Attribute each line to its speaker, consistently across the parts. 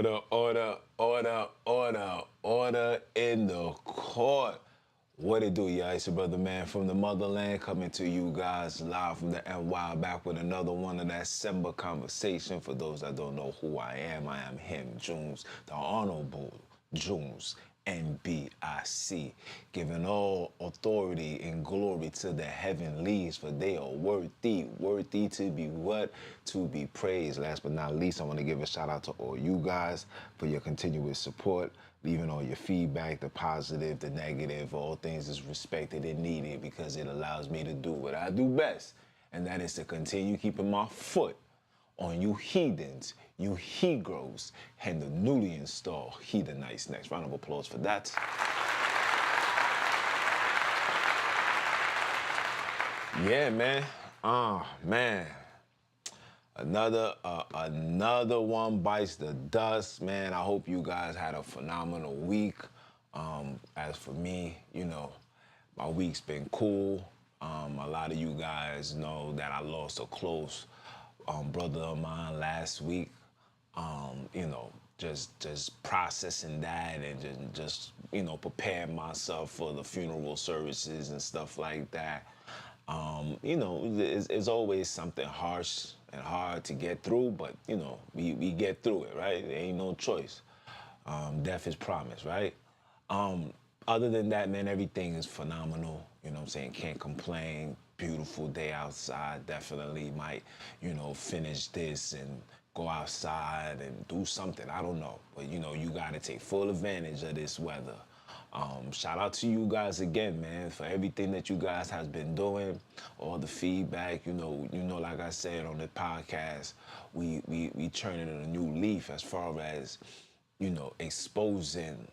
Speaker 1: Order, order, order, order, order in the court. What it do, y'all? It's your brother, man, from the motherland, coming to you guys live from the NY, back with another one of that Samba Conversation. For those that don't know who I am him, Junes, the Honorable Junes, NBIC, giving all authority and glory to the heavenlies, for they are worthy to be what? To be praised. Last but not least, I want to give a shout out to all you guys for your continuous support, leaving all your feedback, the positive, the negative, all things is respected and needed, because it allows me to do what I do best, and that is to continue keeping my foot on you heathens, you he-grows, and the newly installed heathenites next. Round of applause for that. Yeah, man. Man. Another one bites the dust, man. I hope you guys had a phenomenal week. As for me, you know, my week's been cool. A lot of you guys know that I lost a close brother of mine last week. You know, just processing that and just you know, preparing myself for the funeral services and stuff like that. You know, it's always something harsh and hard to get through, but you know, we get through it, right? There ain't no choice. Death is promised, right? Other than that, man, everything is phenomenal. You know what I'm saying? Can't complain. Beautiful day outside. Definitely might, you know, finish this and go outside and do something. I don't know. But, you know, you got to take full advantage of this weather. Shout out to you guys again, man, for everything that you guys has been doing, all the feedback. You know, like I said on the podcast, we turning a new leaf as far as, you know, exposing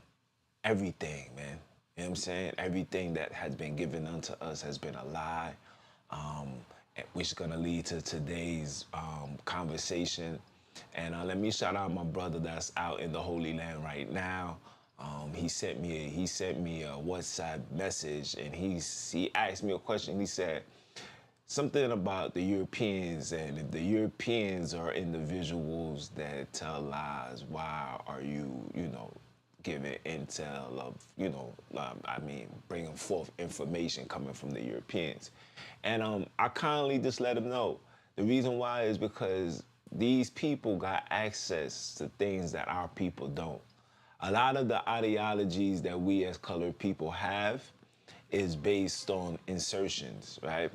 Speaker 1: everything, man. You know what I'm saying? Everything that has been given unto us has been a lie, which is gonna lead to today's conversation. And let me shout out my brother that's out in the Holy Land right now. He sent me a WhatsApp message, and he asked me a question. He said something about the Europeans, and if the Europeans are individuals that tell lies, why are you, you know, giving intel of, you know, I mean, bringing forth information coming from the Europeans? And I kindly just let him know the reason why is because these people got access to things that our people don't. A lot of the ideologies that we as colored people have is based on insertions, right?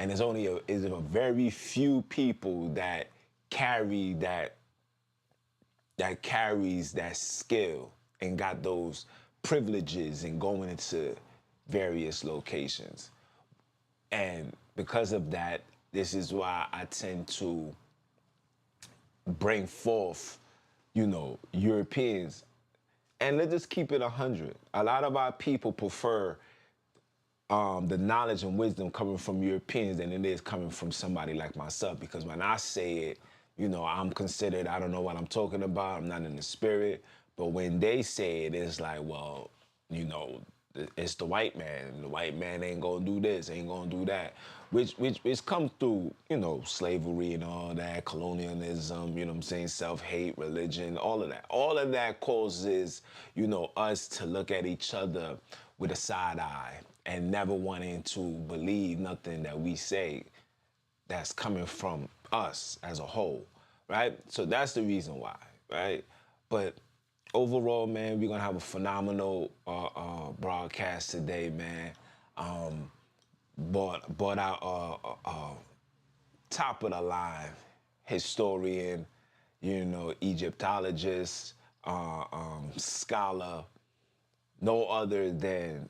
Speaker 1: And there's only a very few people that carry that carries that skill and got those privileges and going into various locations. And because of that, this is why I tend to bring forth, you know, Europeans. And let's just keep it 100. A lot of our people prefer the knowledge and wisdom coming from Europeans than it is coming from somebody like myself. Because when I say it, you know, I'm considered, I don't know what I'm talking about, I'm not in the spirit. But when they say it, it's like, well, you know, it's the white man. The white man ain't gonna do this, ain't gonna do that. Which comes through, you know, slavery and all that, colonialism, you know what I'm saying, self-hate, religion, all of that. All of that causes, you know, us to look at each other with a side eye and never wanting to believe nothing that we say that's coming from us as a whole, right? So that's the reason why, right? But overall, man, we're gonna have a phenomenal broadcast today, man. Brought out top of the line historian, you know, Egyptologist, scholar, no other than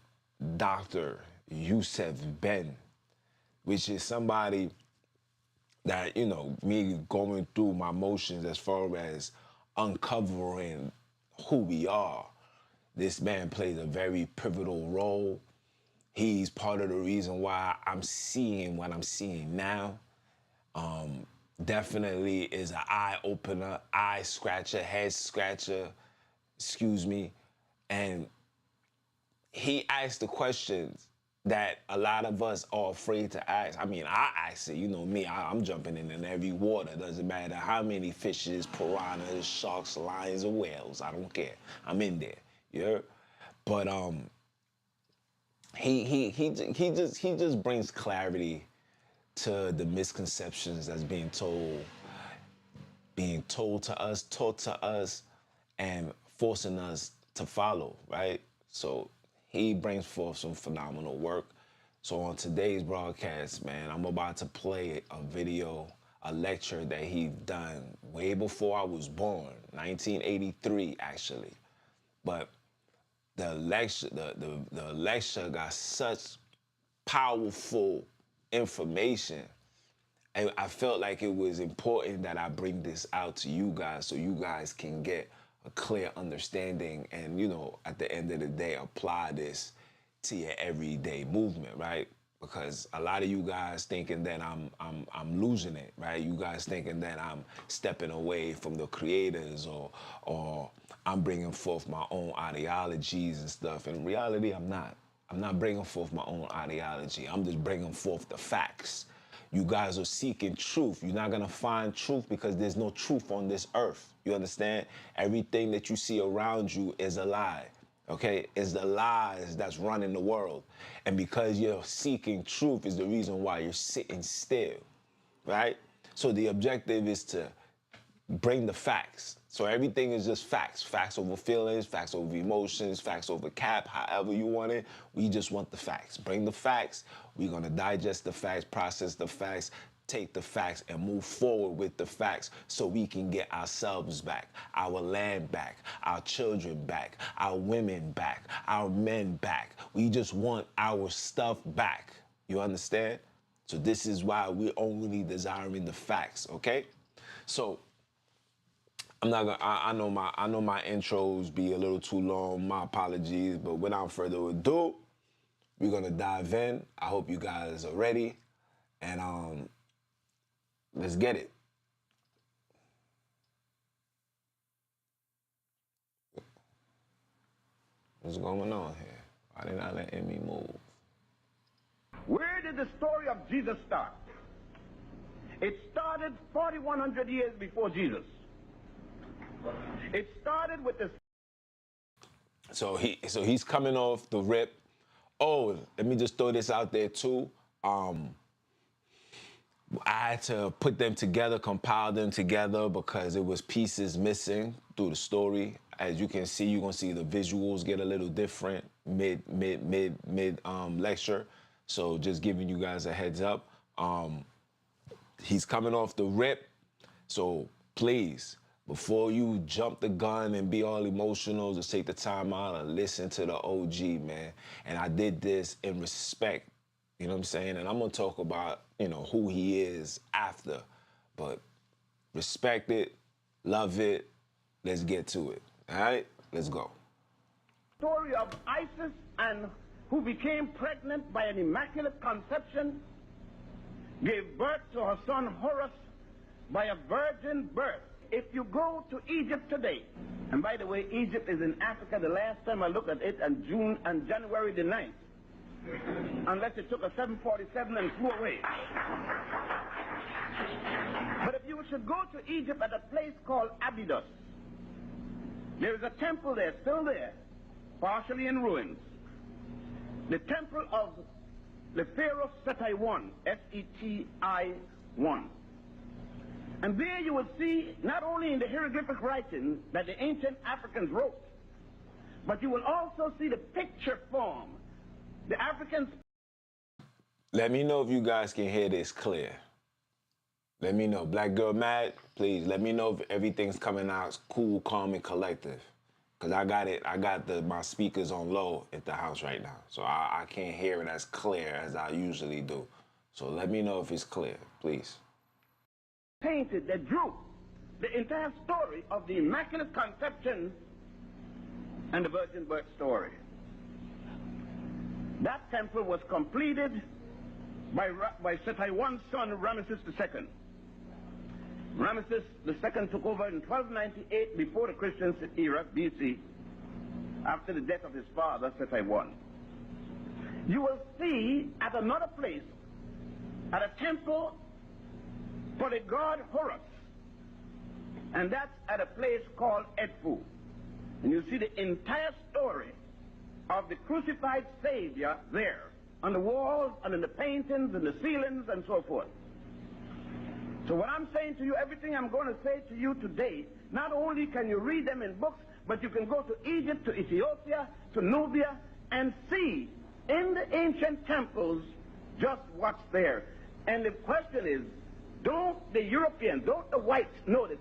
Speaker 1: Dr. Yosef Ben, which is somebody that, you know, me going through my motions as far as uncovering who we are. This man plays a very pivotal role. He's part of the reason why I'm seeing what I'm seeing now. Definitely is an eye-opener, eye-scratcher, head-scratcher, excuse me. And he asked the questions that a lot of us are afraid to ask. I mean, I ask it, you know me, I'm jumping in every water. Doesn't matter how many fishes, piranhas, sharks, lions, or whales. I don't care. I'm in there. You heard? But he just brings clarity to the misconceptions that's being told to us, taught to us, and forcing us to follow, right? So he brings forth some phenomenal work. So on today's broadcast, man, I'm about to play a video, a lecture that he done way before I was born, 1983 actually. But the lecture got such powerful information, and I felt like it was important that I bring this out to you guys so you guys can get a clear understanding and, you know, at the end of the day, apply this to your everyday movement, right? Because a lot of you guys thinking that I'm losing it, right? You guys thinking that I'm stepping away from the creators or I'm bringing forth my own ideologies and stuff. In reality, I'm not. I'm not bringing forth my own ideology. I'm just bringing forth the facts. You guys are seeking truth. You're not gonna find truth because there's no truth on this earth. You understand? Everything that you see around you is a lie, okay? It's the lies that's running the world. And because you're seeking truth is the reason why you're sitting still, right? So the objective is to bring the facts. So everything is just facts. Facts over feelings, facts over emotions, facts over cap, however you want it. We just want the facts. Bring the facts. We're going to digest the facts, process the facts, take the facts, and move forward with the facts so we can get ourselves back, our land back, our children back, our women back, our men back. We just want our stuff back. You understand? So this is why we're only desiring the facts, okay? So I'm not gonna, I know my intros be a little too long, my apologies, but without further ado, we're gonna dive in. I hope you guys are ready, and let's get it. What's going on here? Why did I let me move?
Speaker 2: Where did the story of Jesus start? It started 4,100 years before Jesus. It started with the...
Speaker 1: So he's coming off the rip. Oh, let me just throw this out there too. I had to put them together, compile them together because it was pieces missing through the story. As you can see, you're gonna see the visuals get a little different mid lecture. So just giving you guys a heads up. He's coming off the rip, so please, before you jump the gun and be all emotional, just take the time out and listen to the OG, man. And I did this in respect, you know what I'm saying? And I'm gonna talk about, you know, who he is after, but respect it, love it, let's get to it, all right? Let's go.
Speaker 2: Story of Isis, and who became pregnant by an immaculate conception, gave birth to her son Horus by a virgin birth. If you go to Egypt today, and by the way, Egypt is in Africa. The last time I looked at it on January the 9th, unless it took a 747 and flew away. But if you should go to Egypt at a place called Abydos, there is a temple there, still there, partially in ruins. The temple of the Pharaoh Seti I, S-E-T-I-1. And there you will see, not only in the hieroglyphic writing that the ancient Africans wrote, but you will also see the picture form. The Africans...
Speaker 1: Let me know if you guys can hear this clear. Let me know. Black Girl Mad, please, let me know if everything's coming out cool, calm, and collective. Because I got my speakers on low at the house right now. So I can't hear it as clear as I usually do. So let me know if it's clear, please.
Speaker 2: Painted that drew the entire story of the Immaculate Conception and the virgin birth story. That temple was completed by Seti I's son, Ramesses II. Ramesses II took over in 1298 before the Christian era, BC, after the death of his father, Seti I. you will see at another place, at a temple for the god Horus, and that's at a place called Edfu. And you see the entire story of the crucified Savior there, on the walls and in the paintings and the ceilings and so forth. So what I'm saying to you, everything I'm going to say to you today, not only can you read them in books, but you can go to Egypt, to Ethiopia, to Nubia, and see in the ancient temples just what's there. And the question is, don't the Europeans, don't the whites know this?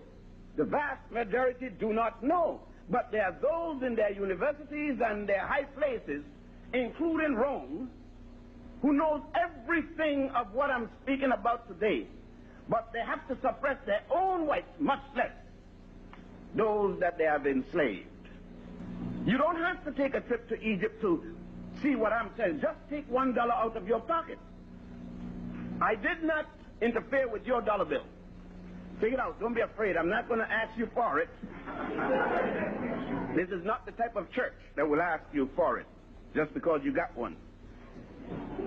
Speaker 2: The vast majority do not know. But there are those in their universities and their high places, including Rome, who knows everything of what I'm speaking about today. But they have to suppress their own whites, much less those that they have enslaved. You don't have to take a trip to Egypt to see what I'm saying. Just take $1 out of your pocket. I did not interfere with your dollar bill. Take it out. Don't be afraid. I'm not going to ask you for it. This is not the type of church that will ask you for it just because you got one.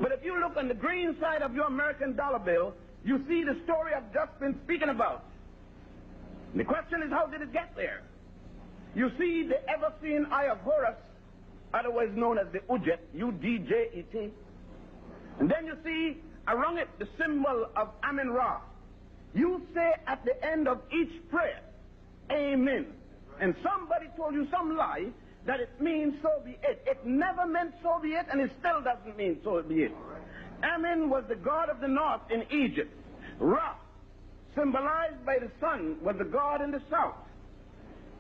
Speaker 2: But if you look on the green side of your American dollar bill, you see the story I've just been speaking about. And the question is, how did it get there? You see the ever-seen eye of Horus, otherwise known as the Ujet, U-D-J-E-T. And then you see around it the symbol of Amen-Ra. You say at the end of each prayer, Amen. And somebody told you some lie that it means so be it. It never meant so be it, and it still doesn't mean so be it. Amen was the god of the north in Egypt. Ra, symbolized by the sun, was the god in the south.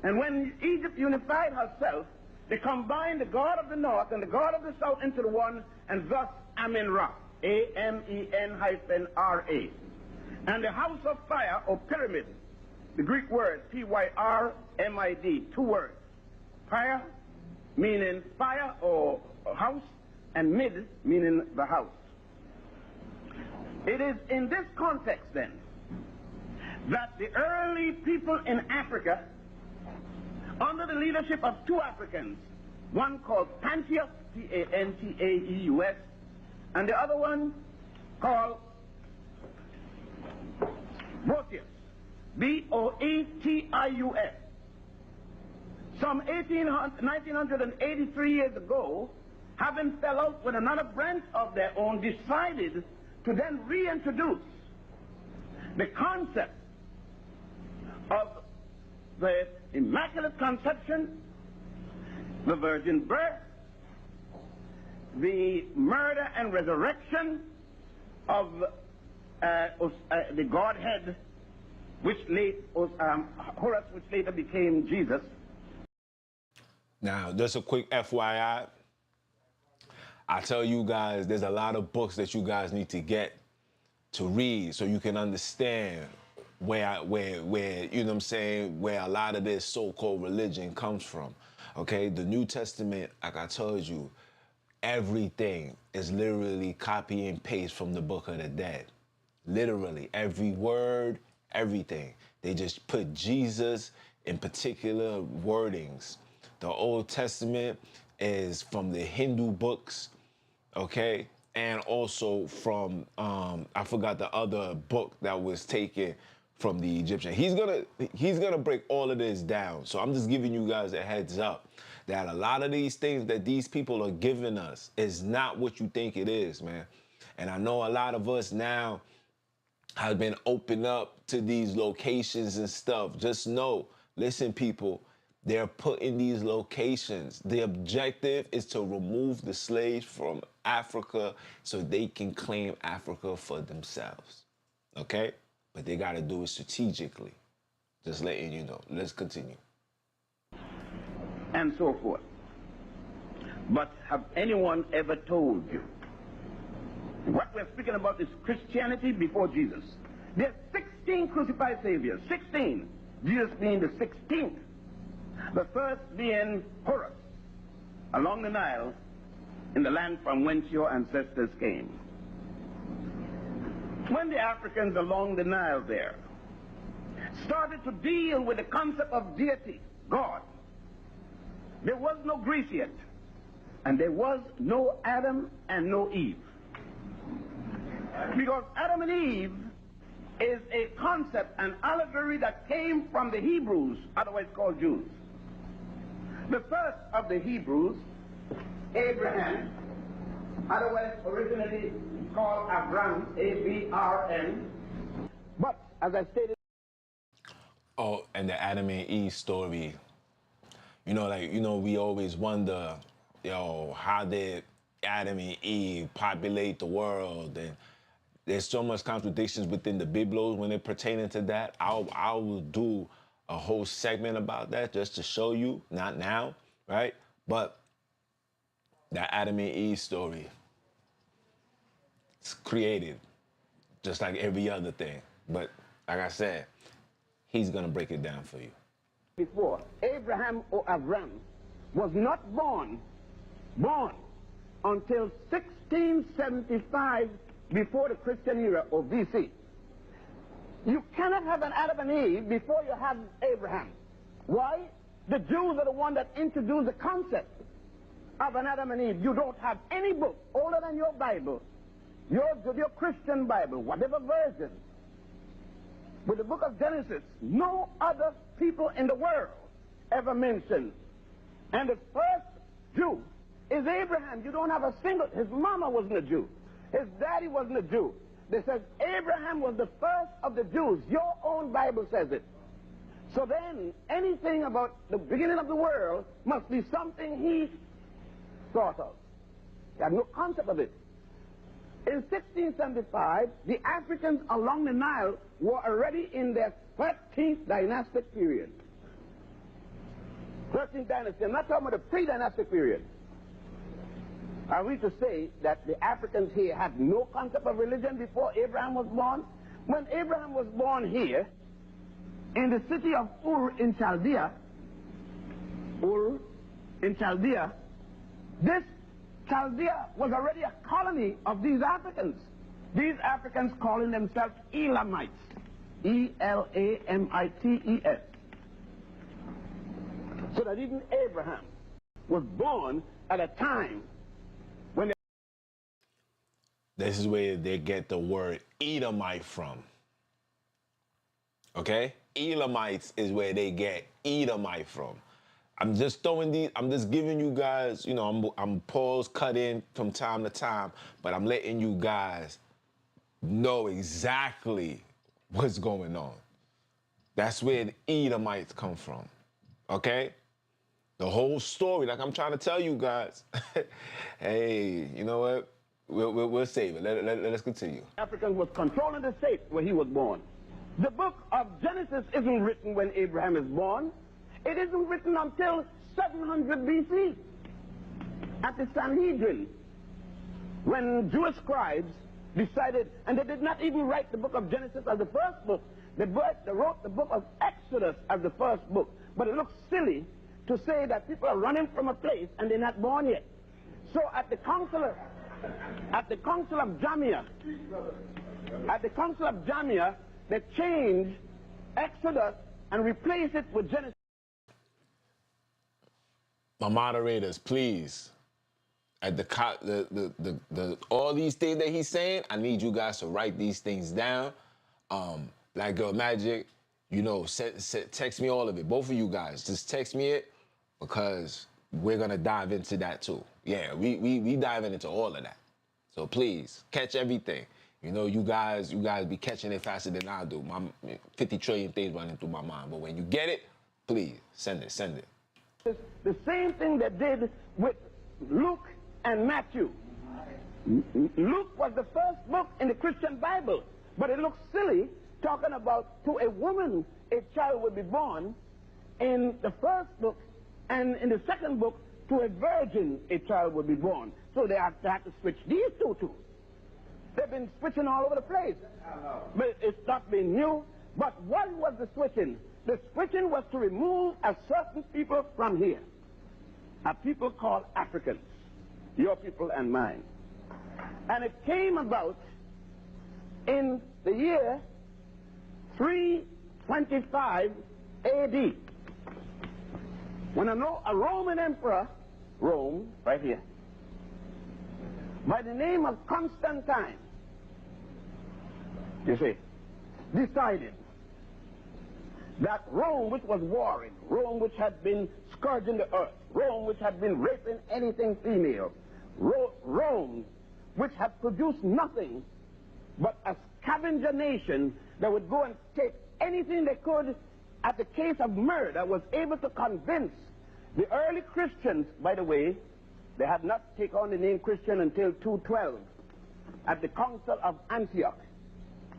Speaker 2: And when Egypt unified herself, they combined the god of the north and the god of the south into the one, and thus Amen-Ra, A-M-E-N-R-A. And the house of fire, or pyramid, the Greek word, P-Y-R-M-I-D, 2 words. Fire, meaning fire or house, and mid, meaning the house. It is in this context, then, that the early people in Africa, under the leadership of 2 Africans, one called Pantheus, P-A-N-T-A-E-U-S, and the other one called Boetius, B-O-E-T-I-U-S. Some 1983 years ago, having fell out with another branch of their own, decided to then reintroduce the concept of the Immaculate Conception, the virgin birth, the murder and resurrection of the Godhead, which Horus, which later became Jesus.
Speaker 1: Now, just a quick FYI. I tell you guys, there's a lot of books that you guys need to get to read so you can understand where you know what I'm saying, where a lot of this so-called religion comes from. Okay, the New Testament, like I told you, everything is literally copy and paste from the Book of the Dead. Literally, every word, everything. They just put Jesus in particular wordings. The Old Testament is from the Hindu books, okay? And also from, I forgot the other book that was taken from the Egyptian. He's gonna break all of this down. So I'm just giving you guys a heads up that a lot of these things that these people are giving us is not what you think it is, man. And I know a lot of us now have been opened up to these locations and stuff. Just know, listen, people, they're put in these locations. The objective is to remove the slaves from Africa so they can claim Africa for themselves, okay? But they gotta do it strategically. Just letting you know. Let's continue.
Speaker 2: And so forth. But have anyone ever told you? What we're speaking about is Christianity before Jesus. There's 16 crucified saviors, 16. Jesus being the 16th. The first being Horus, along the Nile, in the land from whence your ancestors came. When the Africans along the Nile there started to deal with the concept of deity, God, there was no Greece yet. and there was no Adam and no Eve. Because Adam and Eve is a concept, an allegory that came from the Hebrews, otherwise called Jews. The first of the Hebrews, Abraham, otherwise originally called Abram, A-B-R-M, but as I stated.
Speaker 1: Oh, and the Adam and Eve story. You know, we always wonder, how did Adam and Eve populate the world? And there's so much contradictions within the Biblos when it pertaining to that. I will do a whole segment about that just to show you, not now, right? But that Adam and Eve story, it's created just like every other thing. But like I said, he's gonna break it down for you.
Speaker 2: Before, Abraham or Abram was not born until 1675 before the Christian era, or BC. You cannot have an Adam and Eve before you have Abraham. Why? The Jews are the one that introduced the concept of an Adam and Eve. You don't have any book older than your Bible, your Christian Bible, whatever version. With the book of Genesis, no other people in the world ever mentioned. And the first Jew is Abraham. You don't have a single, his mama wasn't a Jew. His daddy wasn't a Jew. They said Abraham was the first of the Jews. Your own Bible says it. So then, anything about the beginning of the world must be something he thought of. He had no concept of it. In 1675, the Africans along the Nile were already in their 13th dynastic period. 13th dynasty. I'm not talking about the pre-dynastic period. Are we to say that the Africans here had no concept of religion before Abraham was born? When Abraham was born here, in the city of Ur in Chaldea, this Chaldea was already a colony of these Africans. These Africans calling themselves Elamites. E-L-A-M-I-T-E-S. So that even Abraham was born at a time when
Speaker 1: this is where they get the word Edomite from. Okay? Elamites is where they get Edomite from. I'm just giving you guys, I'm pause, cut in from time to time, but I'm letting you guys know exactly what's going on. That's where the Edomites come from, okay? The whole story, like I'm trying to tell you guys. Hey, you know what? We'll save it. Let's continue.
Speaker 2: African was controlling the state where he was born. The book of Genesis isn't written when Abraham is born. It isn't written until 700 BC at the Sanhedrin, when Jewish scribes decided, and they did not even write the book of Genesis as the first book. They wrote the book of Exodus as the first book. But it looks silly to say that people are running from a place and they're not born yet. So at the council of Jamia, they changed Exodus and replaced it with Genesis.
Speaker 1: My moderators, please. At all these things that he's saying, I need you guys to write these things down. Like Girl Magic, text me all of it. Both of you guys, just text me it, because we're gonna dive into that too. Yeah, we diving into all of that. So please catch everything. You guys be catching it faster than I do. My 50 trillion things running through my mind. But when you get it, please send it.
Speaker 2: The same thing that did with Luke and Matthew. Luke was the first book in the Christian Bible, but it looks silly talking about to a woman a child will be born in the first book, and in the second book to a virgin a child will be born. So they have to switch these two. They've been switching all over the place. But it's not been new. But what was the switching? The switching was to remove a certain people from here. A people called Africans. Your people and mine. And it came about in the year 325 AD. When a Roman emperor, Rome, right here, by the name of Constantine, you see, decided that Rome, which was warring, Rome, which had been scourging the earth, Rome, which had been raping anything female, Rome, which had produced nothing but a scavenger nation that would go and take anything they could at the case of murder, was able to convince the early Christians. By the way, they had not taken on the name Christian until 212 at the Council of Antioch.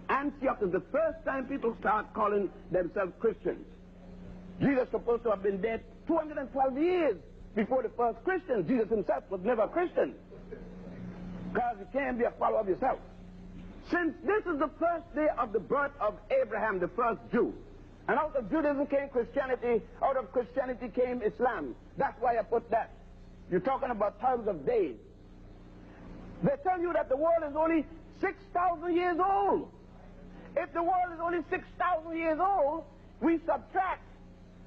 Speaker 2: Antioch is the first time people start calling themselves Christians. Jesus is supposed to have been dead 212 years before the first Christians. Jesus himself was never a Christian, because you can't be a follower of yourself. Since this is the first day of the birth of Abraham, the first Jew, and out of Judaism came Christianity, out of Christianity came Islam. That's why I put that. You're talking about terms of days. They tell you that the world is only 6,000 years old. If the world is only 6,000 years old, we subtract.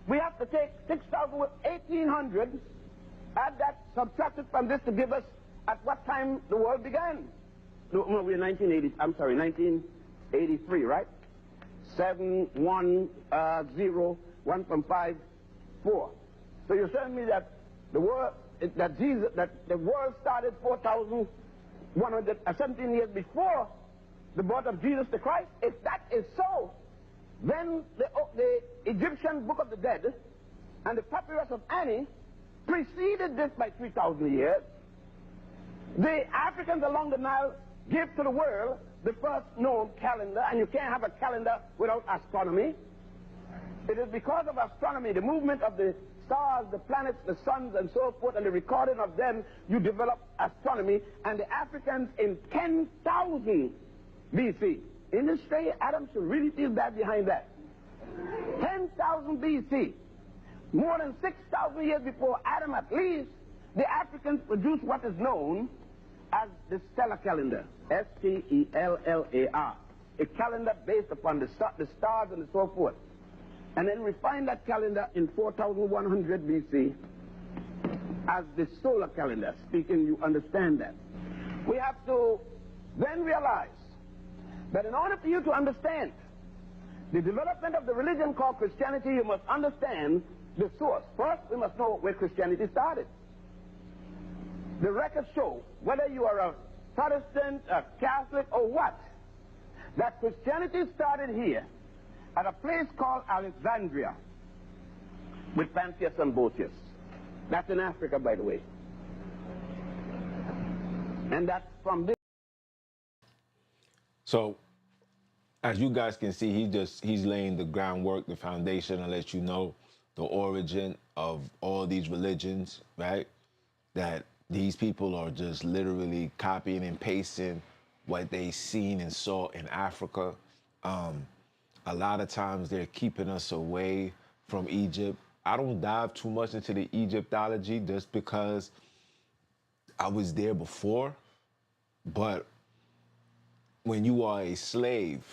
Speaker 2: We have to take 6,000 with 1,800, add that, subtract it from this to give us at what time the world began. No, we're 1980. I'm sorry, 1983, right? 7, 1, 0, 1 from 5, 4. So you're telling me that the world, that the world started 4,117 years before the birth of Jesus the Christ? If that is so, then the Egyptian Book of the Dead and the Papyrus of Ani preceded this by 3,000 years. The Africans along the Nile gave to the world the first known calendar, and you can't have a calendar without astronomy. It is because of astronomy, the movement of the stars, the planets, the suns, and so forth, and the recording of them, you develop astronomy. And the Africans in 10,000 BC, in this day, Adam should really feel bad behind that. 10,000 BC, more than 6,000 years before Adam at least, the Africans produced what is known as the stellar calendar, S-T-E-L-L-A-R, a calendar based upon the stars and so forth. And then refined that calendar in 4,100 BC as the solar calendar. Speaking, you understand that. We have to then realize that in order for you to understand the development of the religion called Christianity, you must understand the source. First, we must know where Christianity started. The records show, whether you are a Protestant, a Catholic, or what, that Christianity started here at a place called Alexandria with Pantheus and Boetius. That's in Africa, by the way. And that's from this.
Speaker 1: So, as you guys can see, he's laying the groundwork, the foundation, and let you know the origin of all these religions, right? That these people are just literally copying and pasting what they seen and saw in Africa. A lot of times they're keeping us away from Egypt. I don't dive too much into the Egyptology just because I was there before, but when you are a slave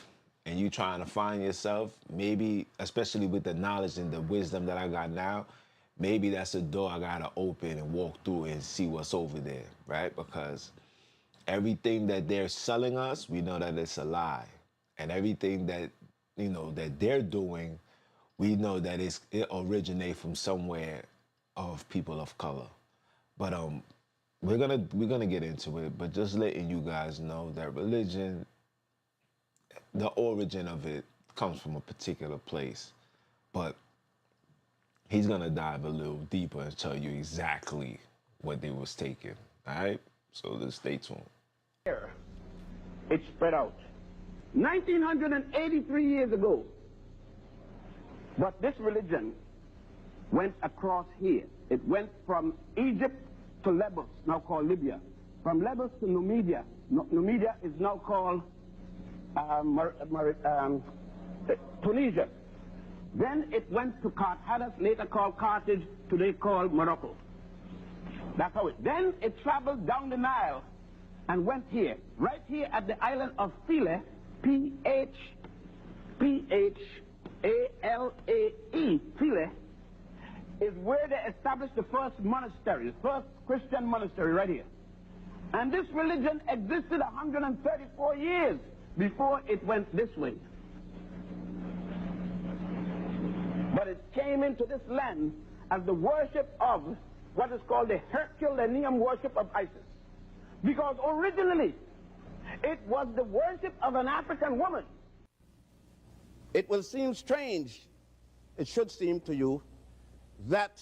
Speaker 1: and you trying to find yourself, maybe, especially with the knowledge and the wisdom that I got now, maybe that's a door I gotta open and walk through and see what's over there, right? Because everything that they're selling us, we know that it's a lie. And everything that, you know, that they're doing, we know that it originates from somewhere of people of color. But we're gonna get into it, but just letting you guys know that religion, the origin of it comes from a particular place. But he's gonna dive a little deeper and tell you exactly what they was taking. All right? So just stay tuned.
Speaker 2: It spread out. 1983 years ago, but this religion went across here. It went from Egypt to Lesbos, now called Libya. From Lesbos to Numidia. Numidia is now called Tunisia. Then it went to Carthage, later called Carthage, today called Morocco. That's how it. Then it traveled down the Nile and went here, right here at the island of Philae, P-H-A-L-A-E, Philae, is where they established the first monastery, the first Christian monastery right here. And this religion existed 134 years before it went this way. But it came into this land as the worship of what is called the Herculaneum worship of Isis. Because originally, it was the worship of an African woman. It will seem strange, it should seem to you, that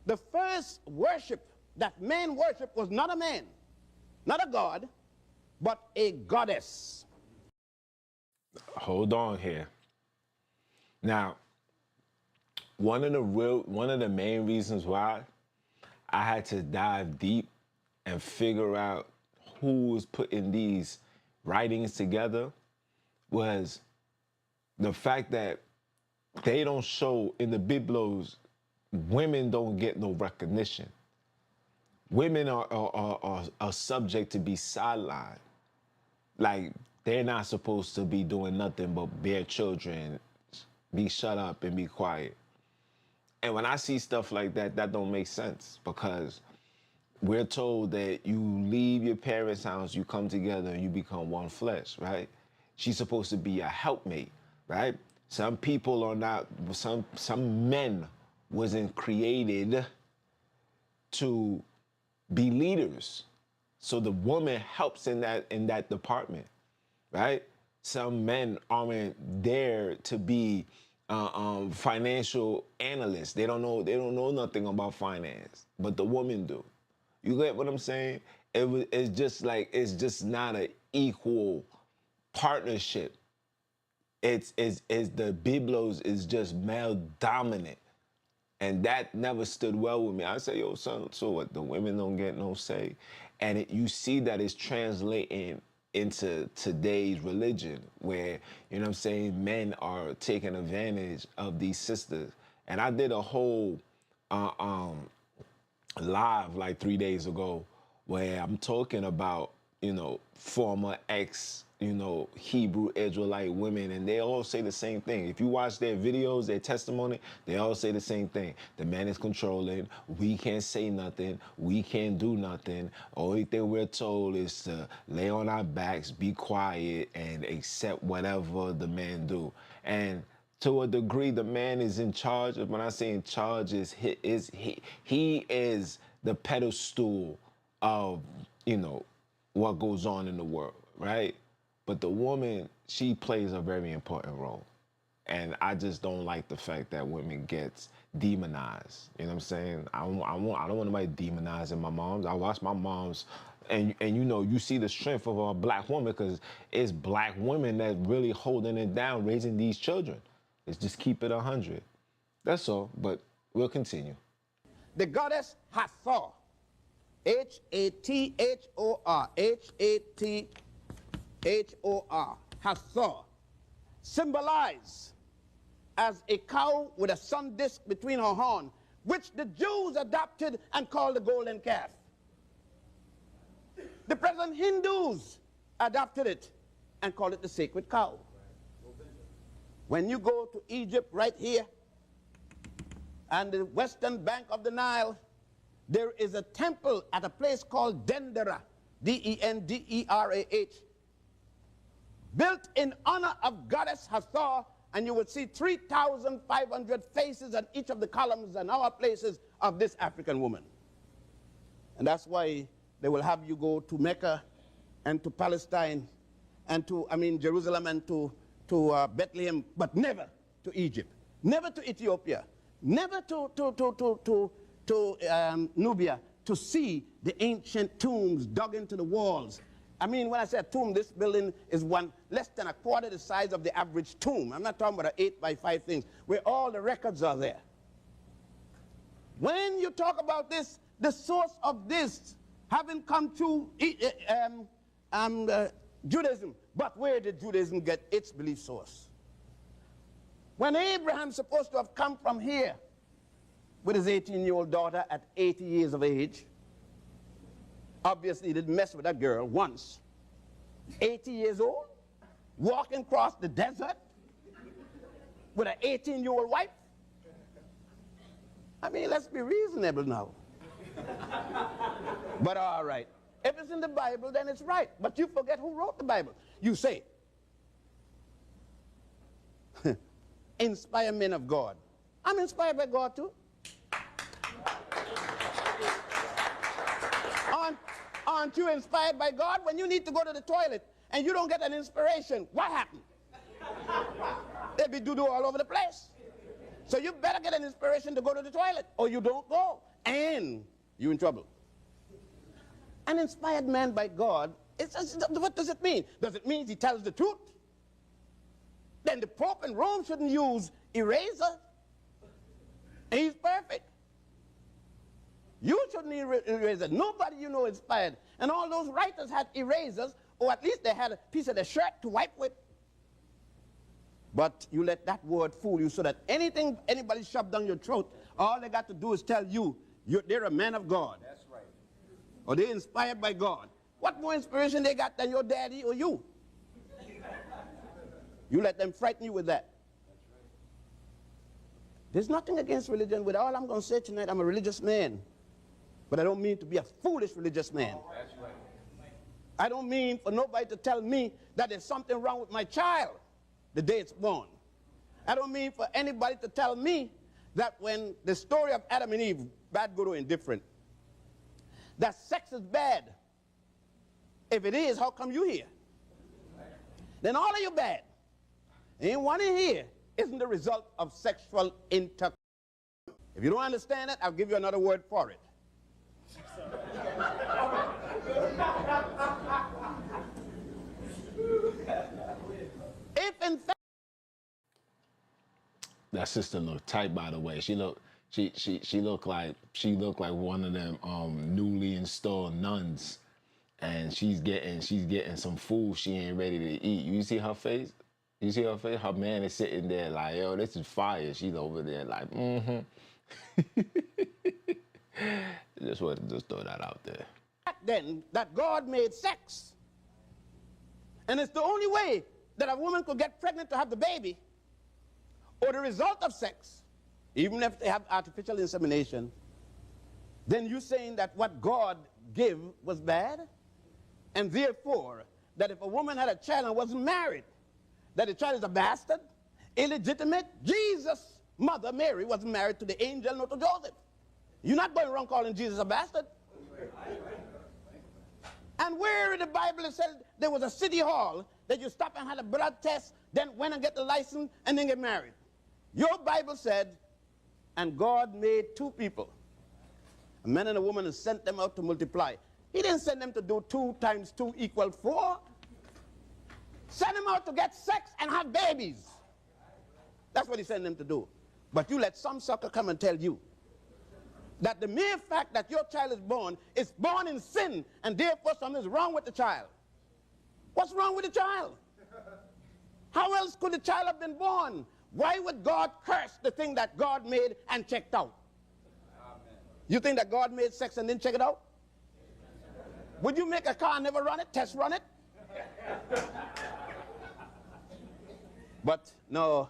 Speaker 2: the first worship that men worship was not a man, not a god, but a goddess.
Speaker 1: Hold on here. Now, one of the main reasons why I had to dive deep and figure out who was putting these writings together was the fact that they don't show in the Biblos, women don't get no recognition. Women are subject to be sidelined. Like, they're not supposed to be doing nothing but bear children, be shut up and be quiet. And when I see stuff like that, that don't make sense, because we're told that you leave your parents' house, you come together and you become one flesh, right? She's supposed to be a helpmate, right? Some people are not, some men wasn't created to be leaders. So the woman helps in that department, right? Some men aren't there to be financial analysts. They don't know nothing about finance, but the women do. You get what I'm saying? It's just not an equal partnership. It's the Biblos is just male dominant. And that never stood well with me. I say, yo, son, so what? The women don't get no say? And you see that it's translating into today's religion where, you know what I'm saying, men are taking advantage of these sisters. And I did a whole live like 3 days ago where I'm talking about, you know, former ex, you know, Hebrew Israelite women, and they all say the same thing. If you watch their videos, their testimony, they all say the same thing. The man is controlling, we can't say nothing, we can't do nothing. Only thing we're told is to lay on our backs, be quiet, and accept whatever the man do. And to a degree, the man is in charge. When I say in charge, he is the pedestal of, you know, what goes on in the world, right? But the woman, she plays a very important role. And I just don't like the fact that women get demonized. You know what I'm saying? I don't want nobody demonizing my moms. I watch my moms, and you know, you see the strength of a black woman, because it's black women that really holding it down, raising these children. It's just keep it 100. That's all, but we'll continue.
Speaker 2: The goddess Hathor, H-A-T-H-O-R, H-A-T-H-O-R, Hathor, symbolized as a cow with a sun disk between her horn, which the Jews adopted and called the golden calf. The present Hindus adopted it and called it the sacred cow. When you go to Egypt right here and the western bank of the Nile, there is a temple at a place called Dendera, D-E-N-D-E-R-A-H, built in honor of goddess Hathor, and you would see 3,500 faces at each of the columns and our places of this African woman. And that's why they will have you go to Mecca and to Palestine and to, Jerusalem and to Bethlehem, but never to Egypt, never to Ethiopia, never to Nubia, to see the ancient tombs dug into the walls. When I say a tomb, this building is less than a quarter the size of the average tomb. I'm not talking about an 8x5 things, where all the records are there. When you talk about this, the source of this having come to Judaism, but where did Judaism get its belief source? When Abraham's supposed to have come from here with his 18-year-old daughter at 80 years of age, obviously he didn't mess with that girl once. 80 years old, walking across the desert with an 18-year-old wife. Let's be reasonable now. But all right,
Speaker 3: If it's in the Bible, then it's right. But you forget who wrote the Bible. You say, inspire men of God. I'm inspired by God too. Aren't you inspired by God? When you need to go to the toilet and you don't get an inspiration, what happened? There be doo-doo all over the place. So you better get an inspiration to go to the toilet, or you don't go, and you're in trouble. An inspired man by God, what does it mean? Does it mean he tells the truth? Then the Pope in Rome shouldn't use eraser. He's perfect. You shouldn't erase it. Nobody you know inspired. And all those writers had erasers, or at least they had a piece of their shirt to wipe with. But you let that word fool you so that anything anybody shoved down your throat, all they got to do is tell you, they're a man of God. That's right. Or they're inspired by God. What more inspiration they got than your daddy or you? You let them frighten you with that. There's nothing against religion. With all I'm going to say tonight, I'm a religious man. But I don't mean to be a foolish religious man. That's right. I don't mean for nobody to tell me that there's something wrong with my child the day it's born. I don't mean for anybody to tell me that when the story of Adam and Eve, bad, good, or indifferent, that sex is bad. If it is, how come you here? Then all of you bad. Ain't one in here isn't the result of sexual intercourse. If you don't understand it, I'll give you another word for it. If in fact
Speaker 1: that sister looked tight, by the way. She looked like one of them newly installed nuns, and she's getting some food she ain't ready to eat. You see her face? You see her face? Her man is sitting there like, yo, this is fire. She's over there like, Just wanted to throw that out there.
Speaker 3: Then that God made sex, and it's the only way that a woman could get pregnant to have the baby, or the result of sex, even if they have artificial insemination, then you're saying that what God gave was bad, and therefore that if a woman had a child and wasn't married, that the child is a bastard, illegitimate. Jesus' mother Mary wasn't married to the angel nor to Joseph. You're not going around calling Jesus a bastard. And where in the Bible it said there was a city hall that you stop and had a blood test, then went and get the license, and then get married. Your Bible said, and God made two people, a man and a woman, and sent them out to multiply. He didn't send them to do 2 times 2 equals 4. Send them out to get sex and have babies. That's what he sent them to do. But you let some sucker come and tell you that the mere fact that your child is born in sin, and therefore something's wrong with the child. What's wrong with the child? How else could the child have been born? Why would God curse the thing that God made and checked out? Amen. You think that God made sex and didn't check it out? Would you make a car and never run it, test run it? But no,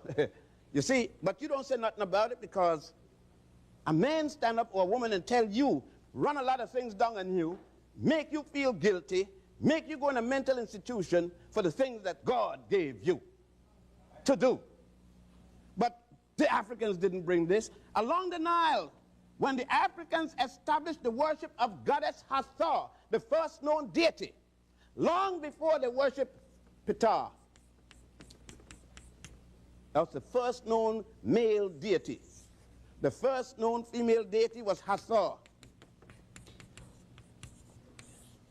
Speaker 3: you see, but you don't say nothing about it, because a man stand up or a woman and tell you, run a lot of things down on you, make you feel guilty, make you go in a mental institution for the things that God gave you to do. But the Africans didn't bring this. Along the Nile, when the Africans established the worship of goddess Hathor, the first known deity, long before they worshiped Ptah. That was the first known male deity. The first known female deity was Hathor.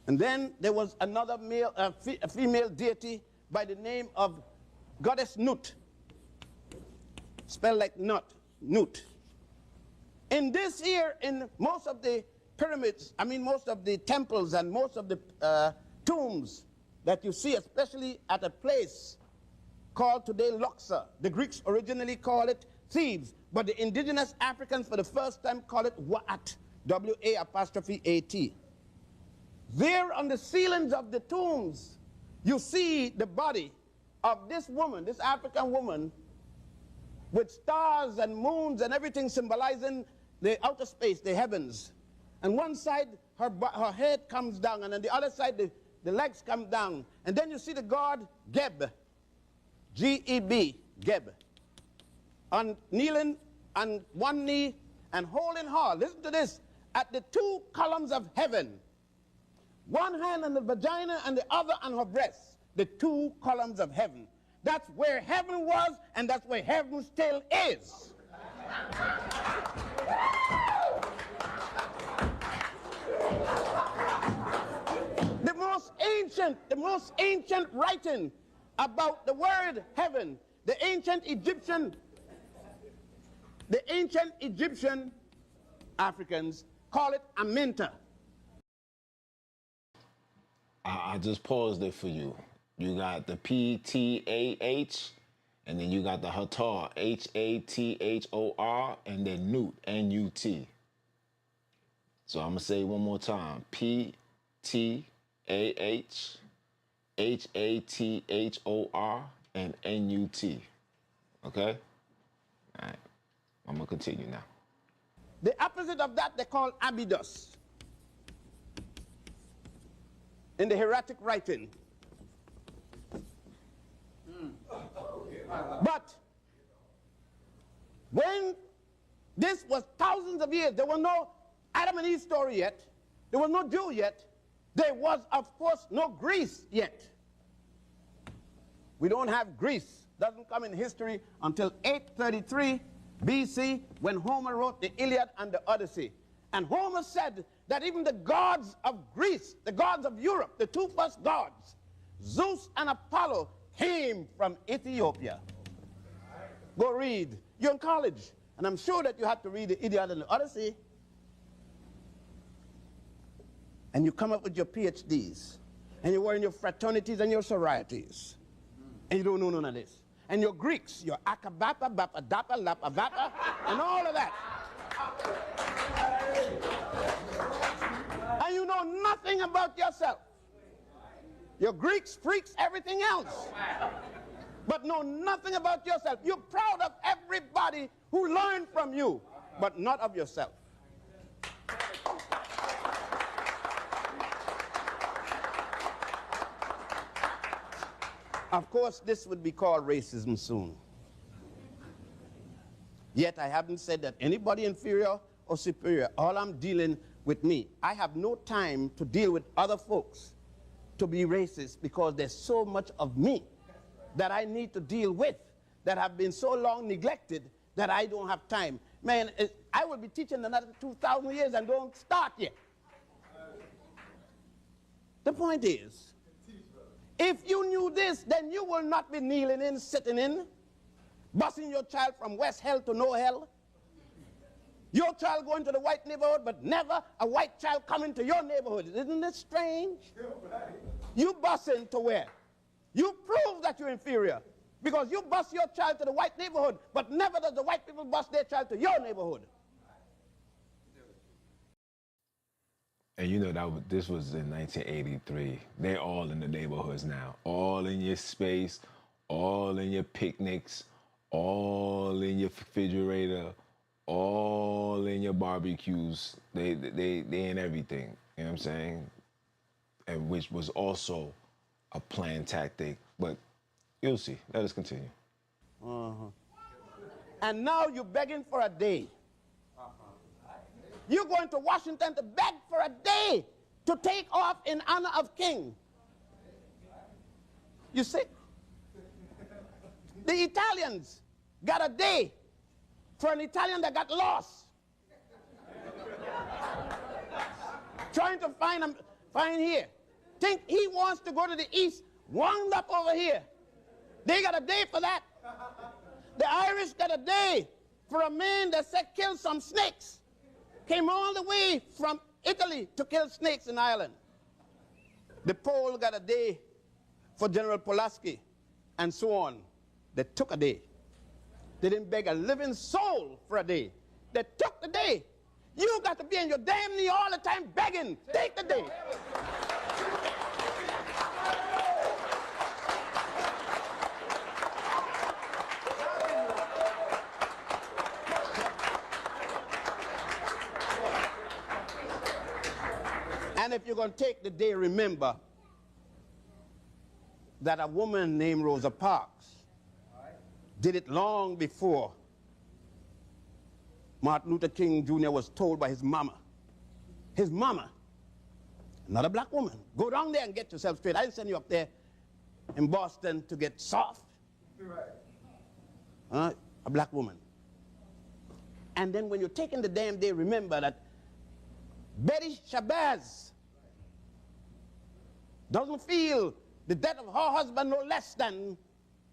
Speaker 3: And then there was another female deity by the name of goddess Nut, spelled like nut, Nut. In this here, in most of the pyramids, most of the temples and most of the tombs that you see, especially at a place called today Luxor. The Greeks originally called it Thebes, but the indigenous Africans for the first time call it Wa'at, W-A'-A-T. There on the ceilings of the tombs, you see the body of this woman, this African woman, with stars and moons and everything symbolizing the outer space, the heavens. And one side, her head comes down, and on the other side, the legs come down. And then you see the god Geb, G-E-B, Geb, on kneeling on one knee and holding her. Listen to this. At the two columns of heaven, one hand on the vagina and the other on her breast, the two columns of heaven. That's where heaven was, and that's where heaven still is. The most ancient writing about the word heaven, the ancient Egyptian Africans call it Aminta.
Speaker 1: I just paused it for you. You got the P-T-A-H, and then you got the Hathor, H-A-T-H-O-R, and then Nut, N-U-T. So I'm going to say it one more time. P-T-A-H, H-A-T-H-O-R, and N-U-T. Okay? All right. I'm going to continue now.
Speaker 3: The opposite of that they call Abydos in the hieratic writing. But when this was thousands of years, there was no Adam and Eve story yet. There was no Jew yet. There was, of course, no Greece yet. We don't have Greece. Doesn't come in history until 833 BC, when Homer wrote the Iliad and the Odyssey. And Homer said that even the gods of Greece, the gods of Europe, the two first gods, Zeus and Apollo, came from Ethiopia. Go read. You're in college, and I'm sure that you have to read the Iliad and the Odyssey. And you come up with your PhDs, and you were in your fraternities and your sororities, and you don't know none of this. And your Greeks, your Akabapa, Bapa, Dapa, Lapa, Vapa, and all of that. And you know nothing about yourself. Your Greeks, freaks, everything else. But know nothing about yourself. You're proud of everybody who learned from you, but not of yourself. Of course, this would be called racism soon. Yet I haven't said that anybody inferior or superior. All I'm dealing with me. I have no time to deal with other folks to be racist, because there's so much of me that I need to deal with that have been so long neglected that I don't have time. Man, I will be teaching another 2,000 years and don't start yet. The point is, if you knew this, then you will not be kneeling in, sitting in, busing your child from West Hell to no hell. Your child going to the white neighborhood, but never a white child coming to your neighborhood. Isn't it strange? You busing to where? You prove that you're inferior, because you bus your child to the white neighborhood, but never does the white people bus their child to your neighborhood.
Speaker 1: And you know this was in 1983. They're all in the neighborhoods now. All in your space, all in your picnics, all in your refrigerator, all in your barbecues. They in everything. You know what I'm saying? And which was also a planned tactic. But you'll see. Let us continue.
Speaker 3: And now you're begging for a day. You're going to Washington to beg for a day to take off in honor of King. You see? The Italians got a day for an Italian that got lost. Trying to find here. Think he wants to go to the east, wound up over here. They got a day for that. The Irish got a day for a man that said kill some snakes. Came all the way from Italy to kill snakes in Ireland. The Pole got a day for General Pulaski, and so on. They took a day. They didn't beg a living soul for a day. They took the day. You got to be on your damn knee all the time begging. Take the day. And if you're going to take the day, remember that a woman named Rosa Parks did it long before Martin Luther King Jr. was told by his mama. His mama, another black woman, go down there and get yourself straight. I didn't send you up there in Boston to get soft. A black woman. And then when you're taking the damn day, remember that Betty Shabazz doesn't feel the death of her husband no less than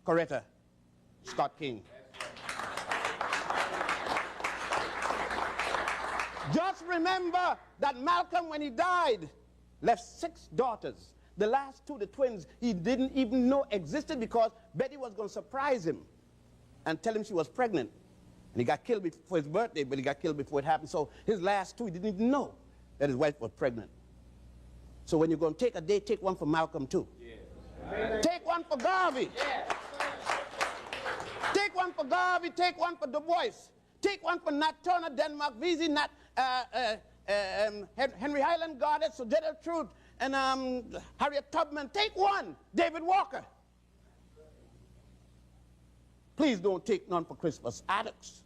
Speaker 3: Coretta Scott King. Just remember that Malcolm, when he died, left 6 daughters. The last 2, the twins, he didn't even know existed because Betty was going to surprise him and tell him she was pregnant. And he got killed before his birthday, but he got killed before it happened. So his last 2, he didn't even know that his wife was pregnant. So when you're going to take a day, take one for Malcolm too. Yeah. Take one for Garvey. Yeah. Take one for Garvey, take one for Du Bois. Take one for Nat Turner, Denmark Vesey, Henry Highland Garnet, Sojourner Truth, and Harriet Tubman. Take one, David Walker. Please don't take none for Crispus Attucks.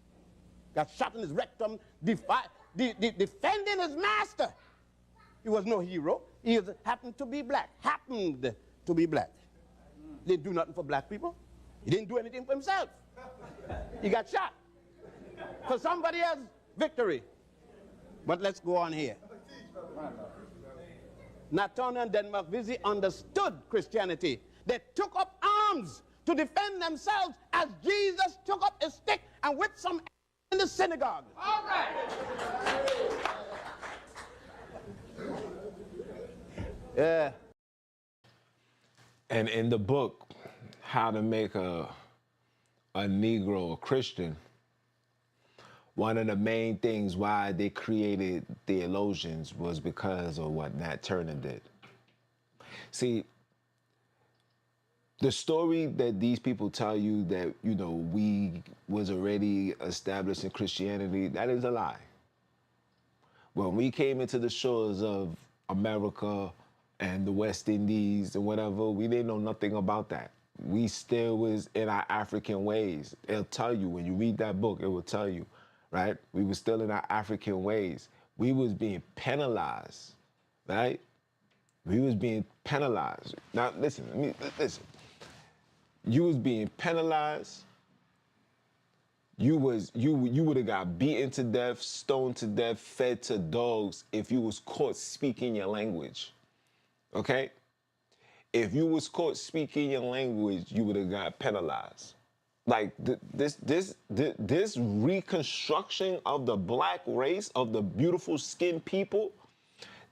Speaker 3: Got shot in his rectum, defending his master. He was no hero. He happened to be black. Happened to be black. He didn't do nothing for black people. He didn't do anything for himself. He got shot for somebody else's victory. But let's go on here. Nat Turner and Denmark Vesey understood Christianity. They took up arms to defend themselves as Jesus took up a stick and whipped some in the synagogue. All right. Yeah.
Speaker 1: And in the book, How to Make a Negro a Christian, one of the main things why they created theologians was because of what Nat Turner did. See, the story that these people tell you that, you know, we was already established in Christianity, that is a lie. When we came into the shores of America and the West Indies and whatever, we didn't know nothing about that. We still was in our African ways. It'll tell you, when you read that book, it will tell you, right? We were still in our African ways. We was being penalized, right? We was being penalized. Now, listen. You was being penalized. You would have got beaten to death, stoned to death, fed to dogs if you was caught speaking your language, okay? If you was caught speaking your language, you would have got penalized. Like this reconstruction of the black race, of the beautiful skinned people,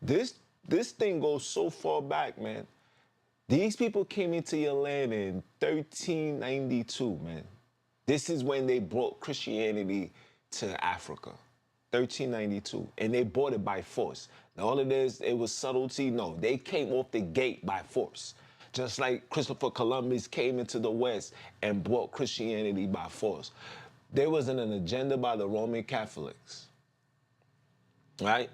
Speaker 1: this thing goes so far back, man. These people came into your land in 1392, man. This is when they brought Christianity to Africa, 1392, and they brought it by force. Now, all of this, it was subtlety. No, they came off the gate by force. Just like Christopher Columbus came into the West and brought Christianity by force. There wasn't an agenda by the Roman Catholics, right?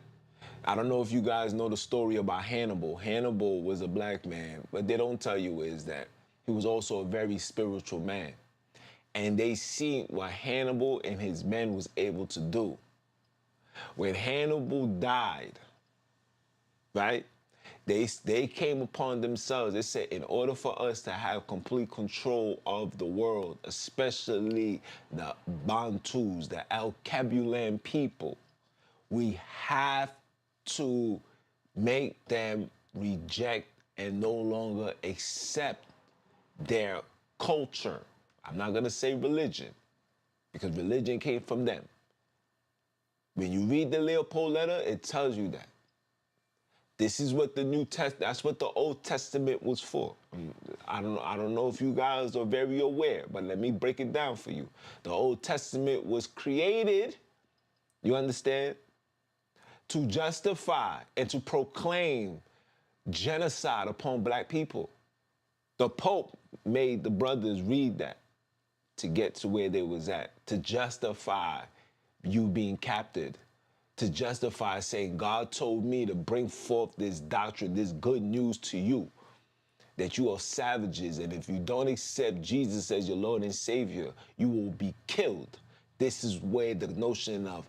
Speaker 1: I don't know if you guys know the story about Hannibal. Hannibal was a black man. What they don't tell you is that he was also a very spiritual man. And they see what Hannibal and his men was able to do. When Hannibal died, right, they came upon themselves. They said, in order for us to have complete control of the world, especially the Bantus, the Alkebulan people, we have to make them reject and no longer accept their culture. I'm not going to say religion, because religion came from them. When you read the Leopold letter, it tells you that. This is what the New Testament, that's what the Old Testament was for. I don't know if you guys are very aware, but let me break it down for you. The Old Testament was created, you understand, to justify and to proclaim genocide upon black people. The Pope made the brothers read that to get to where they was at, to justify you being captured, to justify saying, God told me to bring forth this doctrine, this good news to you, that you are savages, and if you don't accept Jesus as your Lord and Savior, you will be killed. This is where the notion of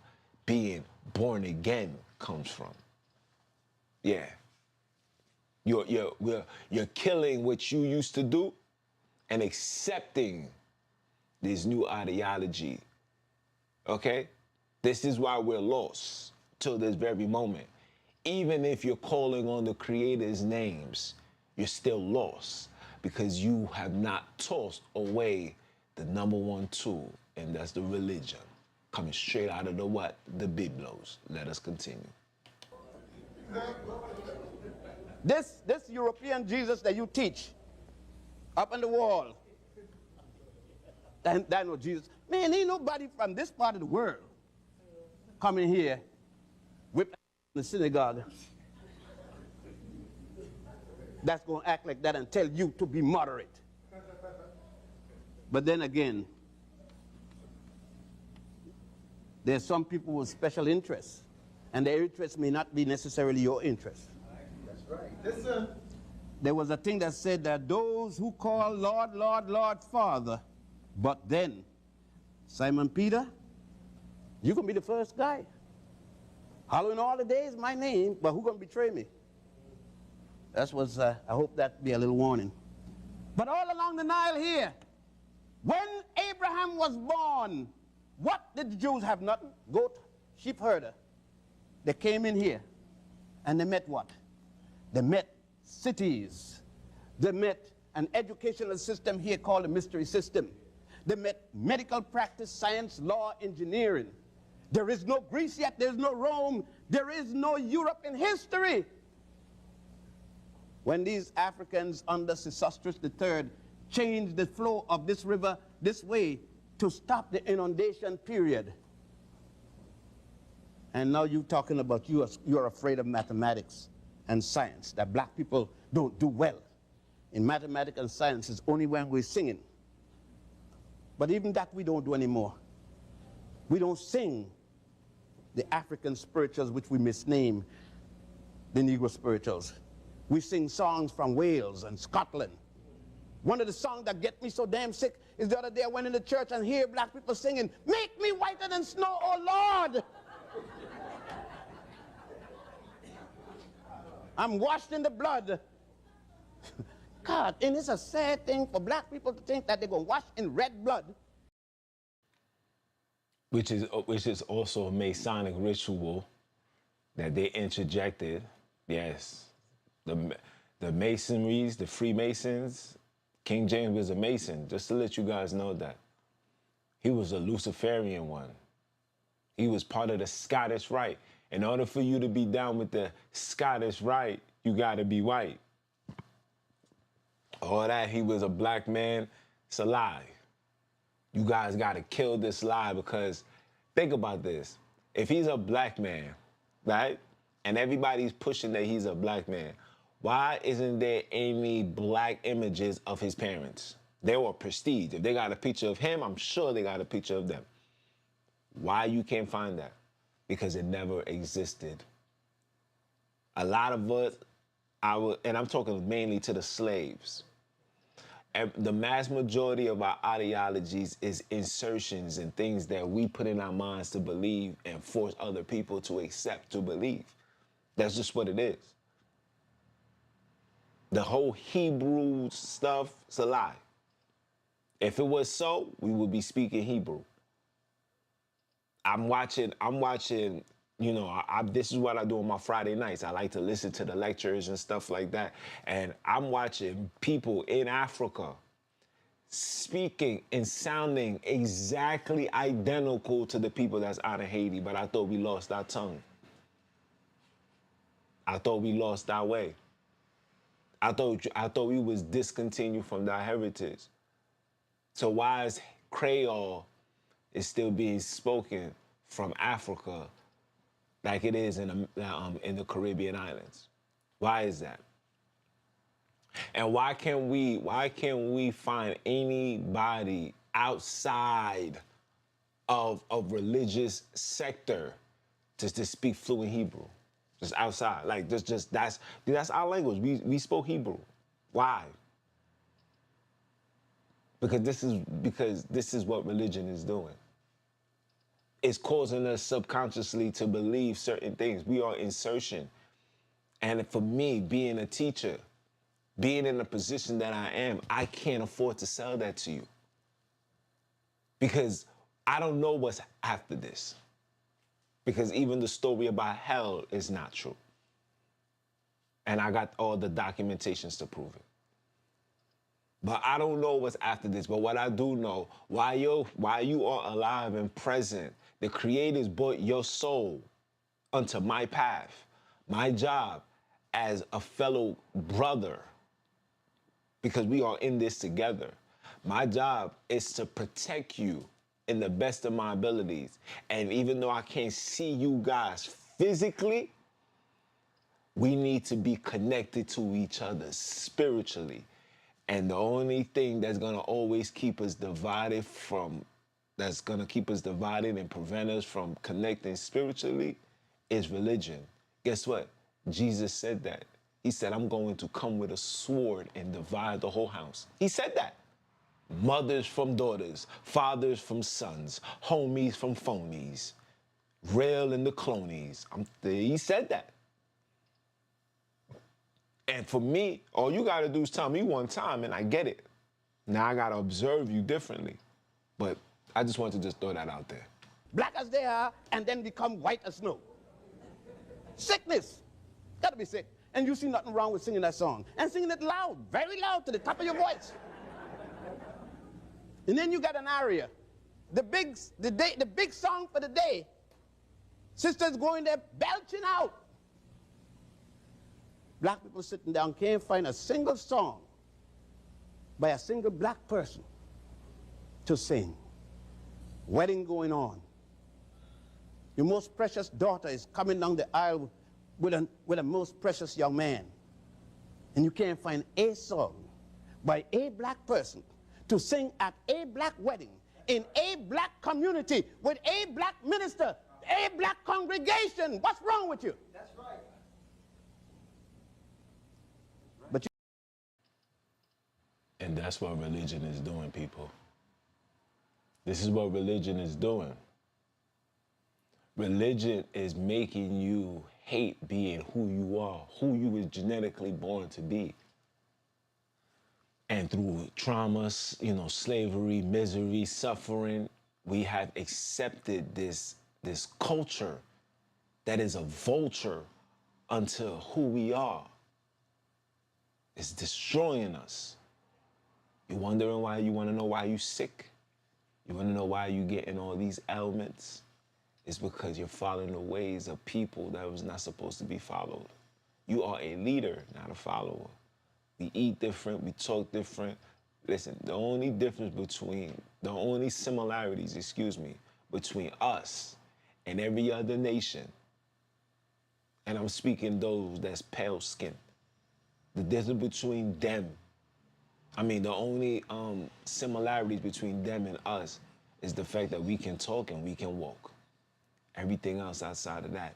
Speaker 1: being born again comes from. Yeah. You're killing what you used to do and accepting this new ideology. Okay? This is why we're lost till this very moment. Even if you're calling on the Creator's names, you're still lost because you have not tossed away the number one tool, and that's the religion, coming straight out of the what? The Biblos. Let us continue.
Speaker 3: This European Jesus that you teach up on the wall, that no Jesus. Man, ain't nobody from this part of the world coming here, whip in the synagogue, that's going to act like that and tell you to be moderate. But then again, there's some people with special interests, and their interests may not be necessarily your interests.
Speaker 4: That's right. Listen.
Speaker 3: There was a thing that said that those who call Lord, Lord, Lord, Father, but then, Simon Peter, you can be the first guy. Hallowing all the days my name, but who going to betray me? That was, I hope that be a little warning. But all along the Nile here, when Abraham was born, what did the Jews have? Nothing? Goat, sheep herder. They came in here, and they met what? They met cities. They met an educational system here called the mystery system. They met medical practice, science, law, engineering. There is no Greece yet, there's no Rome, there is no Europe in history. When these Africans under Sesostris III changed the flow of this river this way to stop the inundation period. And now you're talking about you're afraid of mathematics and science, that black people don't do well in mathematics and science is only when we're singing. But even that we don't do anymore. We don't sing the African spirituals, which we misname the Negro spirituals. We sing songs from Wales and Scotland. One of the songs that get me so damn sick is the other day I went in the church and hear black people singing, "Make me whiter than snow, oh Lord." I'm washed in the blood. God, and it's a sad thing for black people to think that they're going to wash in red blood.
Speaker 1: Which is also a Masonic ritual that they interjected. Yes. The Masonries, the Freemasons, King James was a Mason, just to let you guys know that. He was a Luciferian one. He was part of the Scottish Rite. In order for you to be down with the Scottish Rite, you gotta be white. All that he was a black man, it's a lie. You guys gotta kill this lie because think about this. If he's a black man, right? And everybody's pushing that he's a black man, why isn't there any black images of his parents? They were prestige. If they got a picture of him, I'm sure they got a picture of them. Why you can't find that? Because it never existed. A lot of us, and I'm talking mainly to the slaves, and the mass majority of our ideologies is insertions and things that we put in our minds to believe and force other people to accept to believe. That's just what it is. The whole Hebrew stuff is a lie. If it was so, we would be speaking Hebrew. I'm watching, you know, this is what I do on my Friday nights. I like to listen to the lectures and stuff like that. And I'm watching people in Africa speaking and sounding exactly identical to the people that's out of Haiti, but I thought we lost our tongue. I thought we lost our way. I thought we was discontinued from our heritage. So why is Creole is still being spoken from Africa like it is in the Caribbean islands? Why is that? And why can't we find anybody outside of a religious sector Just speak fluent Hebrew, just outside. Like that's our language. We spoke Hebrew. Why? Because this is what religion is doing. It's causing us subconsciously to believe certain things. We are insertion. And for me, being a teacher, being in the position that I am, I can't afford to sell that to you. Because I don't know what's after this. Because even the story about hell is not true. And I got all the documentations to prove it. But I don't know what's after this. But what I do know, while you are alive and present, the Creator's brought your soul onto my path. My job as a fellow brother, because we are in this together, my job is to protect you in the best of my abilities. And even though I can't see you guys physically, we need to be connected to each other spiritually. And the only thing that's gonna always keep us divided and prevent us from connecting spiritually is religion. Guess what? Jesus said that. He said, I'm going to come with a sword and divide the whole house. He said that. Mothers from daughters, fathers from sons, homies from phonies, real and the clonies. He said that. And for me, all you gotta do is tell me one time and I get it. Now I gotta observe you differently. But I just want to just throw that out there.
Speaker 3: Black as they are, and then become white as snow. Sickness. Gotta be sick. And you see nothing wrong with singing that song. And singing it loud, very loud, to the top of your voice. And then you got an aria. The big song for the day. Sisters going there belching out. Black people sitting down can't find a single song by a single black person to sing. Wedding going on. Your most precious daughter is coming down the aisle with a most precious young man. And you can't find a song by a black person to sing at a black wedding, in a black community, with a black minister, a black congregation. What's wrong with you?
Speaker 4: That's right.
Speaker 3: But
Speaker 1: And that's what religion is doing, people. This is what religion is doing. Religion is making you hate being who you are, who you were genetically born to be. And through traumas, slavery, misery, suffering, we have accepted this culture that is a vulture unto who we are. It's destroying us. You wondering why? You want to know why you sick? You want to know why you getting all these ailments? It's because you're following the ways of people that was not supposed to be followed. You are a leader, not a follower. We eat different, we talk different. Listen, the only similarities, between us and every other nation, and I'm speaking those that's pale skin, the difference between them, the only similarities between them and us is the fact that we can talk and we can walk. Everything else outside of that,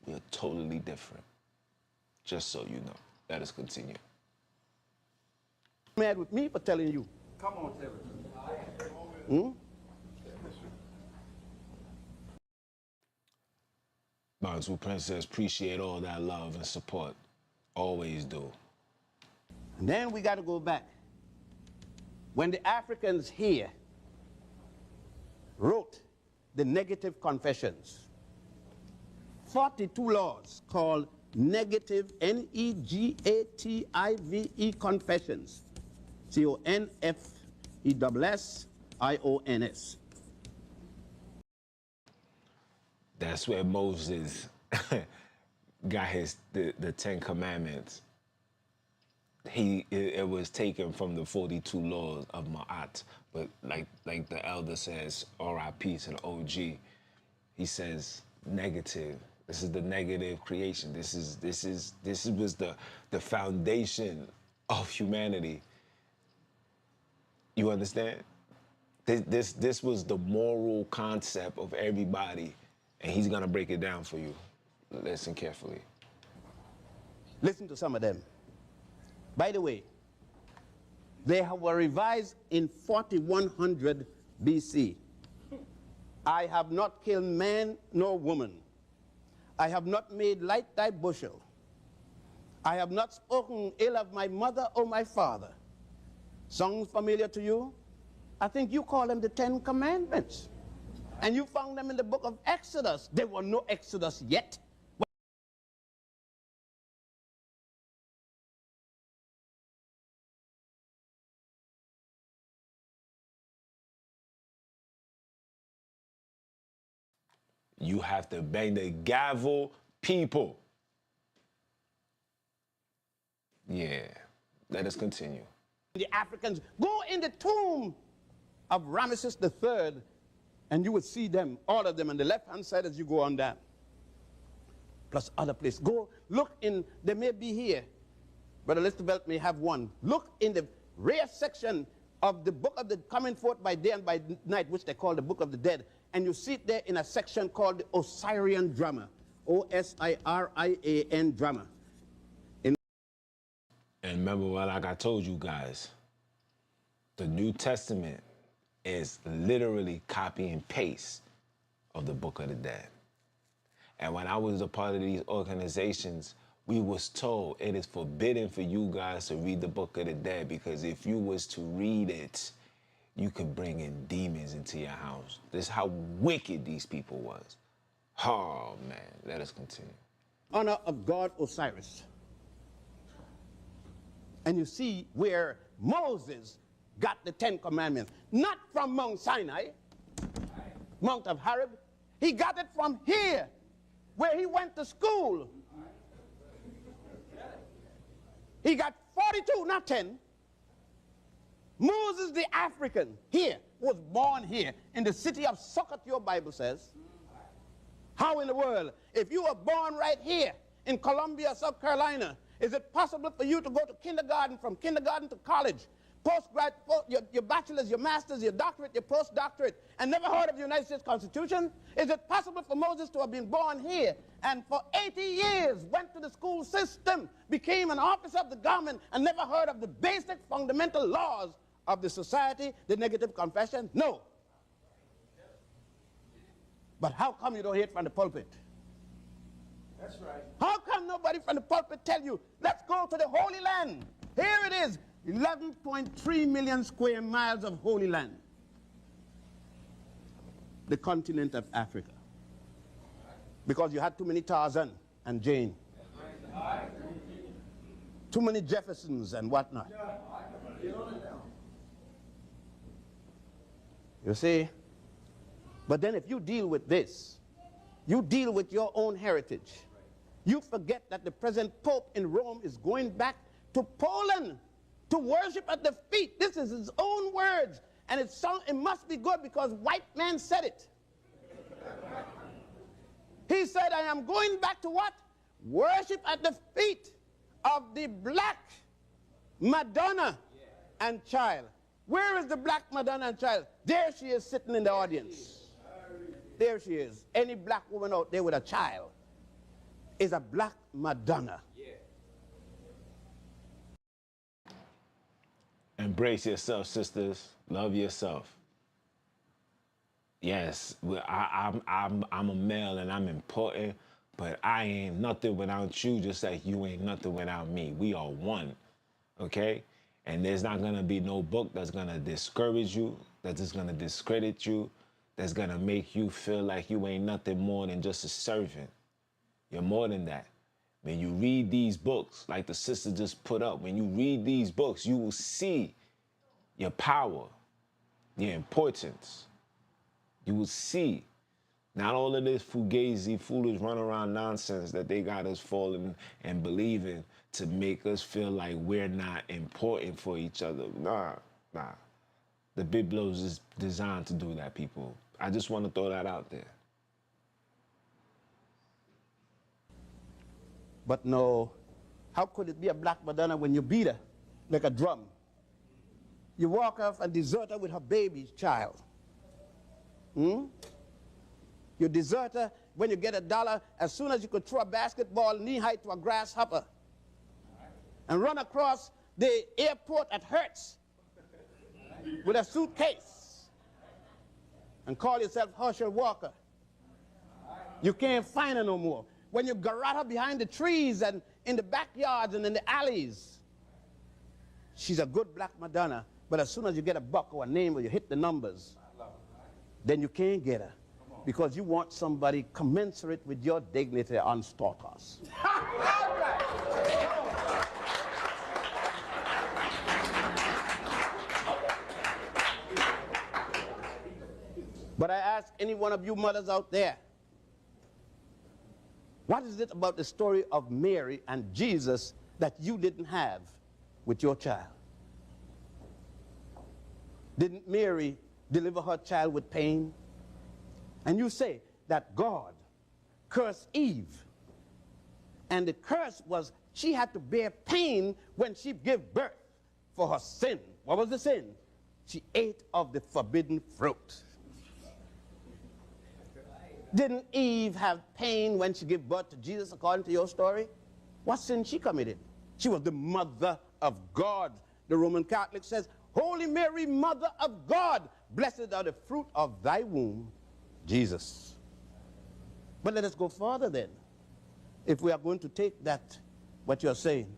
Speaker 1: we are totally different. Just so you know. Let us continue.
Speaker 3: Mad with me for telling you.
Speaker 4: Come on, Terry.
Speaker 1: Bantu Princess, appreciate all that love and support. Always do.
Speaker 3: And then we got to go back. When the Africans here wrote the negative confessions, 42 laws called negative, N-E-G-A-T-I-V-E confessions, C-O-N-F-E-S-S-I-O-N-S.
Speaker 1: That's where Moses got the 10 Commandments. It was taken from the 42 laws of Ma'at, but like the elder says, R.I.P. to the OG, he says negative. This is the negative creation. This was the foundation of humanity. You understand? This was the moral concept of everybody And he's gonna break it down for you. Listen carefully.
Speaker 3: Listen to some of them. By the way, they were revised in 4100 BC. I have not killed man nor woman. I have not made light thy bushel. I have not spoken ill of my mother or my father. Songs familiar to you? I think you call them the 10 Commandments. And you found them in the book of Exodus. There were no Exodus yet.
Speaker 1: You have to bang the gavel, people. Yeah, let us continue.
Speaker 3: The Africans, go in the tomb of Ramesses III, and you will see them, all of them, on the left-hand side as you go on down. Plus other places. Go, look in, they may be here. Brother Listervelt may have one. Look in the rear section of the book of the coming forth by day and by night, which they call the book of the dead. And you see it there in a section called the Osirian drama. O-S-I-R-I-A-N drama.
Speaker 1: And remember what like I told you guys, the New Testament is literally copy and paste of the Book of the Dead. And when I was a part of these organizations, we was told it is forbidden for you guys to read the Book of the Dead, because if you was to read it, you could bring in demons into your house. This is how wicked these people was. Oh man, let us continue.
Speaker 3: Honor of God Osiris. And you see where Moses got the 10 Commandments, not from Mount Sinai, Mount of Horeb. He got it from here, where he went to school. He got 42, not 10. Moses the African, here, was born here in the city of Sukkot, your Bible says. How in the world, if you were born right here in Columbia, South Carolina, is it possible for you to go to kindergarten, from kindergarten to college, postgrad, your bachelor's, your master's, your doctorate, your postdoctorate, and never heard of the United States Constitution? Is it possible for Moses to have been born here and for 80 years went to the school system, became an officer of the government, and never heard of the basic fundamental laws of the society, the negative confession? No. But how come you don't hear it from the pulpit?
Speaker 4: That's right.
Speaker 3: How come nobody from the pulpit tell you, let's go to the Holy Land? Here it is, 11.3 million square miles of Holy Land. The continent of Africa. Because you had too many Tarzan and Jane. Too many Jeffersons and whatnot. You see? But then if you deal with this, you deal with your own heritage. You forget that the present Pope in Rome is going back to Poland to worship at the feet. This is his own words. And it must be good because white man said it. He said, I am going back to what? Worship at the feet of the black Madonna and child. Where is the black Madonna and child? There she is sitting in the audience. There she is. Any black woman out there with a child is a black Madonna.
Speaker 1: Embrace yourself, sisters. Love yourself. Yes, I'm a male and I'm important, but I ain't nothing without you, just like you ain't nothing without me. We are one, okay? And there's not gonna be no book that's gonna discourage you, that's just gonna discredit you, that's gonna make you feel like you ain't nothing more than just a servant. You're more than that. When you read these books, like the sister just put up, when you read these books, you will see your power, your importance. You will see not all of this fugazi, foolish, run around nonsense that they got us falling and believing to make us feel like we're not important for each other. Nah. The Big Blows is designed to do that, people. I just want to throw that out there.
Speaker 3: But no, how could it be a black Madonna when you beat her like a drum? You walk off and desert her with her baby child. You You deserter, when you get $1, as soon as you could throw a basketball knee-high to a grasshopper and run across the airport at Hertz with a suitcase and call yourself Herschel Walker. You can't find her no more. When you garrote behind the trees and in the backyards and in the alleys, she's a good black Madonna, but as soon as you get a buck or a name or you hit the numbers, then you can't get her because you want somebody commensurate with your dignity on stalkers. But I ask any one of you mothers out there, what is it about the story of Mary and Jesus that you didn't have with your child? Didn't Mary deliver her child with pain? And you say that God cursed Eve. And the curse was she had to bear pain when she gave birth for her sin. What was the sin? She ate of the forbidden fruit. Didn't Eve have pain when she gave birth to Jesus, according to your story? What sin she committed? She was the mother of God. The Roman Catholic says, Holy Mary, Mother of God, blessed are the fruit of thy womb, Jesus. But let us go further then. If we are going to take that, what you're saying,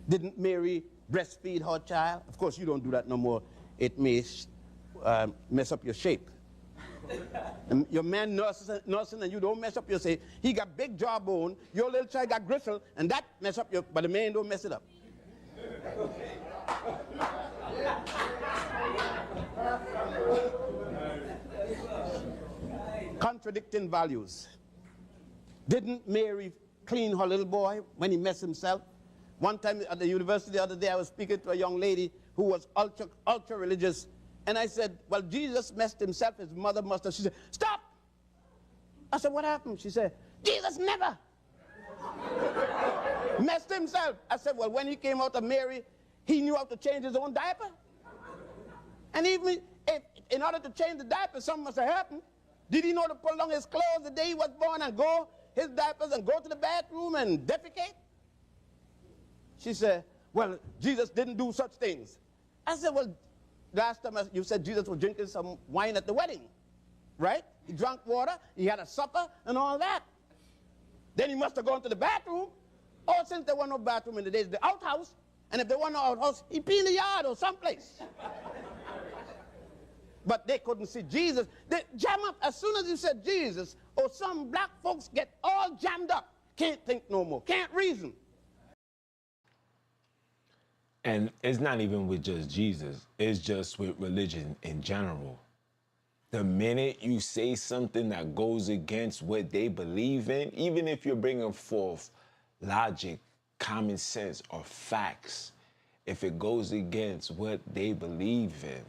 Speaker 3: didn't Mary breastfeed her child? Of course, you don't do that no more. It may mess up your shape. And your man nursing and you don't mess up your shape. He got big jawbone, your little child got gristle, and that mess up your, but the man don't mess it up. Contradicting values. Didn't Mary clean her little boy when he messed himself? One time at the university the other day, I was speaking to a young lady who was ultra religious, and I said, well, Jesus messed himself, his mother must have. She said, stop! I said, what happened? She said, Jesus never messed himself. I said, well, when he came out of Mary, he knew how to change his own diaper. And even if, in order to change the diaper, something must have happened. Did he know to pull down his clothes the day he was born and go his diapers and go to the bathroom and defecate? She said, well, Jesus didn't do such things. I said, well, last time you said Jesus was drinking some wine at the wedding, right? He drank water, he had a supper and all that. Then he must have gone to the bathroom. Or since there was no bathroom in the days, the outhouse. And if there was no outhouse, he'd be in the yard or someplace. But they couldn't see Jesus. They jam up. As soon as you said Jesus, or some black folks get all jammed up. Can't think no more. Can't reason.
Speaker 1: And it's not even with just Jesus. It's just with religion in general. The minute you say something that goes against what they believe in, even if you're bringing forth logic, common sense, or facts, if it goes against what they believe in,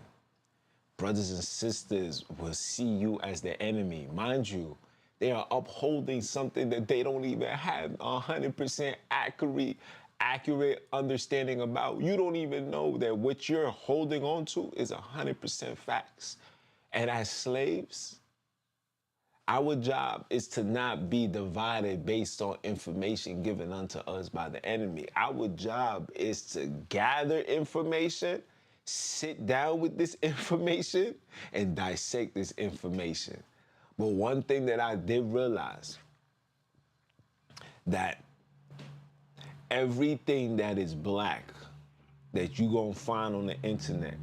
Speaker 1: brothers and sisters will see you as the enemy. Mind you, they are upholding something that they don't even have 100% accurate understanding about. You don't even know that what you're holding on to is 100% facts. And as slaves, our job is to not be divided based on information given unto us by the enemy. Our job is to gather information, sit down with this information, and dissect this information. But one thing that I did realize, that everything that is black that you gonna find on the internet,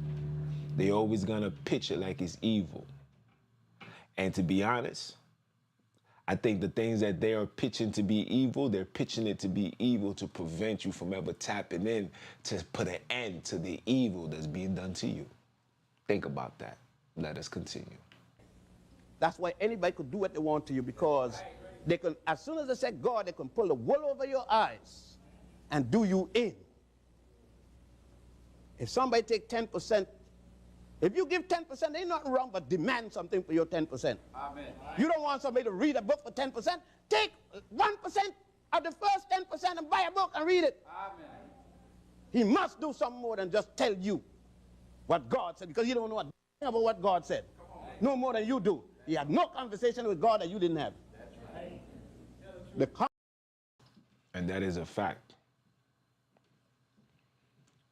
Speaker 1: they always gonna pitch it like it's evil. And to be honest, I think the things that they are pitching to be evil, they're pitching it to be evil to prevent you from ever tapping in to put an end to the evil that's being done to you. Think about that. Let us continue.
Speaker 3: That's why anybody could do what they want to you, because they can, as soon as they say God, they can pull the wool over your eyes and do you in. If somebody take 10%, if you give 10%, there ain't nothing wrong but demand something for your 10%.
Speaker 4: Amen.
Speaker 3: You don't want somebody to read a book for 10%. Take 1% of the first 10% and buy a book and read it.
Speaker 4: Amen.
Speaker 3: He must do something more than just tell you what God said, because you don't know about what God said. No more than you do. He had no conversation with God that you didn't have. That's right.
Speaker 1: And that is a fact.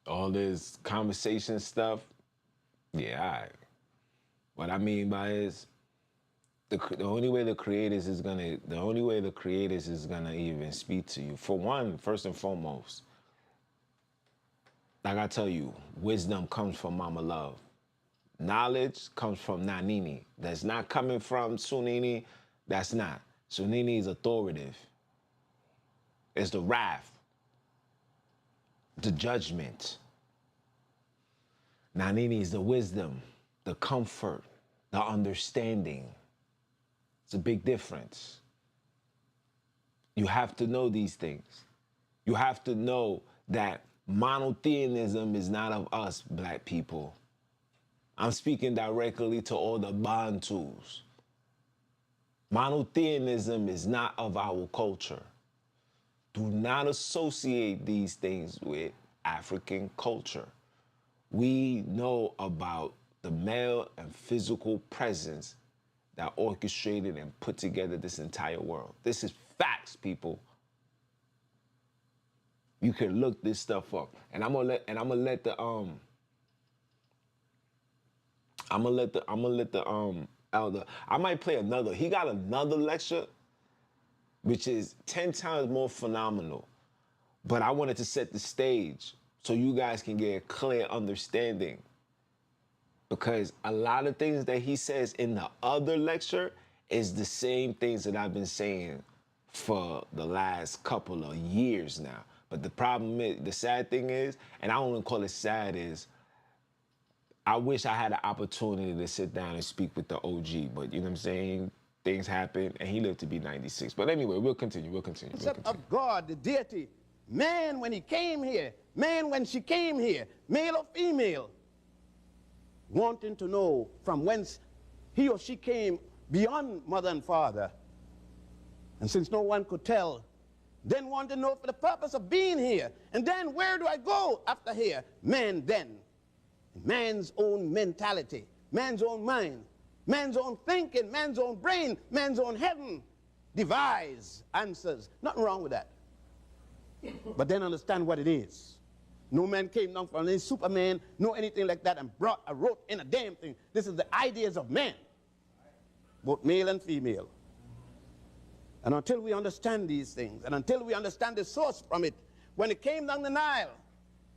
Speaker 1: All this conversation stuff, yeah, all right. What I mean by is, the only way the creators is gonna even speak to you. For one, first and foremost, like I tell you, wisdom comes from Mama Love. Knowledge comes from Nanini. That's not coming from Sunini. That's not. Sunini is authoritative. It's the wrath, the judgment. Nanini is the wisdom, the comfort, the understanding. It's a big difference. You have to know these things. You have to know that monotheism is not of us, black people. I'm speaking directly to all the Bantus. Monotheism is not of our culture. Do not associate these things with African culture. We know about the male and physical presence that orchestrated and put together this entire world. This is facts, people. You can look this stuff up, and I'm gonna let the elder. I might play another. He got another lecture, which is 10 times more phenomenal. But I wanted to set the stage so you guys can get a clear understanding. Because a lot of things that he says in the other lecture is the same things that I've been saying for the last couple of years now. But the problem is, the sad thing is, and I don't want to call it sad, is I wish I had an opportunity to sit down and speak with the OG, but you know what I'm saying? Things happen, and he lived to be 96. But anyway, we'll continue.
Speaker 3: Concept of God, the deity, man when he came here, man when she came here, male or female, wanting to know from whence he or she came beyond mother and father. And since no one could tell, then want to know for the purpose of being here. And then where do I go after here? Man then. Man's own mentality, man's own mind, man's own thinking, man's own brain, man's own heaven, devise answers. Nothing wrong with that. But then understand what it is. No man came down from any Superman, no anything like that, and wrote in a damn thing. This is the ideas of men, both male and female. And until we understand these things, and until we understand the source from it, when it came down the Nile,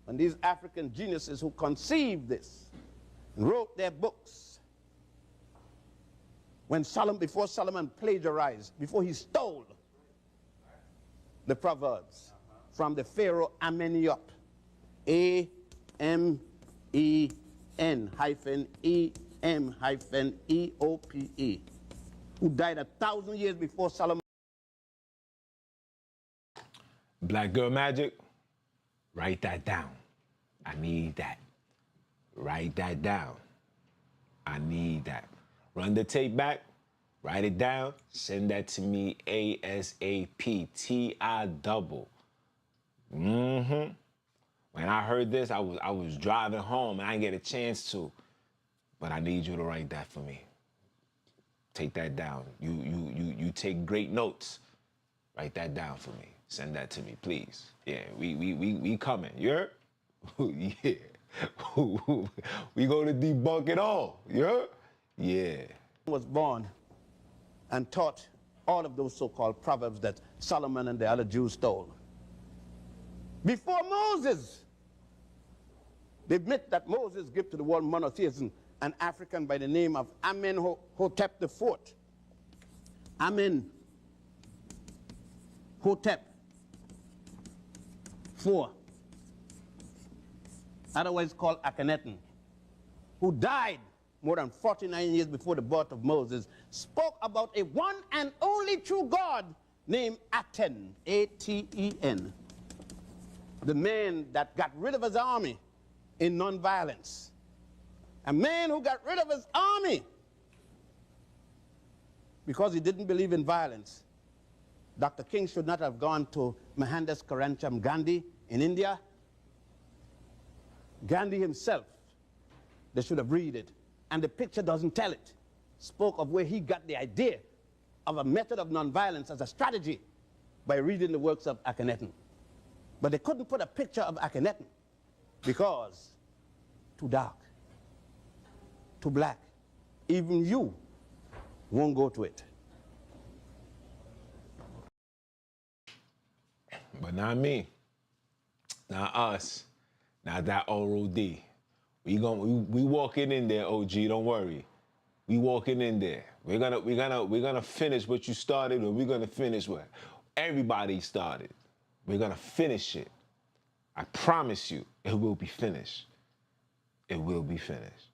Speaker 3: and these African geniuses who conceived this and wrote their books, before Solomon plagiarized, before he stole the Proverbs from the Pharaoh Amenhotep, A-M-E-N-E-M-E-O-P-E, who died 1,000 years before Solomon.
Speaker 1: Black Girl Magic, write that down. I need that. Write that down. I need that. Run the tape back, write it down, send that to me ASAP, T-I-double. When I heard this, I was driving home and I didn't get a chance to, but I need you to write that for me. Take that down. You take great notes. Write that down for me. Send that to me, please. Yeah, we coming. You heard? Yeah. We going to debunk it all. You heard? Yeah.
Speaker 3: Was born and taught all of those so-called proverbs that Solomon and the other Jews stole. Before Moses, they admit that Moses gave to the world monotheism, an African by the name of Amenhotep IV. Amenhotep IV, otherwise called Akhenaten, who died more than 49 years before the birth of Moses, spoke about a one and only true God named Aten, A-T-E-N, the man that got rid of his army in nonviolence. A man who got rid of his army because he didn't believe in violence. Dr. King should not have gone to Mohandas Karamchand Gandhi in India. Gandhi himself, they should have read it. And the picture doesn't tell it. spoke of where he got the idea of a method of nonviolence as a strategy by reading the works of Akhenaten. But they couldn't put a picture of Akhenaten because too dark, too black. Even you won't go to it.
Speaker 1: But not me, not us, not that oral D. We walking in there, OG. Don't worry. We walking in there. We're gonna finish what you started, or we're gonna finish what everybody started. We're gonna finish it. I promise you, it will be finished. It will be finished.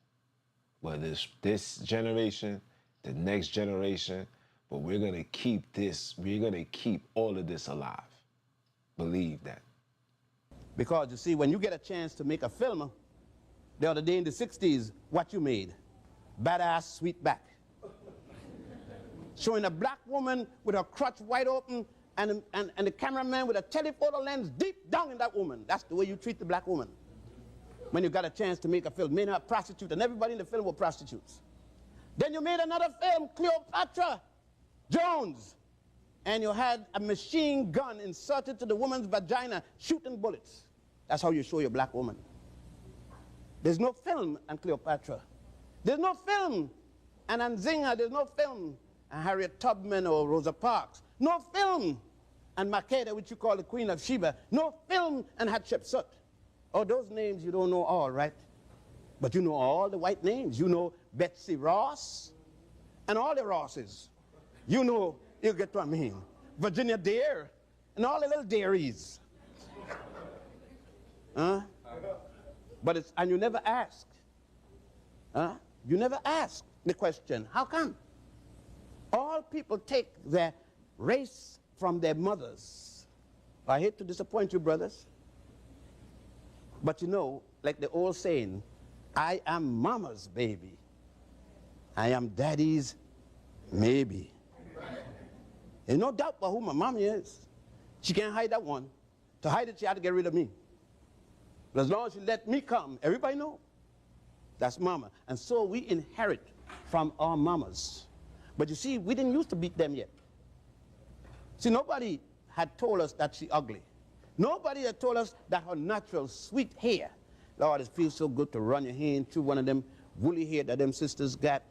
Speaker 1: Whether it's this generation, the next generation, but we're gonna keep this. We're gonna keep all of this alive. Believe that.
Speaker 3: Because you see, when you get a chance to make a film, the other day in the 60s, what you made? Badass Sweetback. Showing a black woman with her crotch wide open and the cameraman with a telephoto lens deep down in that woman. That's the way you treat the black woman. When you got a chance to make a film, made her a prostitute, and everybody in the film were prostitutes. Then you made another film, Cleopatra Jones, and you had a machine gun inserted to the woman's vagina, shooting bullets. That's how you show your black woman. There's no film on Cleopatra. There's no film on Nzinga. There's no film on Harriet Tubman or Rosa Parks. No film on Makeda, which you call the Queen of Sheba. No film on Hatshepsut. Oh, those names you don't know all, right? But you know all the white names. You know Betsy Ross and all the Rosses. You know, you get what I mean. Virginia Dare and all the little dairies. Huh? But it's, and you never ask. Huh? You never ask the question, how come? All people take their race from their mothers. I hate to disappoint you, brothers. But you know, like the old saying, I am mama's baby. I am daddy's maybe. There's no doubt about who my mommy is. She can't hide that one. To hide it, she had to get rid of me. But as long as she let me come, everybody know. That's mama. And so we inherit from our mamas. But you see, we didn't used to beat them yet. See, nobody had told us that she ugly. Nobody had told us that her natural sweet hair. Lord, it feels so good to run your hand through one of them woolly hair that them sisters got.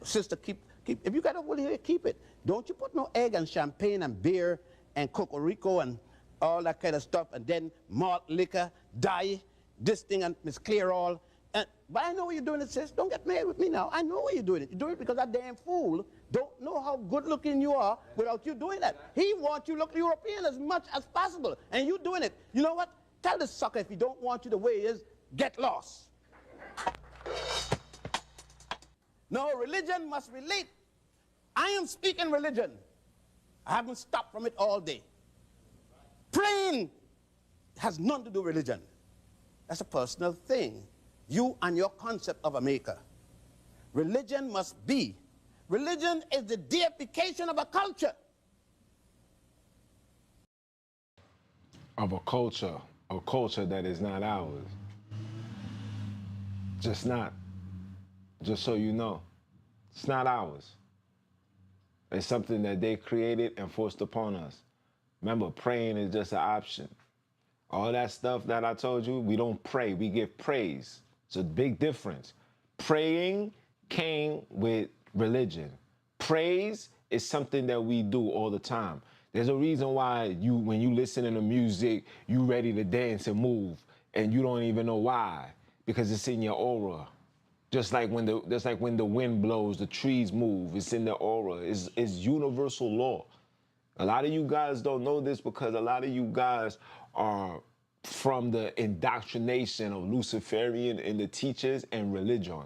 Speaker 3: Sister, keep, if you got a woolly hair, keep it. Don't you put no egg and champagne and beer and cocorico and all that kind of stuff, and then malt liquor, dye, this thing and Miss Clear all. But I know what you're doing it, sis. Don't get mad with me now. I know why you're doing it. You do it because that damn fool don't know how good looking you are without you doing that. He wants you to look European as much as possible, and you doing it. You know what? Tell the sucker if he don't want you the way he is, get lost. No, religion must relate. I am speaking religion. I haven't stopped from it all day. Praying has nothing to do with religion. That's a personal thing. You and your concept of a maker. Religion must be. Religion is the deification of a culture.
Speaker 1: Of a culture that is not ours. Just not. Just so you know. It's not ours. It's something that they created and forced upon us. Remember, praying is just an option. All that stuff that I told you, we don't pray, we give praise. It's a big difference. Praying came with religion. Praise is something that we do all the time. There's a reason why when you listen to music, you ready to dance and move, and you don't even know why, because it's in your aura. Just like when the wind blows, the trees move. It's in the aura. It's universal law. A lot of you guys don't know this because a lot of you guys are from the indoctrination of Luciferian and the teachers and religion.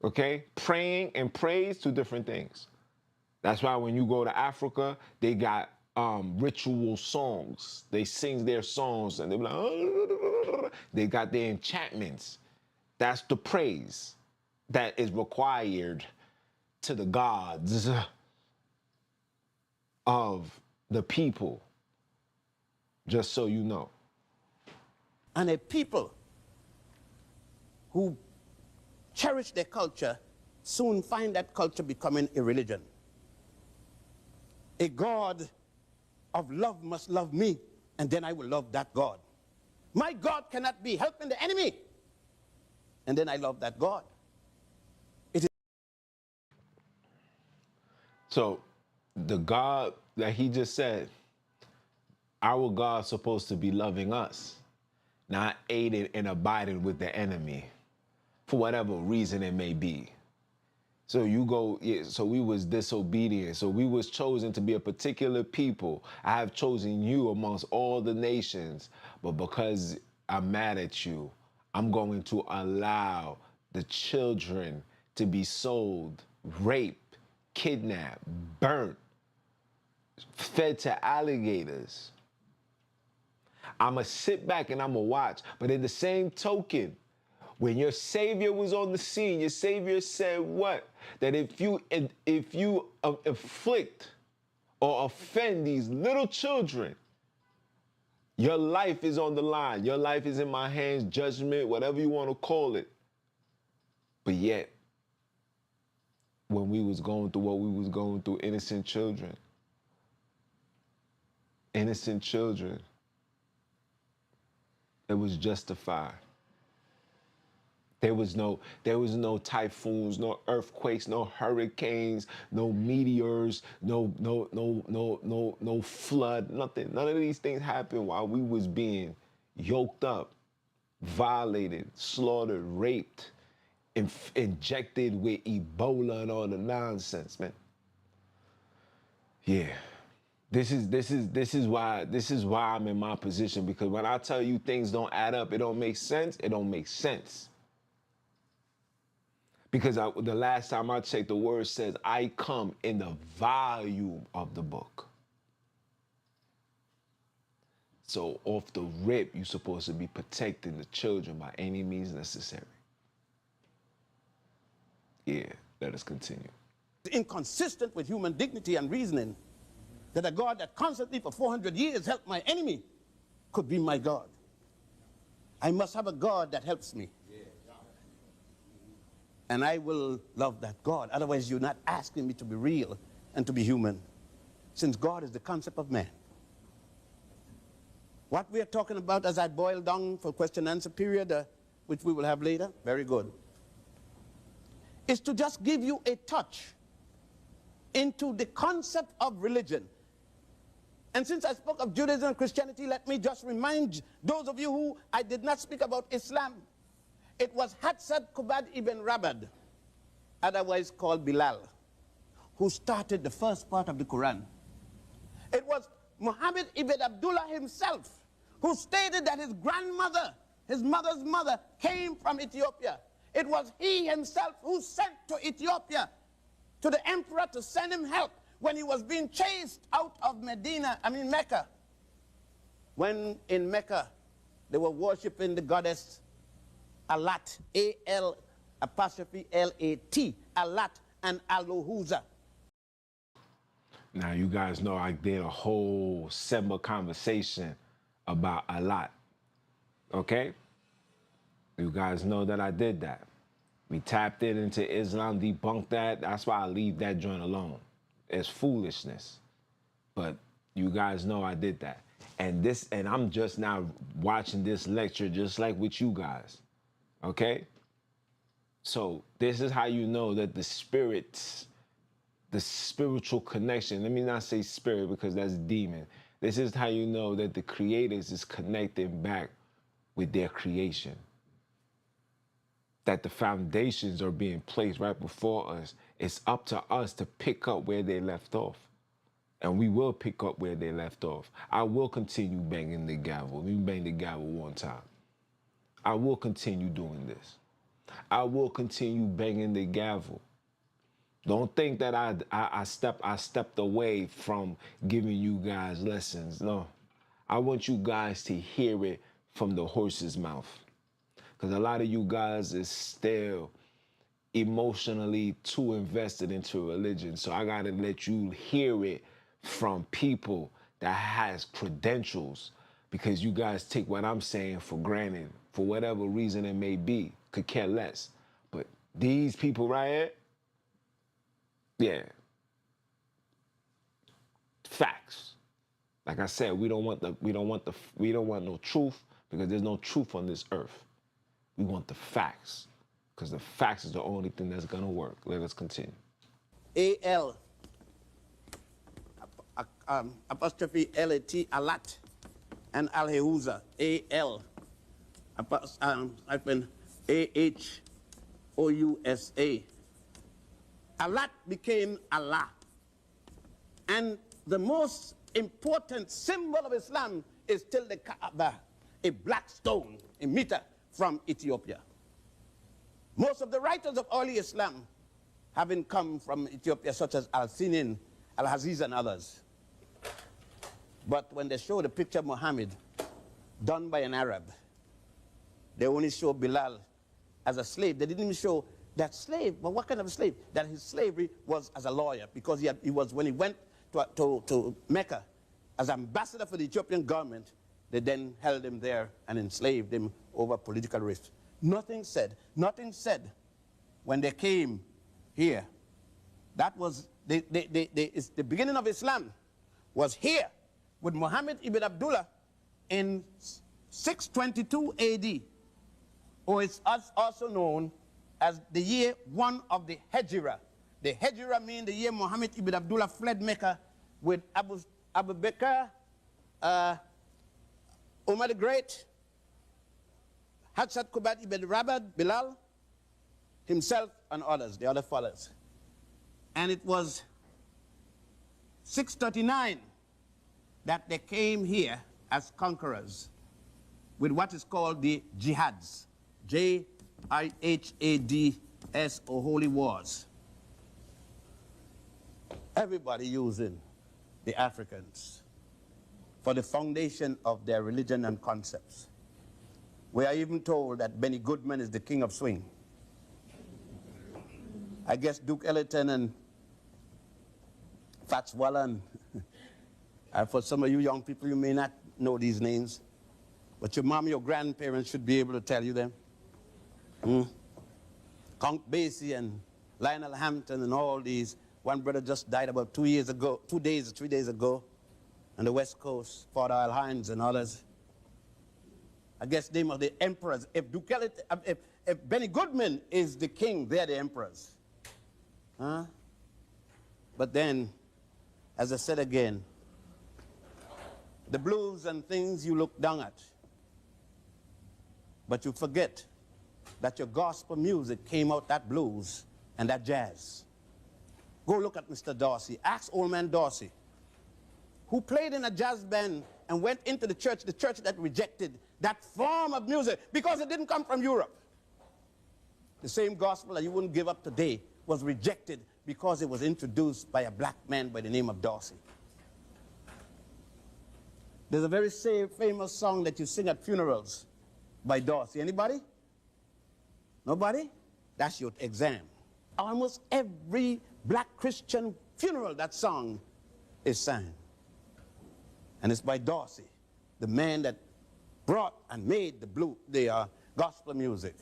Speaker 1: Okay? Praying and praise, two different things. That's why when you go to Africa, they got ritual songs. They sing their songs and they be like, oh, they got their enchantments. That's the praise that is required to the gods of the people, just so you know.
Speaker 3: And a people who cherish their culture soon find that culture becoming a religion. A God of love must love me, and then I will love that God. My God cannot be helping the enemy, and then I love that God.
Speaker 1: So the God that he just said, our God's supposed to be loving us, not aiding and abiding with the enemy for whatever reason it may be. So you go, yeah, so we was disobedient. So we was chosen to be a particular people. I have chosen you amongst all the nations, but because I'm mad at you, I'm going to allow the children to be sold, raped, kidnapped, burnt, fed to alligators. I'ma sit back and I'ma watch. But in the same token, when your Savior was on the scene, your Savior said what? That if you afflict or offend these little children, your life is on the line. Your life is in my hands, judgment, whatever you want to call it. But yet, when we was going through what we was going through, innocent children, it was justified. There was no typhoons, no earthquakes, no hurricanes, no meteors, no flood, nothing. None of these things happened while we was being yoked up, violated, slaughtered, raped, injected with Ebola and all the nonsense, man. Yeah. This is why I'm in my position, because when I tell you things don't add up, it don't make sense, it don't make sense. Because the last time I checked, the word says, I come in the volume of the book. So off the rip, you're supposed to be protecting the children by any means necessary. Yeah, let us continue.
Speaker 3: Inconsistent with human dignity and reasoning that a God that constantly for 400 years helped my enemy could be my God. I must have a God that helps me. And I will love that God. Otherwise, you're not asking me to be real and to be human, since God is the concept of man. What we are talking about, as I boil down for question and answer period, which we will have later, very good, is to just give you a touch into the concept of religion. And since I spoke of Judaism and Christianity, let me just remind those of you who I did not speak about Islam. It was Hatzad Kubad ibn Rabad, otherwise called Bilal, who started the first part of the Quran. It was Muhammad ibn Abdullah himself who stated that his grandmother, his mother's mother, came from Ethiopia. It was he himself who sent to Ethiopia to the emperor to send him help when he was being chased out of Mecca. When in Mecca, they were worshiping the goddess Alat, A-L'-L-A-T, Alat and Alohuza.
Speaker 1: Now, you guys know I did a whole Samba Conversation about Alat, okay? You guys know that I did that. We tapped it into Islam, debunked that. That's why I leave that joint alone. It's foolishness. But you guys know I did that. And I'm just now watching this lecture just like with you guys. Okay? So this is how you know that the spiritual connection, let me not say spirit because that's demon. This is how you know that the creators is connecting back with their creation. That the foundations are being placed right before us. It's up to us to pick up where they left off. And we will pick up where they left off. I will continue banging the gavel. Let me bang the gavel one time. I will continue doing this. I will continue banging the gavel. Don't think that I stepped away from giving you guys lessons. No. I want you guys to hear it from the horse's mouth. Because a lot of you guys is still emotionally too invested into religion. So I got to let you hear it from people that has credentials, because you guys take what I'm saying for granted, for whatever reason it may be, could care less. But these people right here, Yeah. Facts. Like I said, we don't want no truth, because there's no truth on this earth. We want the facts, because the facts is the only thing that's gonna work. Let us continue.
Speaker 3: A-L, apostrophe L-A-T, Alat, and Al-Heuza, A-L, hyphen A-H-O-U-S-A. Alat became Allah. And the most important symbol of Islam is still the Kaaba, a black stone, a meter from Ethiopia. Most of the writers of early Islam having come from Ethiopia, such as Al-Sinin, Al-Aziz, and others. But when they show the picture of Muhammad done by an Arab, they only show Bilal as a slave. They didn't even show that slave. But what kind of a slave? That his slavery was as a lawyer, because he was, when he went to Mecca as ambassador for the Ethiopian government, they then held him there and enslaved him over political risks. Nothing said when they came here. That was it's the beginning of Islam was here with Muhammad ibn Abdullah in 622 AD, or it's also known as the year 1 of the Hijrah. The Hijrah means the year Muhammad ibn Abdullah fled Mecca with Abu Bakr, Umar the Great, Hadsad Kubat ibn Rabad, Bilal, himself, and others, the other followers. And it was 639 that they came here as conquerors with what is called the jihads, J-I-H-A-D-S, or holy wars. Everybody using the Africans for the foundation of their religion and concepts. We are even told that Benny Goodman is the king of swing. I guess Duke Ellington and Fats Waller, and for some of you young people, you may not know these names, but your mom, your grandparents should be able to tell you them. Count Basie and Lionel Hampton and all these. One brother just died about 2 years ago, 2 days or 3 days ago, on the West Coast, Father Al Hines and others. I guess name of the emperors. If Benny Goodman is the king, they're the emperors. Huh? But then, as I said again, the blues and things you look down at, but you forget that your gospel music came out that blues and that jazz. Go look at Mr. Dorsey. Ask old man Dorsey, who played in a jazz band and went into the church that rejected that form of music because it didn't come from Europe. The same gospel that you wouldn't give up today was rejected because it was introduced by a black man by the name of Dorsey. There's a very famous song that you sing at funerals by Dorsey. Anybody? Nobody? That's your exam. Almost every black Christian funeral, that song is sang. And it's by Dorsey, the man that brought and made the gospel music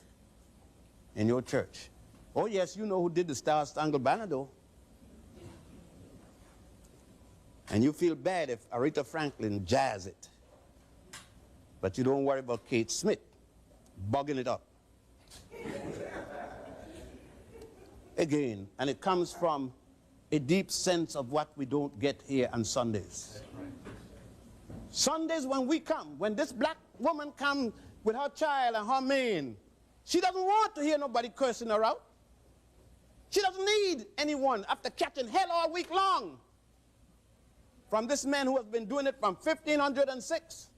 Speaker 3: in your church. Oh yes, you know who did the Star Spangled Banner though. And you feel bad if Aretha Franklin jazz it. But you don't worry about Kate Smith bugging it up. Again, and it comes from a deep sense of what we don't get here on Sundays. Sundays when we come, when this black woman comes with her child and her man, she doesn't want to hear nobody cursing her out. She doesn't need anyone after catching hell all week long from this man who has been doing it from 1506.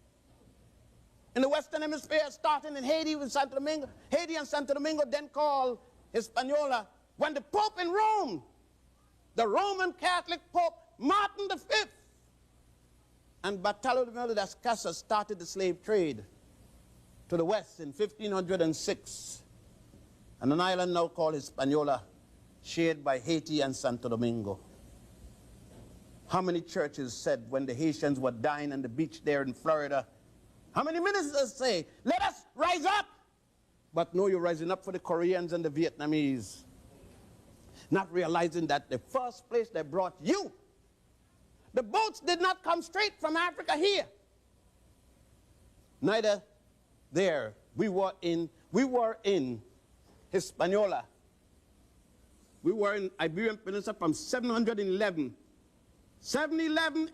Speaker 3: In the Western Hemisphere, starting in Haiti and Santo Domingo, then called Hispaniola. When the Pope in Rome, the Roman Catholic Pope Martin V, and Bartolomeo de las Casas started the slave trade to the west in 1506, and an island now called Hispaniola, shared by Haiti and Santo Domingo. How many churches said when the Haitians were dying on the beach there in Florida, how many ministers say, let us rise up? But no, you're rising up for the Koreans and the Vietnamese. not realizing that the first place they brought you, the boats did not come straight from Africa here. Neither there. We were in Hispaniola. We were in Iberian Peninsula from 711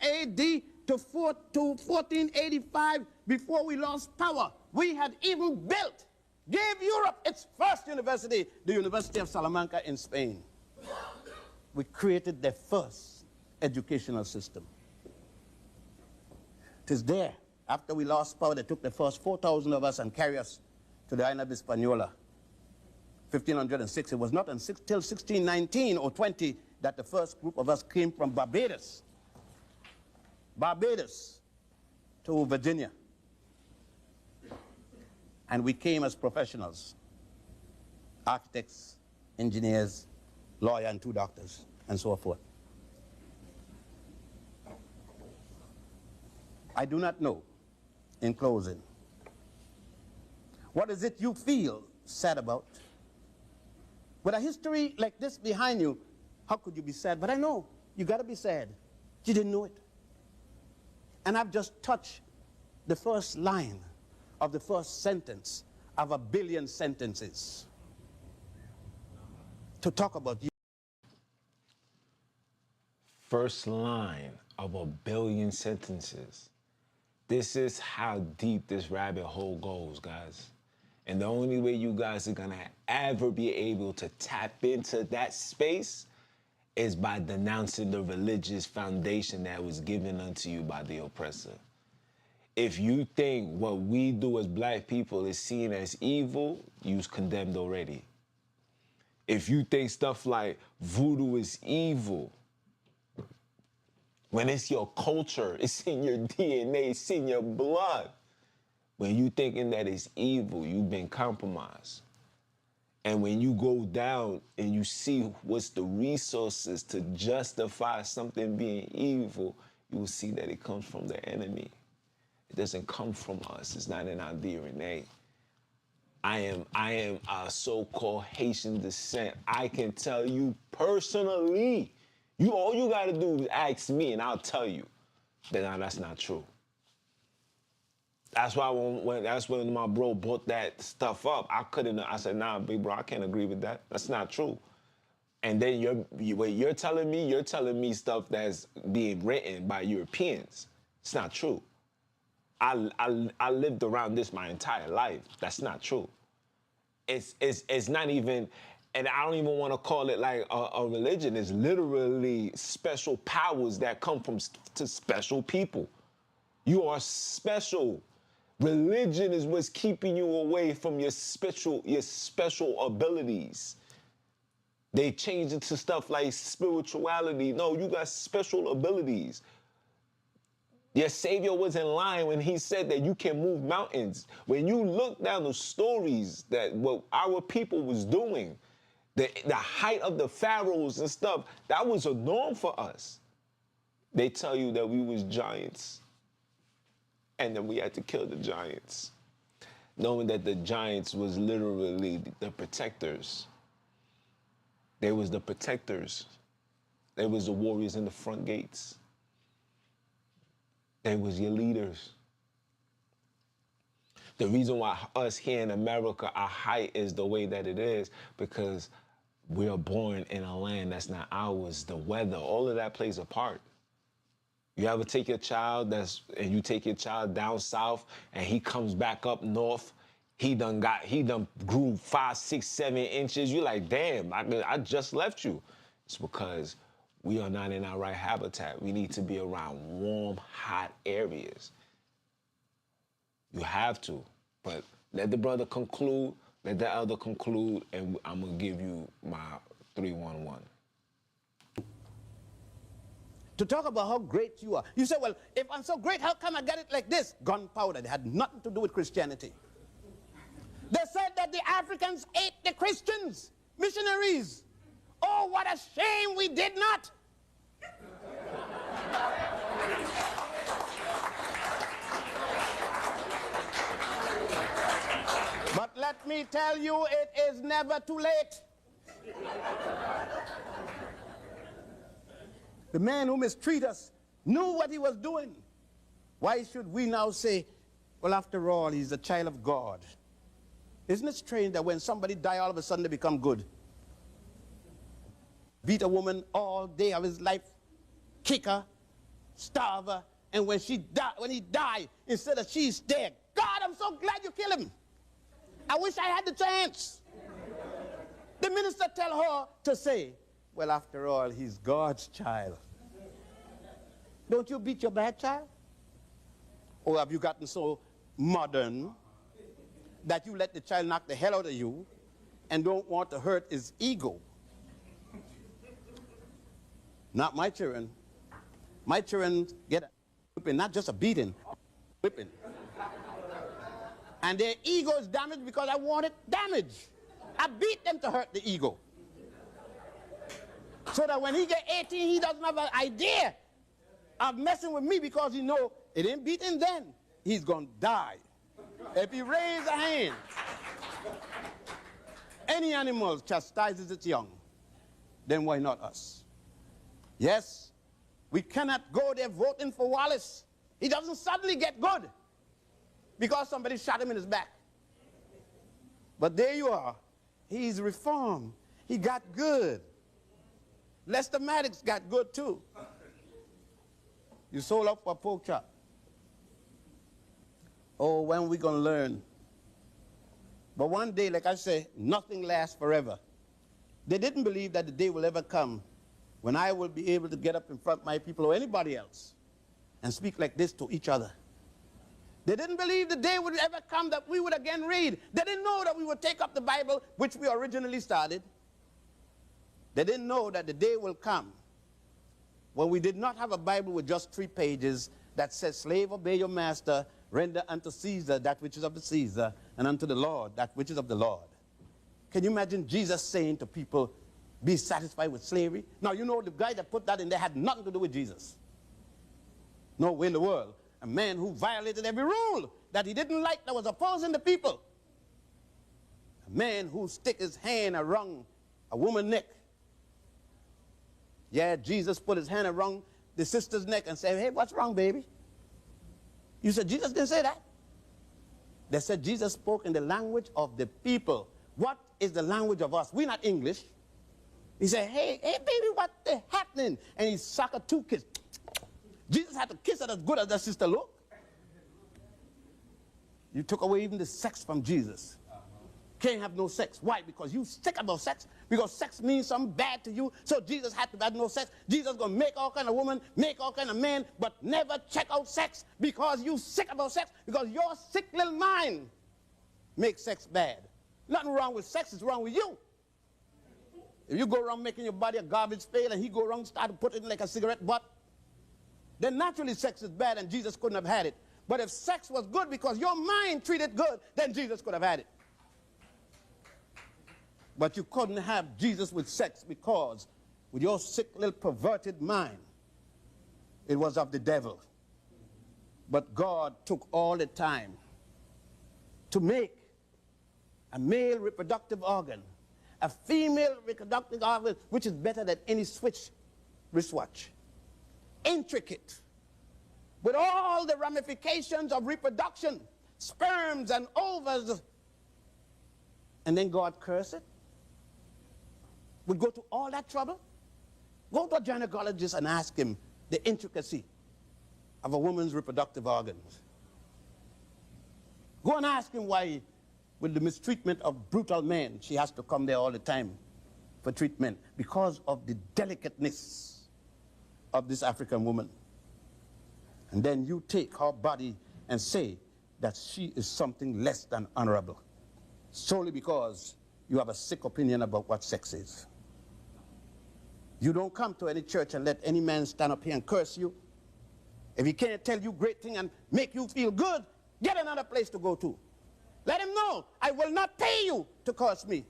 Speaker 3: AD to 1485 before we lost power. We had even built, gave Europe its first university, the University of Salamanca in Spain. We created the first educational system. It is there. After we lost power, they took the first 4,000 of us and carried us to the island of Hispaniola. 1506. It was not until 1619 or 20 that the first group of us came from Barbados to Virginia. And we came as professionals, architects, engineers, lawyer, and 2 doctors, and so forth. I do not know, in closing, what is it you feel sad about? With a history like this behind you, how could you be sad? But I know, you gotta be sad. You didn't know it. And I've just touched the first line of the first sentence of 1 billion sentences to talk about you.
Speaker 1: First line of 1 billion sentences. This is how deep this rabbit hole goes, guys. And the only way you guys are gonna ever be able to tap into that space is by denouncing the religious foundation that was given unto you by the oppressor. If you think what we do as black people is seen as evil, you's condemned already. If you think stuff like voodoo is evil, when it's your culture, it's in your DNA, it's in your blood. When you thinking that it's evil, you've been compromised. And when you go down and you see what's the resources to justify something being evil, you will see that it comes from the enemy. It doesn't come from us. It's not in our DNA. I am a so-called Haitian descent. I can tell you personally, all you gotta do is ask me and I'll tell you that no, that's not true. That's why when my bro brought that stuff up, I said, nah, big bro, I can't agree with that. That's not true. And then you're telling me stuff that's being written by Europeans. It's not true. I lived around this my entire life. That's not true. It's not even, and I don't even want to call it like a religion. It's literally special powers that come to special people. You are special. Religion is what's keeping you away from your special abilities. They changed it to stuff like spirituality. No, you got special abilities. Your Savior was in line when he said that you can move mountains. When you look down the stories that what our people was doing, the height of the pharaohs and stuff, that was a norm for us. They tell you that we was giants. And then we had to kill the giants, knowing that the giants was literally the protectors. They was the protectors. They was the warriors in the front gates. They was your leaders. The reason why us here in America, our height is the way that it is, because we are born in a land that's not ours. The weather, all of that plays a part. You ever take your child and you take your child down south and he comes back up north, he done grew 5, 6, 7 inches. You're like, damn, I just left you. It's because we are not in our right habitat. We need to be around warm, hot areas. You have to, but let the brother conclude, let the elder conclude, and I'm gonna give you my 311.
Speaker 3: To talk about how great you are. You say, well, if I'm so great, how come I get it like this? Gunpowder. It had nothing to do with Christianity. They said that the Africans ate the Christians, missionaries. Oh, what a shame we did not. But let me tell you, it is never too late. The man who mistreated us knew what he was doing. Why should we now say, well, after all, he's a child of God? Isn't it strange that when somebody dies, all of a sudden they become good? Beat a woman all day of his life, kick her, starve her, and when he died, instead of she's dead, God, I'm so glad you killed him. I wish I had the chance. The minister tell her to say, well, after all, he's God's child. Don't you beat your bad child? Or have you gotten so modern that you let the child knock the hell out of you and don't want to hurt his ego? Not my children. My children get a whipping, not just a beating, whipping. And their ego is damaged because I want it damaged. I beat them to hurt the ego. So that when he get 18, he doesn't have an idea of messing with me because he know it ain't beating then. He's going to die. If he raise a hand, any animal chastises its young, then why not us? Yes, we cannot go there voting for Wallace. He doesn't suddenly get good because somebody shot him in his back. But there you are. He's reformed. He got good. Lester Maddox got good too. You sold up for a pork chop. Oh, when are we going to learn? But one day, like I say, nothing lasts forever. They didn't believe that the day will ever come when I will be able to get up in front of my people or anybody else and speak like this to each other. They didn't believe the day would ever come that we would again read. They didn't know that we would take up the Bible, which we originally started. They didn't know that the day will come when we did not have a Bible with just 3 pages that says, slave, obey your master, render unto Caesar that which is of the Caesar, and unto the Lord that which is of the Lord. Can you imagine Jesus saying to people, be satisfied with slavery? Now, you know the guy that put that in there had nothing to do with Jesus. No way in the world. A man who violated every rule that he didn't like, that was opposing the people. A man who stick his hand around a woman's neck. Yeah, Jesus put his hand around the sister's neck and said, hey, what's wrong, baby? You said Jesus didn't say that. They said Jesus spoke in the language of the people. What is the language of us? We're not English. He said, hey, baby, what's happening? And he sucked her 2 kisses. Jesus had to kiss her as good as that sister looked. You took away even the sex from Jesus. Can't have no sex. Why? Because you sick about sex. Because sex means something bad to you. So Jesus had to have no sex. Jesus going to make all kind of woman, make all kind of men, but never check out sex because you sick about sex. Because your sick little mind makes sex bad. Nothing wrong with sex. It's wrong with you. If you go around making your body a garbage pail and he go around start to put it in like a cigarette butt, then naturally sex is bad and Jesus couldn't have had it. But if sex was good because your mind treated good, then Jesus could have had it. But you couldn't have Jesus with sex because with your sick little perverted mind, it was of the devil. But God took all the time to make a male reproductive organ, a female reproductive organ, which is better than any switch wristwatch. Intricate, with all the ramifications of reproduction, sperms and ovaries. And then God cursed it. Would go to all that trouble? Go to a gynecologist and ask him the intricacy of a woman's reproductive organs. Go and ask him why, with the mistreatment of brutal men, she has to come there all the time for treatment because of the delicateness of this African woman. And then you take her body and say that she is something less than honorable solely because you have a sick opinion about what sex is. You don't come to any church and let any man stand up here and curse you. If he can't tell you great things and make you feel good, get another place to go to. Let him know, I will not pay you to curse me.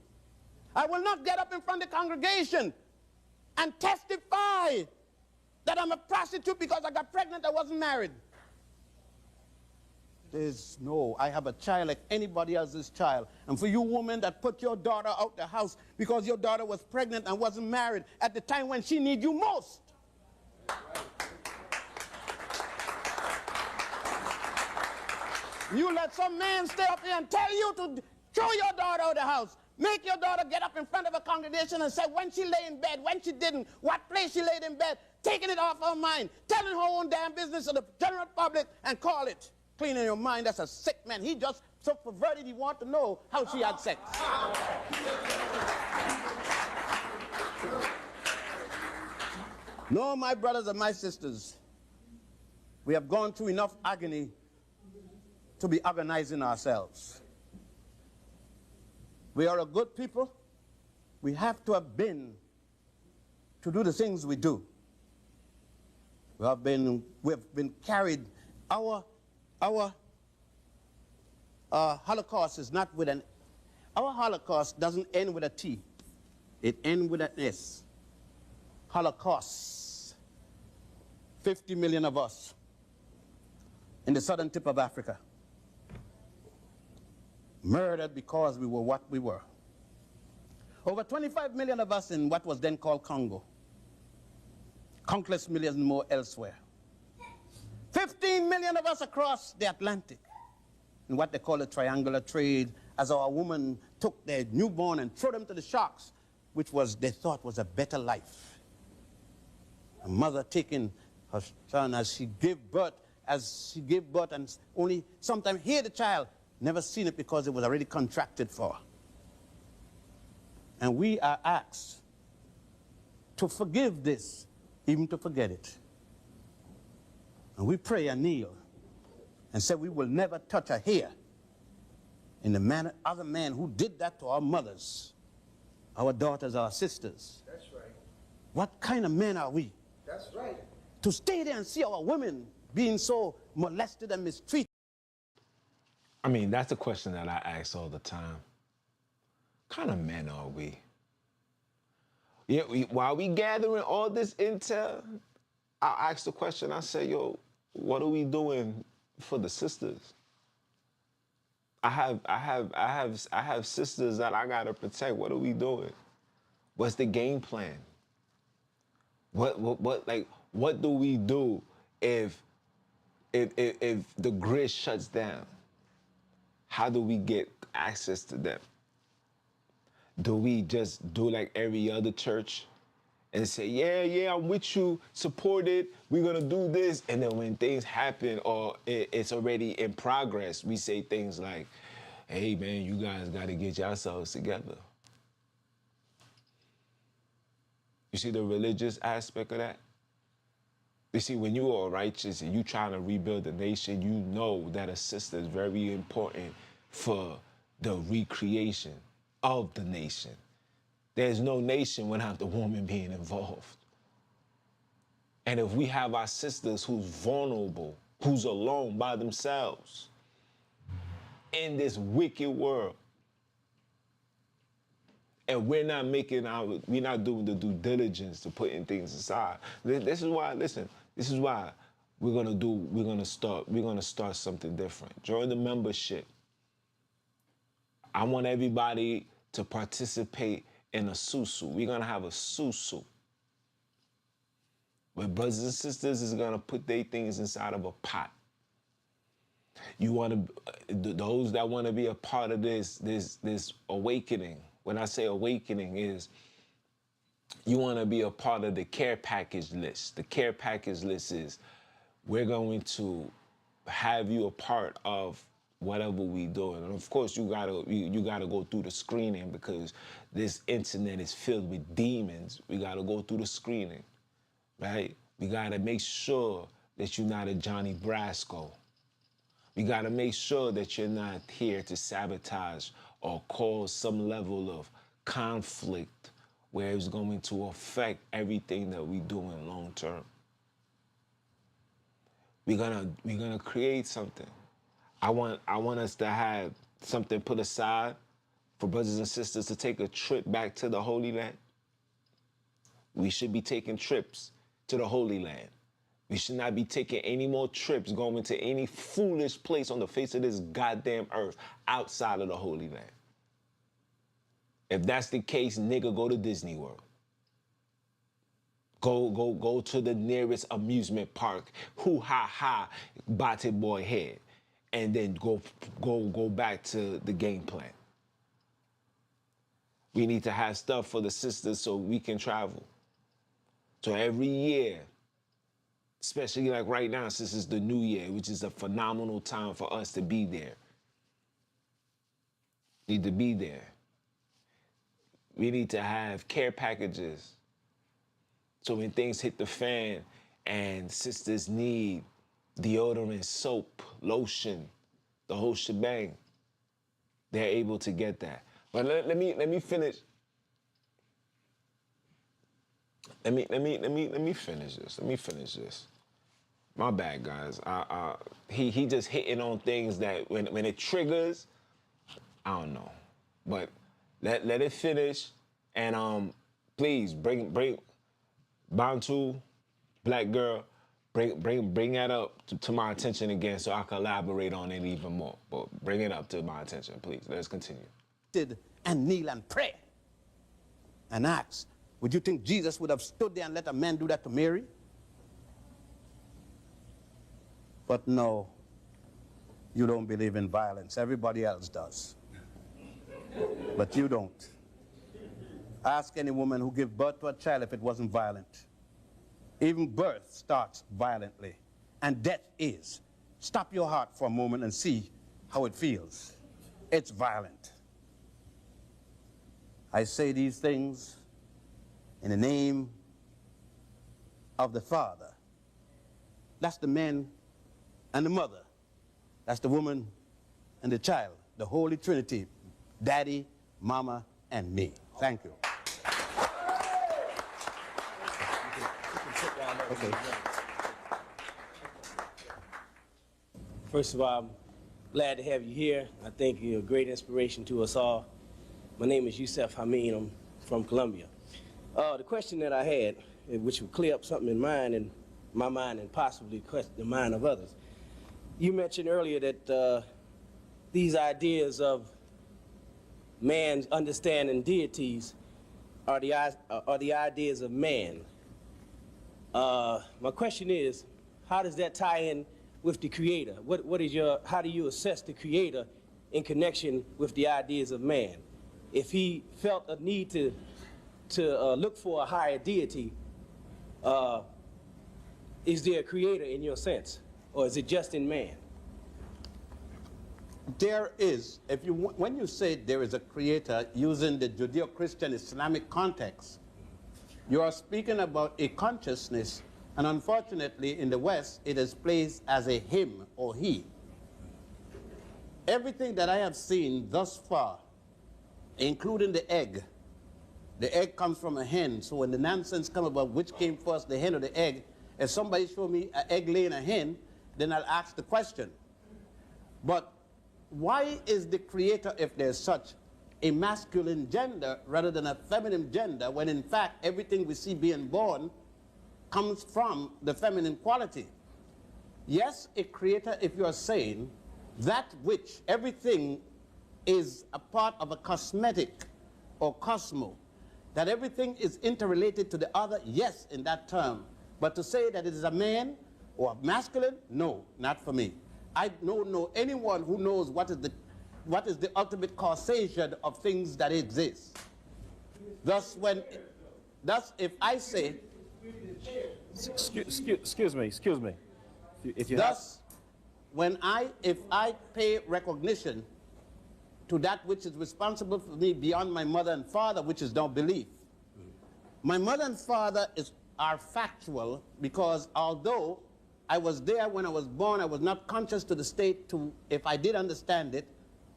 Speaker 3: I will not get up in front of the congregation and testify that I'm a prostitute because I got pregnant, I wasn't married. No, I have a child like anybody else's child. And for you women that put your daughter out the house because your daughter was pregnant and wasn't married at the time when she needs you most. You let some man stay up here and tell you to throw your daughter out of the house. Make your daughter get up in front of a congregation and say when she lay in bed, when she didn't, what place she laid in bed, taking it off her mind, telling her own damn business to the general public and call it cleaning your mind. That's a sick man. He just so perverted he want to know how she had sex. No, my brothers and my sisters, we have gone through enough agony to be organizing ourselves. We are a good people. We have to have been to do the things we do. We've been carried. Our Holocaust is not with an. Our Holocaust doesn't end with a T. It ends with an S. Holocaust. 50 million of us in the southern tip of Africa. Murdered because we were what we were. Over 25 million of us in what was then called Congo. Countless millions more elsewhere. 15 million of us across the Atlantic in what they call a triangular trade, as our women took their newborn and threw them to the sharks, which was they thought was a better life. A mother taking her son as she gave birth, and only sometimes hear the child, never seen it because it was already contracted for. And we are asked to forgive this, even to forget it. And we pray and kneel and say we will never touch a hair in the manner other man who did that to our mothers, our daughters, our sisters.
Speaker 4: That's right.
Speaker 3: What kind of men are we?
Speaker 4: That's right.
Speaker 3: To stay there and see our women being so molested and mistreated.
Speaker 1: I mean, that's a question that I ask all the time. What kind of men are we? Yeah, while we gathering all this intel, I ask the question, I say, yo, what are we doing for the sisters? I have sisters that I gotta protect. What are we doing? What's the game plan? What do we do if the grid shuts down? How do we get access to them? Do we just do like every other church and say, yeah, I'm with you, support it, we're gonna do this, and then when things happen or it's already in progress, we say things like, hey man, you guys gotta get yourselves together. You see the religious aspect of that? You see, when you are righteous and you trying to rebuild the nation, you know that a sister is very important for the recreation of the nation. There's no nation without the woman being involved. And if we have our sisters who's vulnerable, who's alone by themselves in this wicked world, and we're not doing the due diligence to putting things aside. This is why, listen, this is why we're gonna start something different. Join the membership. I want everybody to participate in a susu. We're gonna have a susu, where brothers and sisters is gonna put their things inside of a pot. Those that wanna be a part of this awakening. When I say awakening is, you wanna be a part of the care package list. The care package list is, we're going to have you a part of whatever we do. And of course, you gotta go through the screening, because this internet is filled with demons. We gotta go through the screening, right? We gotta make sure that you're not a Johnny Brasco. We gotta make sure that you're not here to sabotage or cause some level of conflict where it's going to affect everything that we do in long term. We're gonna create something. I want us to have something put aside for brothers and sisters to take a trip back to the Holy Land. We should be taking trips to the Holy Land. We should not be taking any more trips going to any foolish place on the face of this goddamn earth outside of the Holy Land. If that's the case, nigga, go to Disney World. Go to the nearest amusement park, hoo-ha-ha, Bate Boy head, and then go back to the game plan. We need to have stuff for the sisters so we can travel. So every year, especially like right now, since it's the new year, which is a phenomenal time for us to be there. Need to be there. We need to have care packages. So when things hit the fan and sisters need deodorant, soap, lotion, the whole shebang, they're able to get that. But let me finish. Let me finish this. Let me finish this. My bad, guys. He just hitting on things that when it triggers, I don't know. But let it finish, and please bring Bantu, black girl, bring that up to my attention again so I can elaborate on it even more. But bring it up to my attention, please. Let's continue.
Speaker 3: And kneel and pray and ask, would you think Jesus would have stood there and let a man do that to Mary? But no, you don't believe in violence. Everybody else does. But you don't. Ask any woman who gave birth to a child if it wasn't violent. Even birth starts violently, and death is. Stop your heart for a moment and see how it feels. It's violent. I say these things in the name of the Father. That's the man and the mother. That's the woman and the child, the Holy Trinity, Daddy, Mama, and me. Thank you. Okay.
Speaker 4: First of all, I'm glad to have you here. I think you're a great inspiration to us all. My name is Yosef Ben-Jochannan. I'm from Colombia. The question that I had, which would clear up something in my mind and possibly the mind of others. You mentioned earlier that these ideas of man's understanding deities are the ideas of man. My question is, how does that tie in with the Creator? How do you assess the Creator in connection with the ideas of man? If he felt a need to look for a higher deity, is there a Creator in your sense, or is it just in man?
Speaker 3: There is, when you say there is a Creator using the Judeo-Christian Islamic context, you are speaking about a consciousness, and unfortunately in the West it is placed as a him or he. Everything that I have seen thus far, including the egg comes from a hen, so when the nonsense comes about which came first, the hen or the egg, if somebody show me an egg laying a hen, then I'll ask the question. But why is the Creator, if there's such, a masculine gender rather than a feminine gender, when in fact everything we see being born comes from the feminine quality? Yes, a Creator, if you are saying that which everything is a part of a cosmetic or cosmo, that everything is interrelated to the other, yes, in that term. But to say that it is a man or a masculine, no, not for me. I don't know anyone who knows what is the ultimate causation of things that exist. Thus, if I say,
Speaker 5: excuse me. If
Speaker 3: I pay recognition to that which is responsible for me beyond my mother and father, which is no belief. My mother and father are factual, because although I was there when I was born, I was not conscious to the state to, if I did understand it,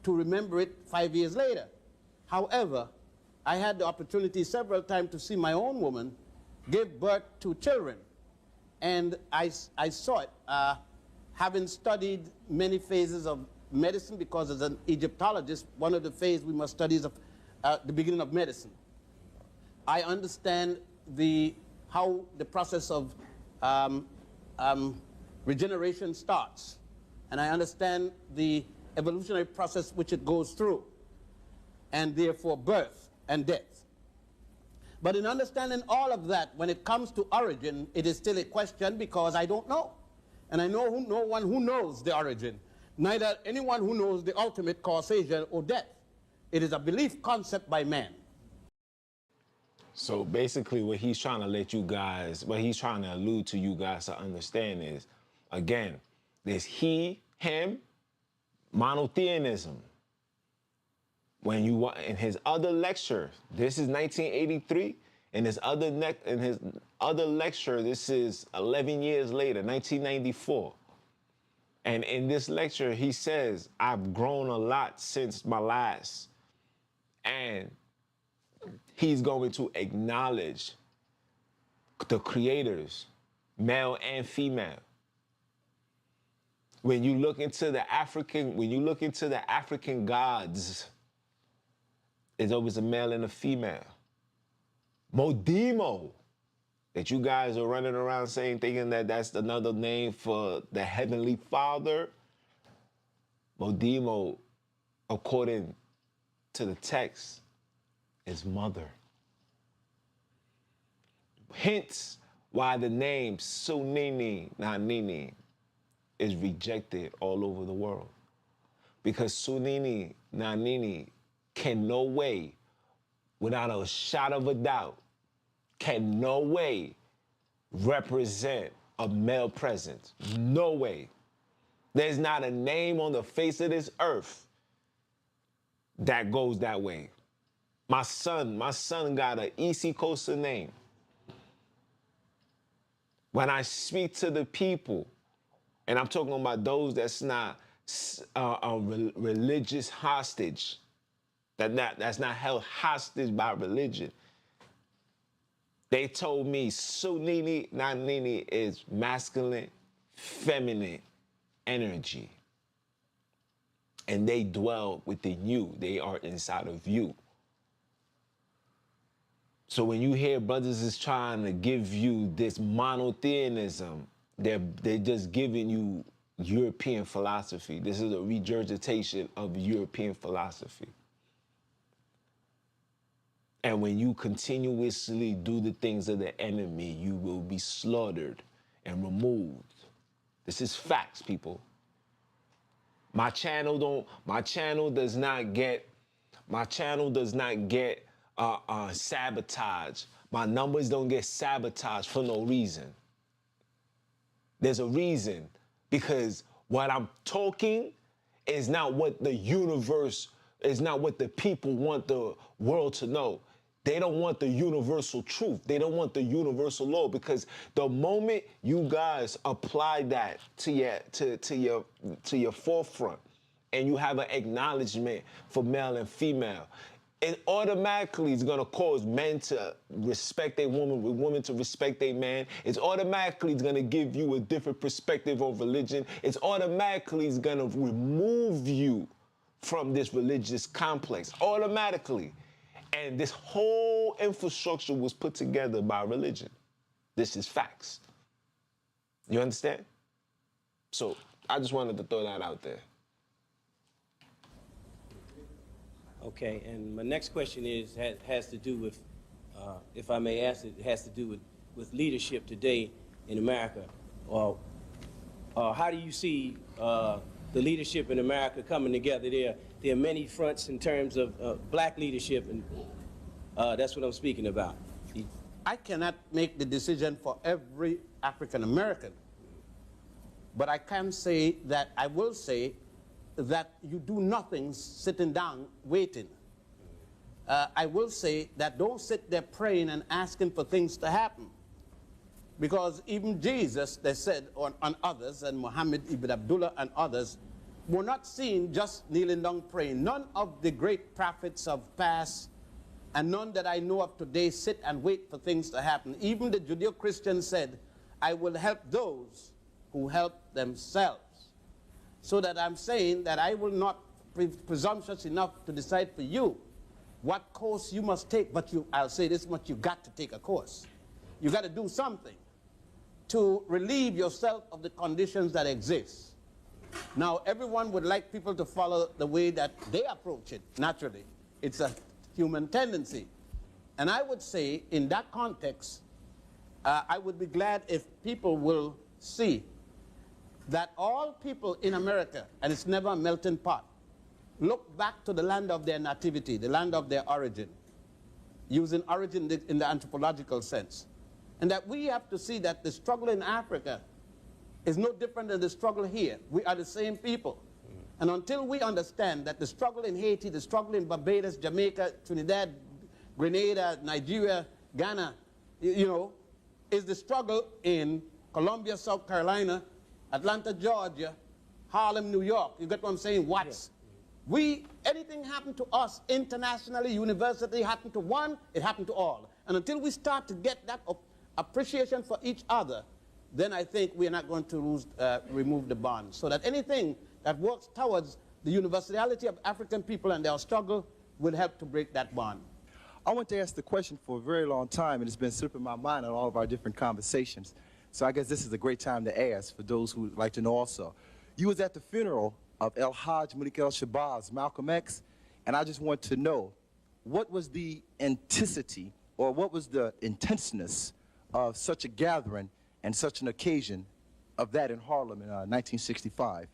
Speaker 3: to remember it 5 years later. However, I had the opportunity several times to see my own woman give birth to children. And I saw it, having studied many phases of medicine, because as an Egyptologist, one of the phases we must study is the beginning of medicine. I understand how the process of regeneration starts, and I understand the evolutionary process which it goes through, and therefore birth and death. But in understanding all of that, when it comes to origin, it is still a question because I don't know. And I know no one who knows the origin, neither anyone who knows the ultimate causation or death. It is a belief concept by man.
Speaker 1: So basically what he's trying to let you guys, what he's trying to allude to you guys to understand is, again, there's he, him, monotheism. When you, in his other lecture, this is 1983, in his other lecture, this is 11 years later, 1994. And in this lecture, he says, I've grown a lot since my last. And he's going to acknowledge the creators, male and female. When you look into the African gods, there's always a male and a female. Modimo, that you guys are running around saying, thinking that that's another name for the Heavenly Father. Modimo, according to the text, is mother. Hence why the name Sunini Nanini is rejected all over the world. Because Sunini Nanini can no way, without a shot of a doubt, can no way represent a male presence. No way. There's not a name on the face of this earth that goes that way. My son got an East Coaster name. When I speak to the people, and I'm talking about those that's not a religious hostage, that's not held hostage by religion, they told me Sunini Nanini is masculine, feminine energy. And they dwell within you. They are inside of you. So when you hear brothers is trying to give you this monotheism, they're just giving you European philosophy. This is a regurgitation of European philosophy. And when you continuously do the things of the enemy, you will be slaughtered and removed. This is facts, people. My channel does not get sabotaged. My numbers don't get sabotaged for no reason. There's a reason, because what I'm talking is not what the universe, is not what the people want the world to know. They don't want the universal truth. They don't want the universal law, because the moment you guys apply that to your forefront, and you have an acknowledgement for male and female, it automatically is going to cause men to respect a woman, women to respect a man. It's automatically going to give you a different perspective on religion. It's automatically going to remove you from this religious complex, automatically. And this whole infrastructure was put together by religion. This is facts. You understand? So I just wanted to throw that out there.
Speaker 4: Okay, and my next question has to do with, if I may ask it, has to do with leadership today in America. How do you see the leadership in America coming together? There are many fronts in terms of black leadership, and that's what I'm speaking about.
Speaker 3: I cannot make the decision for every African American, but I can say that I will say that you do nothing sitting down waiting. I will say that don't sit there praying and asking for things to happen, because even Jesus, they said on others, and Muhammad ibn Abdullah and others, were not seen just kneeling down praying. None of the great prophets of past, and none that I know of today, sit and wait for things to happen. Even the Judeo-Christians said, I will help those who help themselves. So that I'm saying that I will not be presumptuous enough to decide for you what course you must take, but I'll say this much: you got to take a course. You got to do something to relieve yourself of the conditions that exist. Now, everyone would like people to follow the way that they approach it, naturally. It's a human tendency. And I would say, in that context, I would be glad if people will see that all people in America, and it's never a melting pot, look back to the land of their nativity, the land of their origin, using origin in the anthropological sense. And that we have to see that the struggle in Africa is no different than the struggle here. We are the same people. And until we understand that the struggle in Haiti, the struggle in Barbados, Jamaica, Trinidad, Grenada, Nigeria, Ghana, you know, is the struggle in Columbia, South Carolina, Atlanta, Georgia, Harlem, New York. You get what I'm saying? Watts. Yeah. Anything happened to us internationally, university, happened to one, it happened to all. And until we start to get that appreciation for each other, then I think we're not going to remove the bond. So that anything that works towards the universality of African people and their struggle will help to break that bond.
Speaker 5: I want to ask the question for a very long time, and it's been slipping my mind in all of our different conversations. So I guess this is a great time to ask for those who would like to know also. You was at the funeral of El Hajj Malik el-Shabazz, Malcolm X, and I just want to know, what was the intensity, or what was the intenseness of such a gathering and such an occasion of that in Harlem in 1965?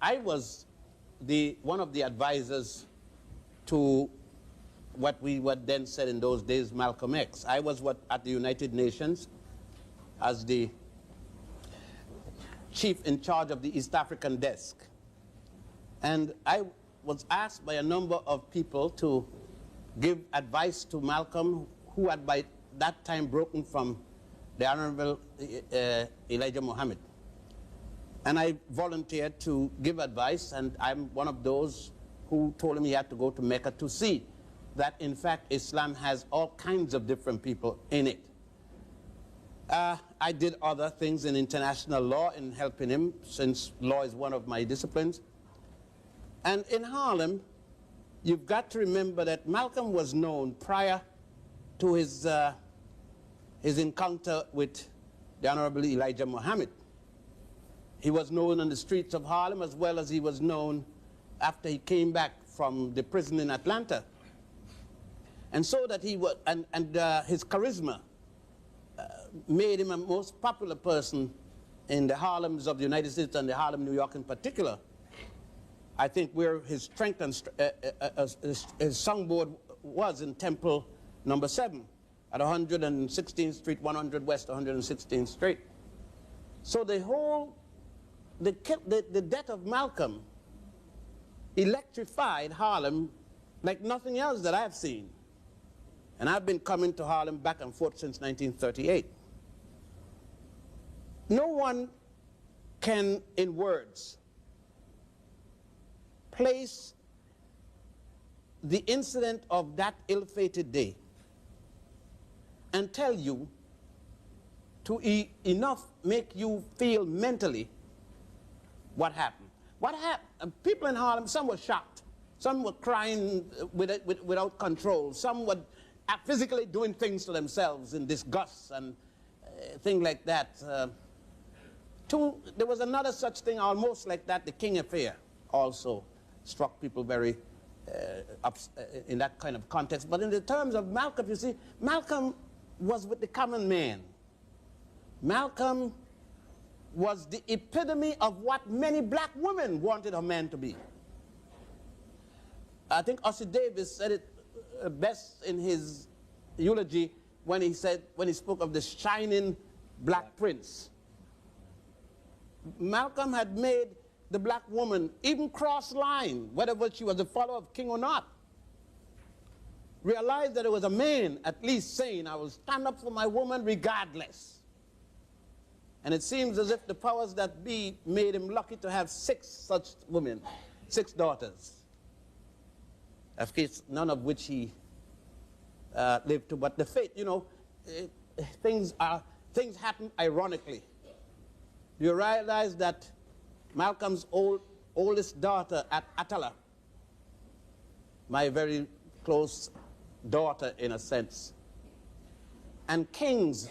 Speaker 3: I was one of the advisors to what we would then said in those days Malcolm X. I was at the United Nations as the chief in charge of the East African desk. And I was asked by a number of people to give advice to Malcolm, who had by that time broken from the Honorable Elijah Muhammad. And I volunteered to give advice, and I'm one of those who told him he had to go to Mecca to see that, in fact, Islam has all kinds of different people in it. I did other things in international law in helping him, since law is one of my disciplines. And in Harlem, you've got to remember that Malcolm was known prior to his encounter with the Honorable Elijah Muhammad. He was known on the streets of Harlem, as well as he was known after he came back from the prison in Atlanta. And so that he was, his charisma made him a most popular person in the Harlems of the United States, and the Harlem, New York in particular. I think where his strength and his songboard was in Temple number 7 at 116th Street, 100 West 116th Street. So the death of Malcolm electrified Harlem like nothing else that I've seen. And I've been coming to Harlem back and forth since 1938. No one can, in words, place the incident of that ill-fated day and tell you to enough make you feel mentally what happened. What happened? People in Harlem, some were shocked. Some were crying without control. Some were physically doing things to themselves in disgust and things like that. There was another such thing almost like that, the King affair also struck people very in that kind of context. But in the terms of Malcolm, you see, Malcolm was with the common man. Malcolm was the epitome of what many black women wanted a man to be. I think Ossie Davis said it best in his eulogy when he spoke of the shining black prince. Malcolm had made the black woman even cross line, whether she was a follower of king or not. Realized that it was a man at least saying, I will stand up for my woman regardless. And it seems as if the powers that be made him lucky to have 6 such women, 6 daughters. Of course, none of which he lived to, but the fate, you know, things happen ironically. You realize that Malcolm's oldest daughter, Atala, my very close daughter in a sense, and King's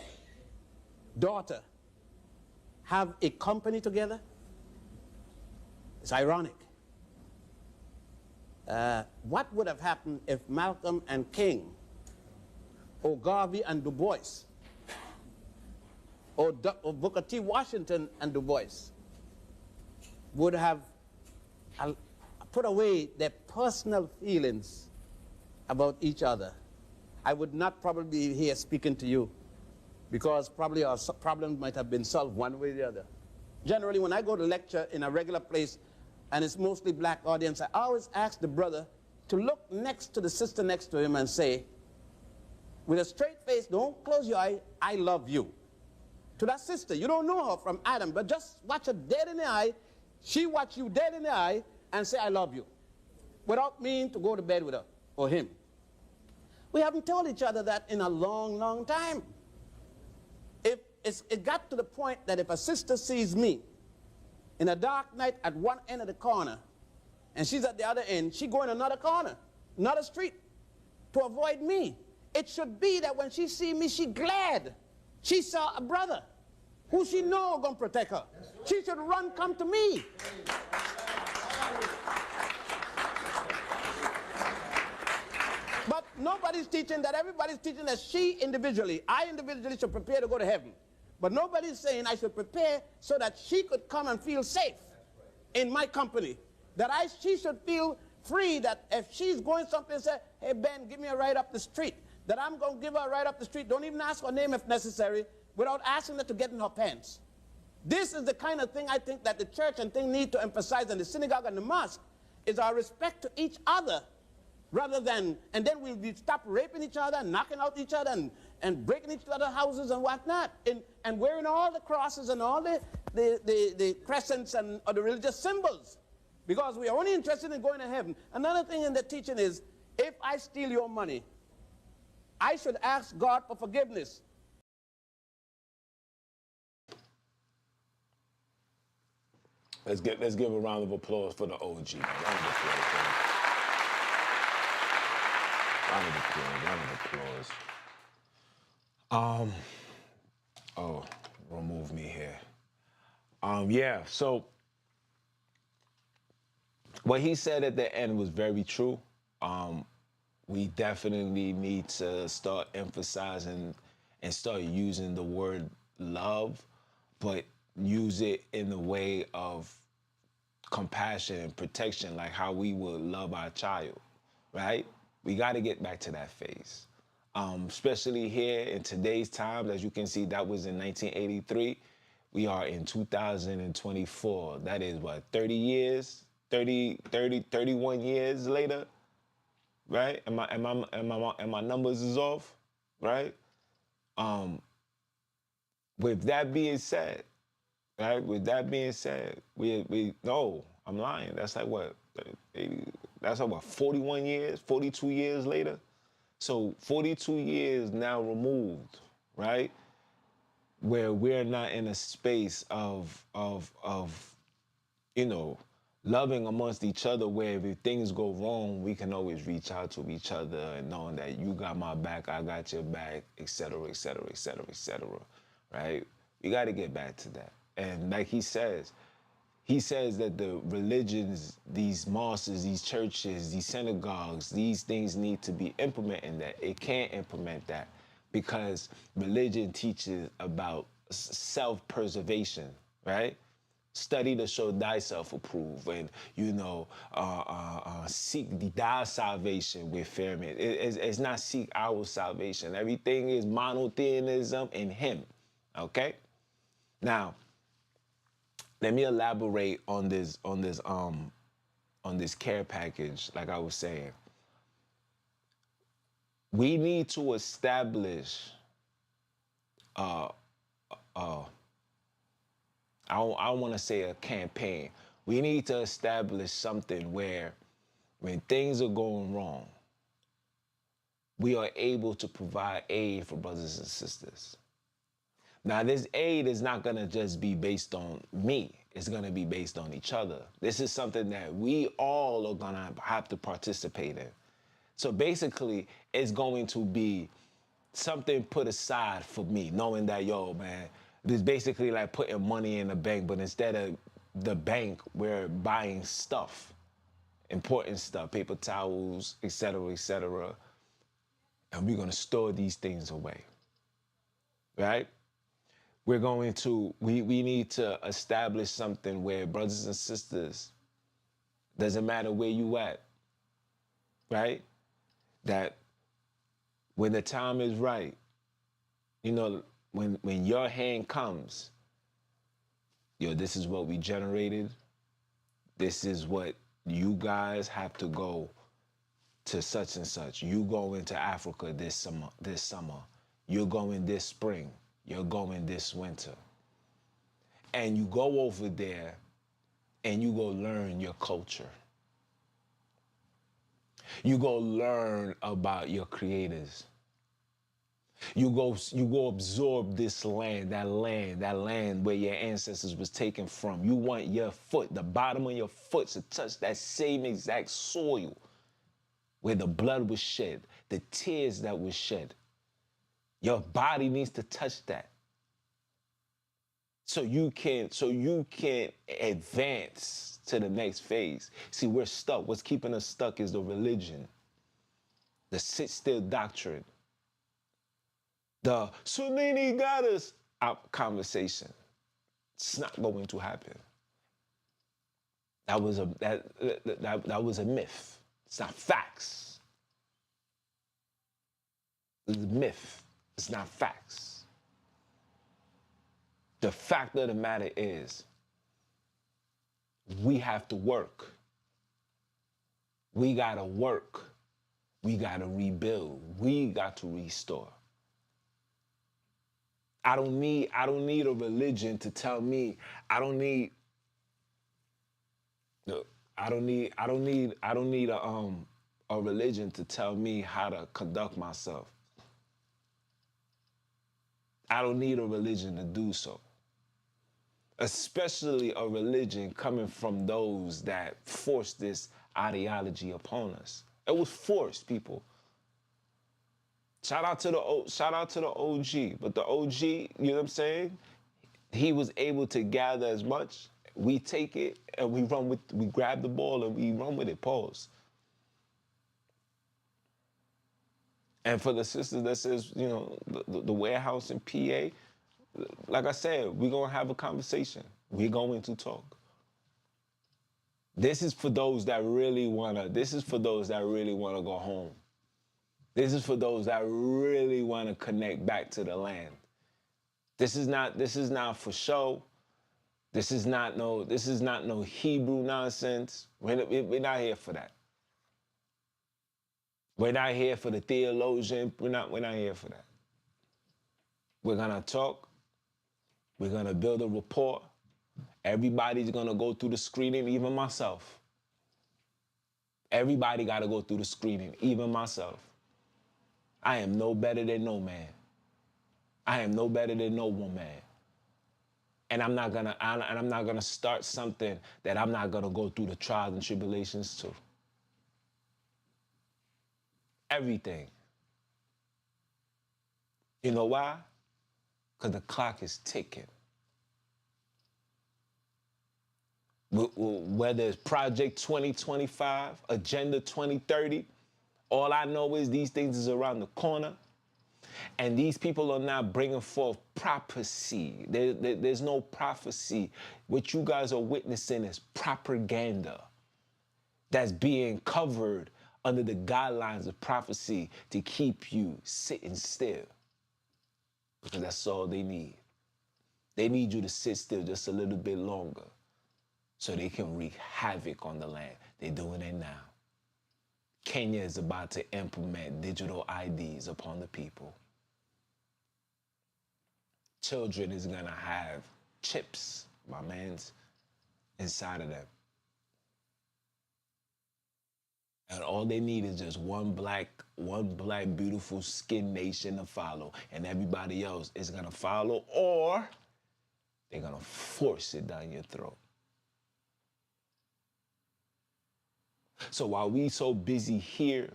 Speaker 3: daughter, have a company together? It's ironic. What would have happened if Malcolm and King, or Garvey and Du Bois, or Booker T. Washington and Du Bois would have put away their personal feelings about each other? I would not probably be here speaking to you, because probably our problems might have been solved one way or the other. Generally, when I go to lecture in a regular place, and it's mostly black audience, I always ask the brother to look next to the sister next to him and say, with a straight face, don't close your eye, I love you. To that sister, you don't know her from Adam, but just watch her dead in the eye, she watch you dead in the eye, and say, I love you, without meaning to go to bed with her or him. We haven't told each other that in a long, long time. It got to the point that if a sister sees me in a dark night at one end of the corner, and she's at the other end, she go in another corner, another street, to avoid me. It should be that when she see me, she glad she saw a brother who she know gonna protect her. She should run, come to me. But nobody's teaching that. Everybody's teaching that she individually, I individually should prepare to go to heaven. But nobody's saying I should prepare so that she could come and feel safe in my company. That she should feel free, that if she's going something and say, hey Ben, give me a ride up the street, that I'm going to give her a ride up the street. Don't even ask her name if necessary, without asking her to get in her pants. This is the kind of thing I think that the church and thing need to emphasize in the synagogue and the mosque, is our respect to each other, rather than, and then we'll stop raping each other and knocking out each other and breaking each other's houses and whatnot, and wearing all the crosses and all the crescents and or the religious symbols, because we are only interested in going to heaven. Another thing in the teaching is, if I steal your money, I should ask God for forgiveness.
Speaker 1: Let's give a round of applause for the OG. Round of applause. Round of applause. Round of applause. Oh, remove me here. Yeah. So what he said at the end was very true. We definitely need to start emphasizing and start using the word love, but use it in the way of compassion and protection, like how we would love our child, right? We got to get back to that phase. Especially here in today's times, as you can see, that was in 1983. We are in 2024. That is what, 31 years later, right? And my numbers is off, right? With that being said, right? With that being said, we no, I'm lying. That's like what, 80, that's like what, 41 years, 42 years later? So 42 years now removed, right? Where we're not in a space of you know, loving amongst each other, where if things go wrong, we can always reach out to each other and knowing that you got my back, I got your back, et cetera, et cetera, et cetera, et cetera, right? We got to get back to that. And like he says that the religions, these mosques, these churches, these synagogues, these things need to be implementing that. It can't implement that because religion teaches about self-preservation, right? Study to show thyself approved, and seek thy salvation with fearment. It's not seek our salvation. Everything is monotheism in Him. Okay. Now, let me elaborate on this care package. Like I was saying, we need to establish I don't want to say a campaign. We need to establish something where when things are going wrong, we are able to provide aid for brothers and sisters. Now, this aid is not going to just be based on me. It's going to be based on each other. This is something that we all are going to have to participate in. So basically, it's going to be something put aside for me, knowing that, yo, man, It's basically like putting money in the bank, but instead of the bank, we're buying stuff, important stuff, paper towels, et cetera, and we're gonna store these things away, right? We need to establish something where brothers and sisters, doesn't matter where you at, right? That when the time is right, you know, when your hand comes, yo, this is what we generated. This is what you guys have to go to such and such. You go into Africa this summer. You're going this spring. You're going this winter. And you go over there and you go learn your culture. You go learn about your creators. You go absorb this land where your ancestors was taken from. You want your foot, the bottom of your foot, to touch that same exact soil where the blood was shed, the tears that was shed. Your body needs to touch that. So you can advance to the next phase. See, we're stuck. What's keeping us stuck is the religion, the sit-still doctrine, the Sunni got us out conversation. It's not going to happen. That was a myth. It's not facts. It's a myth. It's not facts. The fact of the matter is, we have to work. We gotta work. We gotta rebuild. We got to restore. I don't need a religion to tell me. I don't need a religion to tell me how to conduct myself. I don't need a religion to do so. Especially a religion coming from those that forced this ideology upon us. It was forced, people. Shout out to the OG, but the OG, you know what I'm saying? He was able to gather as much. We take it and we grab the ball and we run with it. Pause. And for the sisters that says, you know, the warehouse in PA, like I said, we're gonna have a conversation. We're going to talk. This is for those that really wanna go home. This is for those that really wanna connect back to the land. This is not for show. This is not no Hebrew nonsense. We're not here for that. We're not here for the theologian. We're not here for that. We're gonna talk. We're gonna build a rapport. Everybody's gonna go through the screening, even myself. Everybody gotta go through the screening, even myself. I am no better than no man. I am no better than no woman. And I'm not gonna start something that I'm not gonna go through the trials and tribulations to. Everything. You know why? Because the clock is ticking. Whether it's Project 2025, Agenda 2030, all I know is these things is around the corner. And these people are not bringing forth prophecy. There's no prophecy. What you guys are witnessing is propaganda that's being covered under the guidelines of prophecy to keep you sitting still. Because that's all they need. They need you to sit still just a little bit longer so they can wreak havoc on the land. They're doing it now. Kenya is about to implement digital IDs upon the people. Children is gonna have chips, my mans, inside of them. And all they need is just one black beautiful skinned nation to follow, and everybody else is gonna follow, or they're gonna force it down your throat. So while we so busy here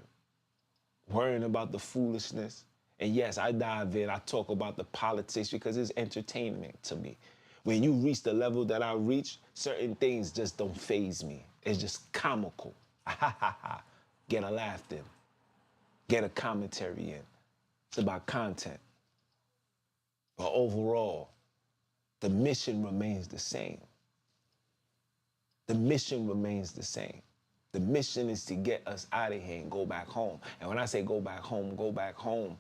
Speaker 1: worrying about the foolishness, And yes, I dive in, I talk about the politics because it's entertainment to me. When you reach the level that I reach, certain things just don't faze me. It's just comical. Get a laugh in. Get a commentary in. It's about content. But overall, the mission remains the same. The mission remains the same. The mission is to get us out of here and go back home. And when I say go back home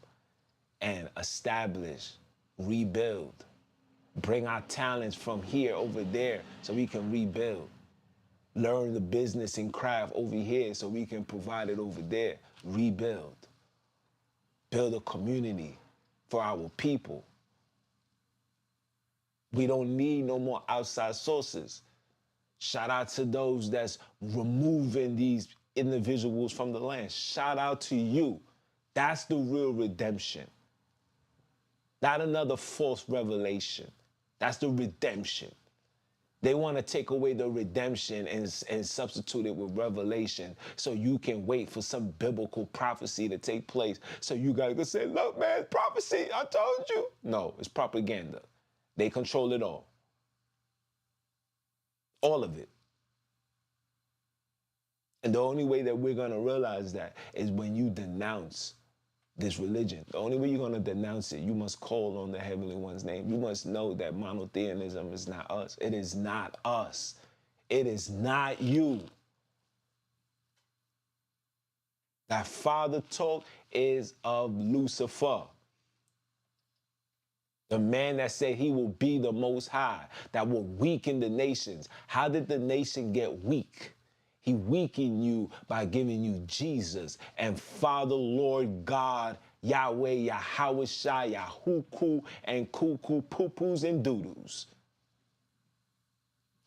Speaker 1: and establish, rebuild, bring our talents from here over there so we can rebuild. Learn the business and craft over here so we can provide it over there. Rebuild. Build a community for our people. We don't need no more outside sources. Shout out to those that's removing these individuals from the land. Shout out to you. That's the real redemption. Not another false revelation. That's the redemption. They want to take away the redemption and substitute it with revelation so you can wait for some biblical prophecy to take place. So you guys can say, look, man, prophecy, I told you. No, it's propaganda. They control it all. All of it. And the only way that we're going to realize that is when you denounce this religion. The only way you're going to denounce it, you must call on the Heavenly One's name. You must know that monotheism is not us. It is not us. It is not you. That father talk is of Lucifer. The man that said he will be the Most High, that will weaken the nations. How did the nation get weak? He weakened you by giving you Jesus and Father, Lord God, Yahweh, Yahweh Shai, Yahuku, and Kuku, Poo-Poos, and Doodles.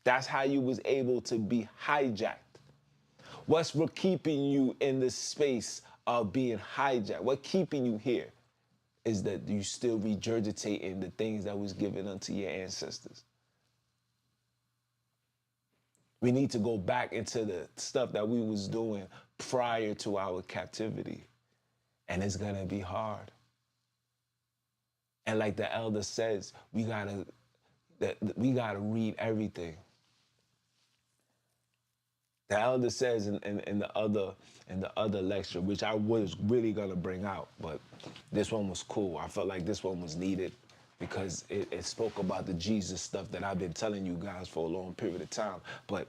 Speaker 1: That's how you was able to be hijacked. What's keeping you in the space of being hijacked? What keeping you here is that you still regurgitating the things that was given unto your ancestors. We need to go back into the stuff that we was doing prior to our captivity. And it's gonna be hard. And like the elder says, we gotta read everything. The elder says in the other lecture, which I was really gonna bring out, but this one was cool. I felt like this one was needed because it spoke about the Jesus stuff that I've been telling you guys for a long period of time. But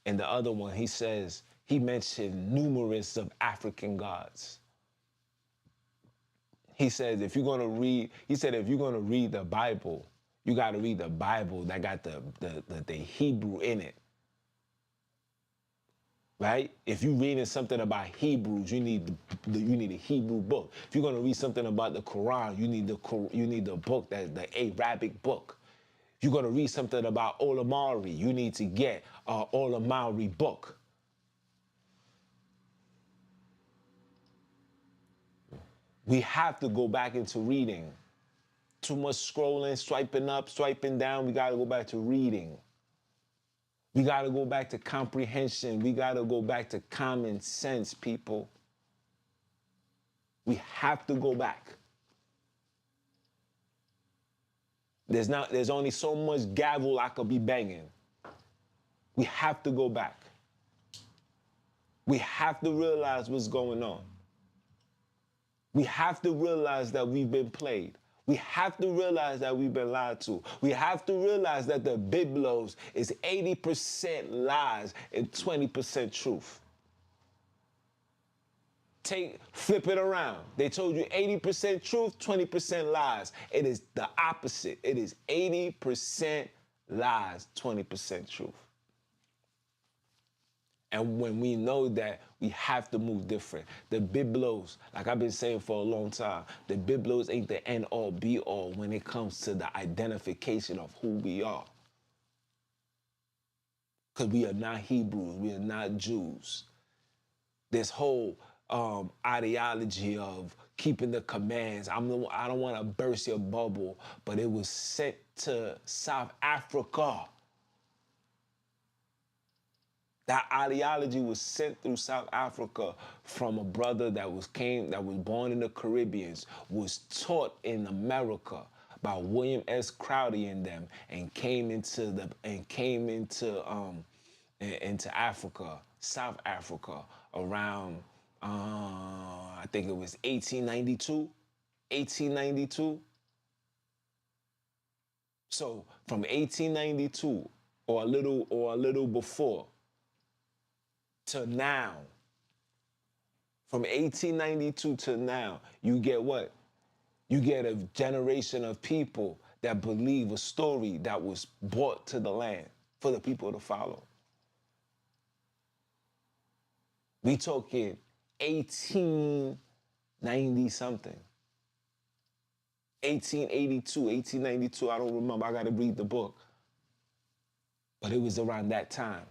Speaker 1: in the other one, he mentioned numerous of African gods. He said if you're gonna read the Bible, you gotta read the Bible that got the Hebrew in it. Right? If you're reading something about Hebrews, you need a Hebrew book. If you're gonna read something about the Quran, you need the book that's the Arabic book. If you're gonna read something about Olamari, you need to get an Olamari book. We have to go back into reading. Too much scrolling, swiping up, swiping down. We gotta go back to reading. We got to go back to comprehension. We got to go back to common sense, people. We have to go back. There's only so much gavel I could be banging. We have to go back. We have to realize what's going on. We have to realize that we've been played. We have to realize that we've been lied to. We have to realize that the Biblos is 80% lies and 20% truth. Flip it around. They told you 80% truth, 20% lies. It is the opposite. It is 80% lies, 20% truth. And when we know that, we have to move different. The Biblos, like I've been saying for a long time, the Biblos ain't the end-all, be-all when it comes to the identification of who we are. Because we are not Hebrews, we are not Jews. This whole ideology of keeping the commands, I don't want to burst your bubble, but it was sent to South Africa. That ideology was sent through South Africa from a brother that was born in the Caribbean, was taught in America by William S. Crowdy and them, and came into Africa, South Africa, around I think it was 1892. So from 1892 or a little before to now, from 1892 to now, you get what? You get a generation of people that believe a story that was brought to the land for the people to follow. We talking 1890 something. 1882, 1892, I don't remember, I gotta read the book. But it was around that time.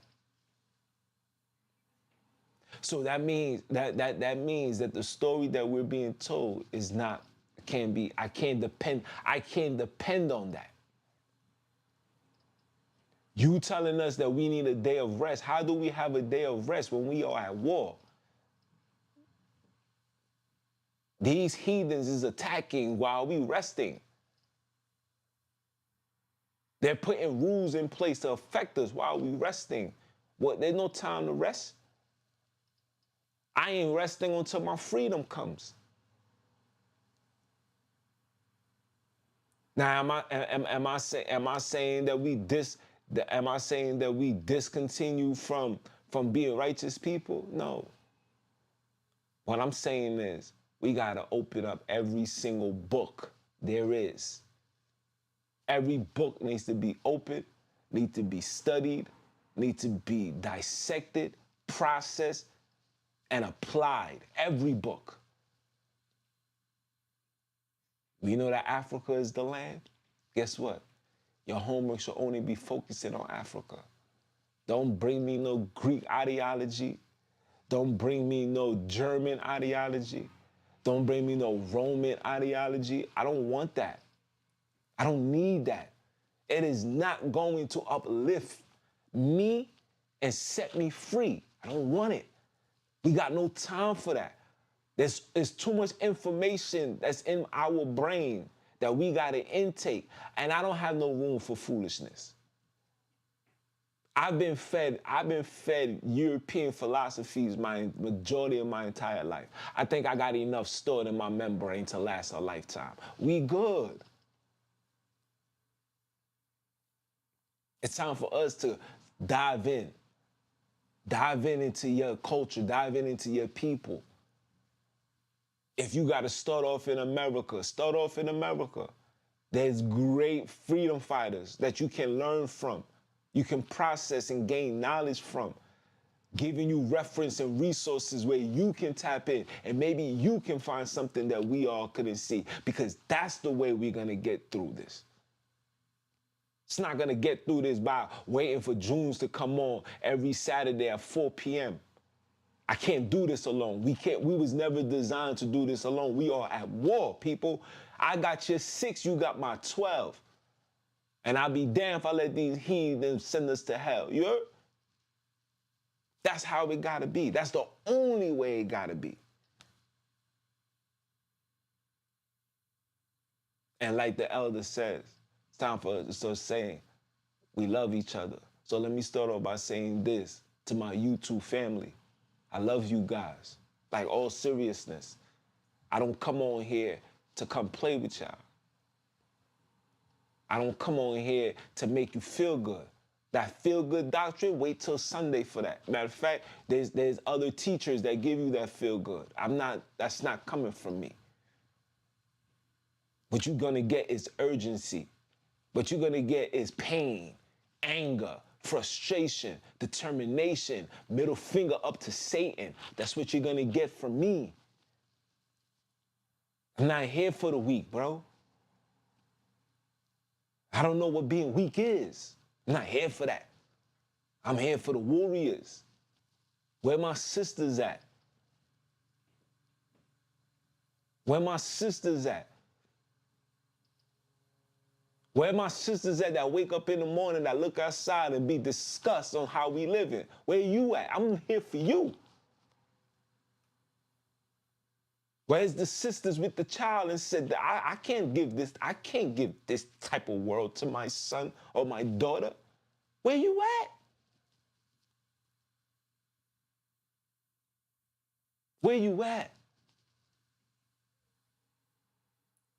Speaker 1: So that means that means that the story that we're being told is not, I can't depend on that. You telling us that we need a day of rest. How do we have a day of rest when we are at war? These heathens is attacking while we resting. They're putting rules in place to affect us while we resting. What, there's no time to rest? I ain't resting until my freedom comes. Now, am I saying that we discontinue from being righteous people? No. What I'm saying is we gotta open up every single book there is. Every book needs to be opened, needs to be studied, needs to be dissected, processed, and applied. Every book. We know that Africa is the land. Guess what? Your homework should only be focusing on Africa. Don't bring me no Greek ideology. Don't bring me no German ideology. Don't bring me no Roman ideology. I don't want that. I don't need that. It is not going to uplift me and set me free. I don't want it. We got no time for that. There's too much information that's in our brain that we got to intake, and I don't have no room for foolishness. I've been fed European philosophies my majority of my entire life. I think I got enough stored in my membrane to last a lifetime. We good. It's time for us to dive in. Dive in into your culture, dive in into your people. If you got to start off in America, start off in America. There's great freedom fighters that you can learn from. You can process and gain knowledge from, giving you reference and resources where you can tap in, and maybe you can find something that we all couldn't see, because that's the way we're going to get through this. It's not going to get through this by waiting for Junes to come on every Saturday at 4 p.m. I can't do this alone. We was never designed to do this alone. We are at war, people. I got your 6, you got my 12. And I'll be damned if I let these heathens send us to hell. You heard? That's how it gotta be. That's the only way it gotta be. And like the elder says, it's time for us to start saying, we love each other. So let me start off by saying this to my YouTube family. I love you guys. Like, all seriousness. I don't come on here to come play with y'all. I don't come on here to make you feel good. That feel-good doctrine, wait till Sunday for that. Matter of fact, there's other teachers that give you that feel-good. That's not coming from me. What you're gonna get is urgency. What you're gonna get is pain, anger, frustration, determination, middle finger up to Satan. That's what you're gonna get from me. I'm not here for the weak, bro. I don't know what being weak is. I'm not here for that. I'm here for the warriors. Where my sisters at? Where my sisters at? Where my sisters at that wake up in the morning, that look outside and be disgusted on how we living? Where you at? I'm here for you. Where's the sisters with the child and said, I can't give this type of world to my son or my daughter? Where you at? Where you at?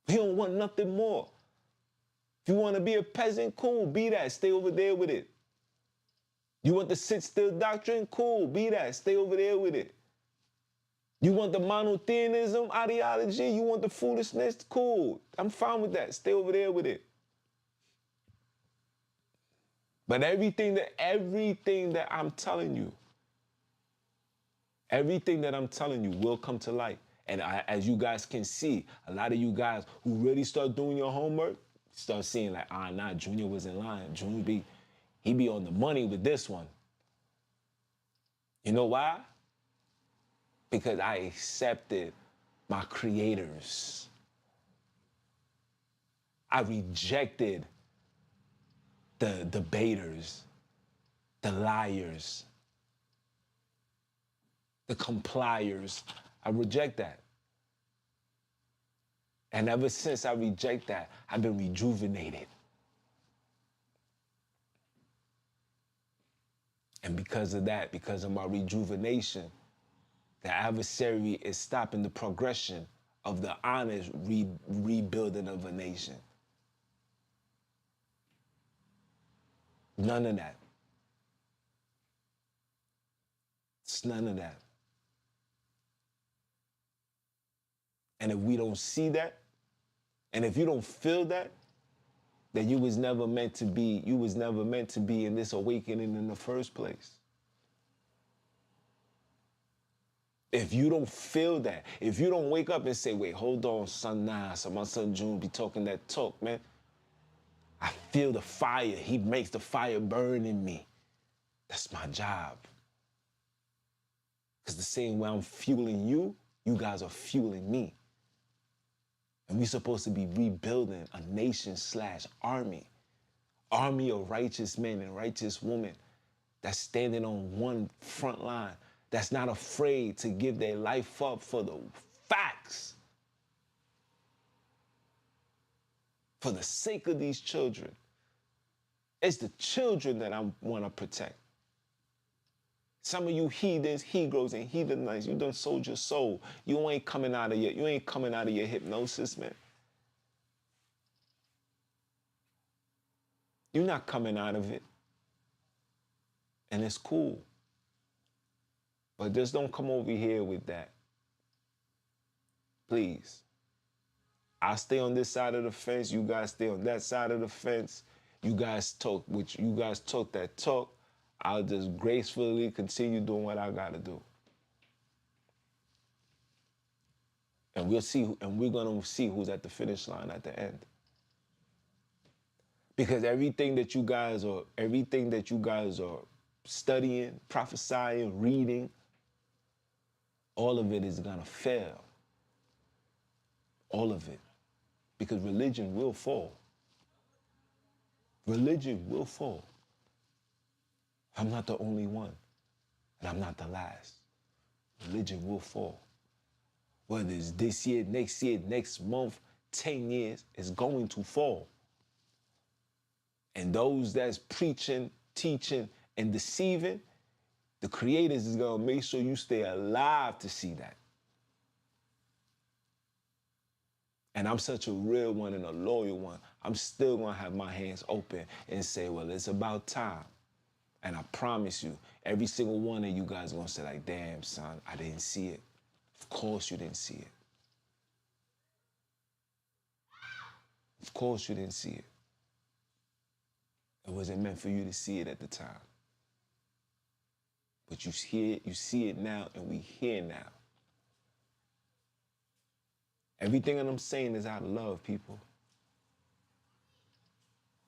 Speaker 1: We don't want nothing more. If you want to be a peasant, cool, be that. Stay over there with it. You want the sit-still doctrine? Cool, be that. Stay over there with it. You want the monotheism ideology? You want the foolishness? Cool. I'm fine with that. Stay over there with it. But everything that I'm telling you, will come to light. And as you guys can see, a lot of you guys who really start doing your homework, start seeing like, nah, Junior wasn't lying. Junior he be on the money with this one. You know why? Because I accepted my creators. I rejected the debaters, the liars, the compliers. I reject that. And ever since I reject that, I've been rejuvenated. And because of that, because of my rejuvenation, the adversary is stopping the progression of the honest rebuilding of a nation. None of that. It's none of that. And if we don't see that, and if you don't feel that, then you was never meant to be in this awakening in the first place. If you don't feel that, if you don't wake up and say, wait, hold on, son, nah, so my son June be talking that talk, man. I feel the fire. He makes the fire burn in me. That's my job. Because the same way I'm fueling you, you guys are fueling me. And we're supposed to be rebuilding a nation/army. Army of righteous men and righteous women that's standing on one front line, that's not afraid to give their life up for the facts. For the sake of these children. It's the children that I want to protect. Some of you heathens, Hebrews, and heathenites, you done sold your soul. You ain't coming out of your hypnosis, man. You're not coming out of it. And it's cool. But just don't come over here with that. Please. I stay on this side of the fence. You guys stay on that side of the fence. You guys talk that talk. I'll just gracefully continue doing what I gotta do. And we're gonna see who's at the finish line at the end. Because everything that you guys are studying, prophesying, reading, all of it is gonna fail. All of it. Because religion will fall. Religion will fall. I'm not the only one, and I'm not the last. Religion will fall. Whether it's this year, next month, 10 years, it's going to fall. And those that's preaching, teaching, and deceiving, the creators is gonna make sure you stay alive to see that. And I'm such a real one and a loyal one. I'm still gonna have my hands open and say, well, it's about time. And I promise you, every single one of you guys are gonna say like, damn, son, I didn't see it. Of course you didn't see it. Of course you didn't see it. It wasn't meant for you to see it at the time. But you see it now, and we here now. Everything that I'm saying is out of love, people.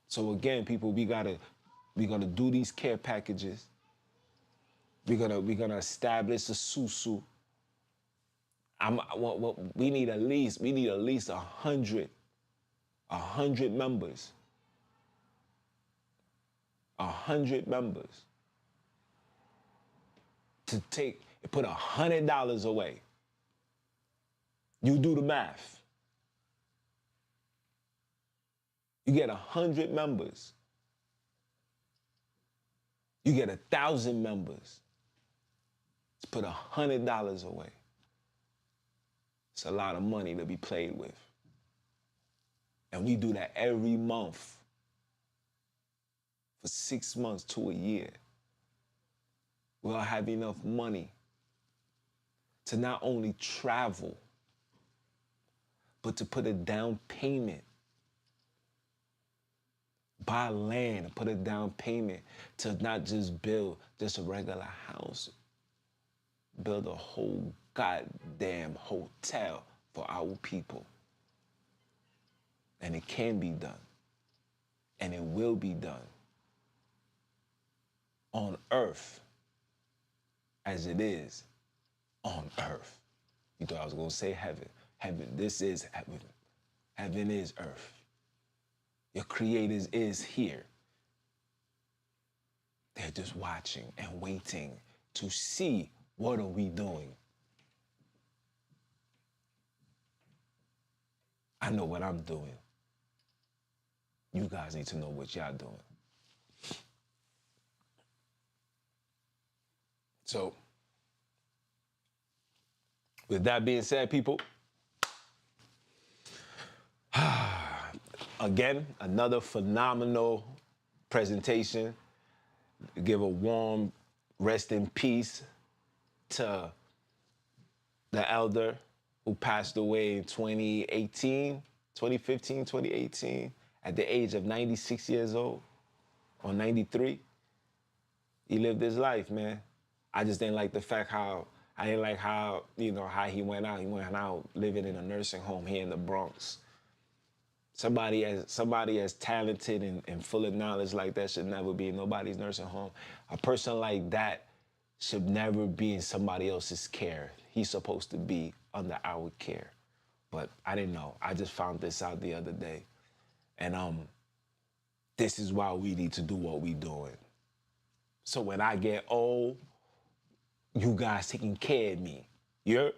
Speaker 1: So again, people, we gotta do these care packages. We're gonna establish a susu. We need at least 100 members 100 members to put $100 away. You do the math. You get 100 members. You get 1,000 members to put $100 away. It's a lot of money to be played with. And we do that every month for 6 months to a year. We'll have enough money to not only travel, but to put a down payment, buy land, put a down payment to not just build just a regular house, build a whole goddamn hotel for our people. And it can be done. And it will be done. On earth, as it is on earth. You thought I was gonna say heaven. Heaven, this is heaven. Heaven is earth. Your creators is here. They're just watching and waiting to see what are we doing. I know what I'm doing. You guys need to know what y'all doing. So, with that being said, people, again, another phenomenal presentation. Give a warm rest in peace to the elder who passed away in 2018, at the age of 96 years old, or 93. He lived his life, man. I just didn't like the fact how he went out. He went out living in a nursing home here in the Bronx. Somebody as talented and full of knowledge like that should never be in nobody's nursing home. A person like that should never be in somebody else's care. He's supposed to be under our care. But I didn't know. I just found this out the other day. And this is why we need to do what we're doing. So when I get old, you guys taking care of me. You're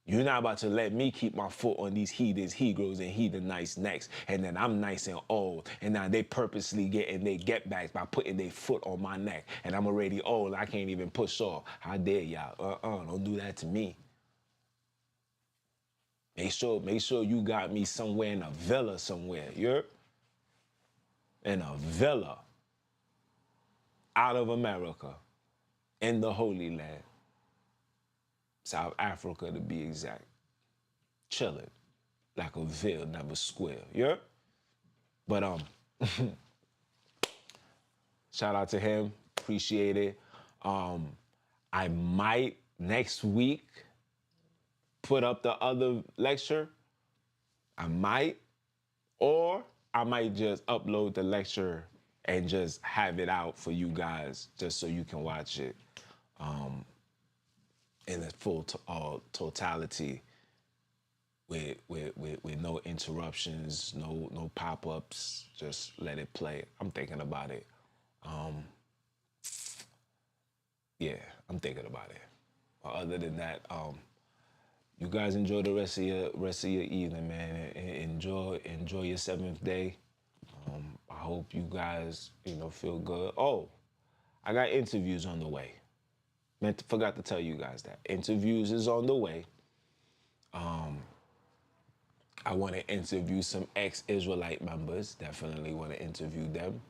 Speaker 1: not about to let me keep my foot on these heathens, Hebrews, and heathen nice necks, and then I'm nice and old, and now they purposely getting their get backs by putting their foot on my neck, and I'm already old, I can't even push off. How dare y'all? Don't do that to me. Make sure you got me somewhere in a villa somewhere. You're in a villa out of America, in the Holy Land. South Africa to be exact. Chilling like a veil, never square. Yeah? But shout out to him. Appreciate it. I might next week put up the other lecture. I might. Or I might just upload the lecture and just have it out for you guys just so you can watch it in its full totality with no interruptions, no pop-ups, just let it play. I'm thinking about it. Yeah, I'm thinking about it. But other than that, you guys enjoy the rest of your evening, man. Enjoy your 7th day. I hope you guys, feel good. Oh, I got interviews on the way. Forgot to tell you guys that. Interviews is on the way. I want to interview some ex-Israelite members. Definitely want to interview them.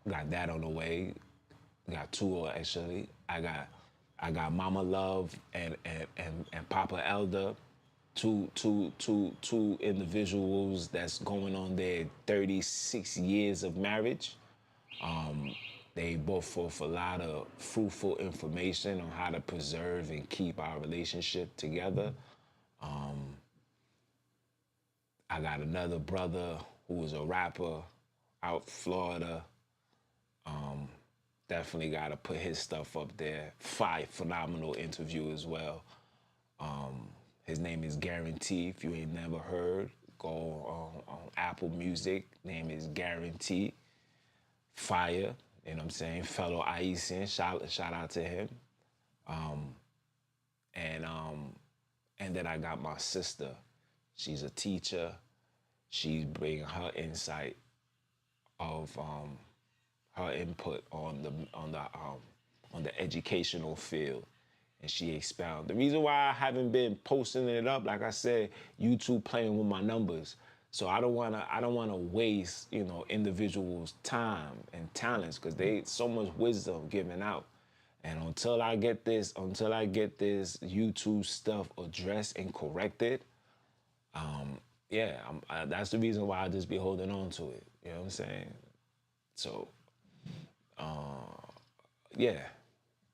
Speaker 1: Got that on the way. Got 2 actually. I got Mama Love and Papa Elder. Two individuals that's going on their 36 years of marriage. They both offer a lot of fruitful information on how to preserve and keep our relationship together. I got another brother who is a rapper out Florida. Definitely got to put his stuff up there. Phenomenal interview as well. His name is Guarantee. If you ain't never heard, go on Apple Music. Name is Guarantee. fire, you know what I'm saying? Fellow Aisian, shout out to him. And then I got my sister. She's a teacher. She's bringing her insight of her input on the educational field, and she expound. The reason why I haven't been posting it up, like I said, YouTube playing with my numbers. So I don't wanna waste, you know, individuals' time and talents, because they so much wisdom given out. And until I get this YouTube stuff addressed and corrected, that's the reason why I just be holding on to it. You know what I'm saying? So, yeah,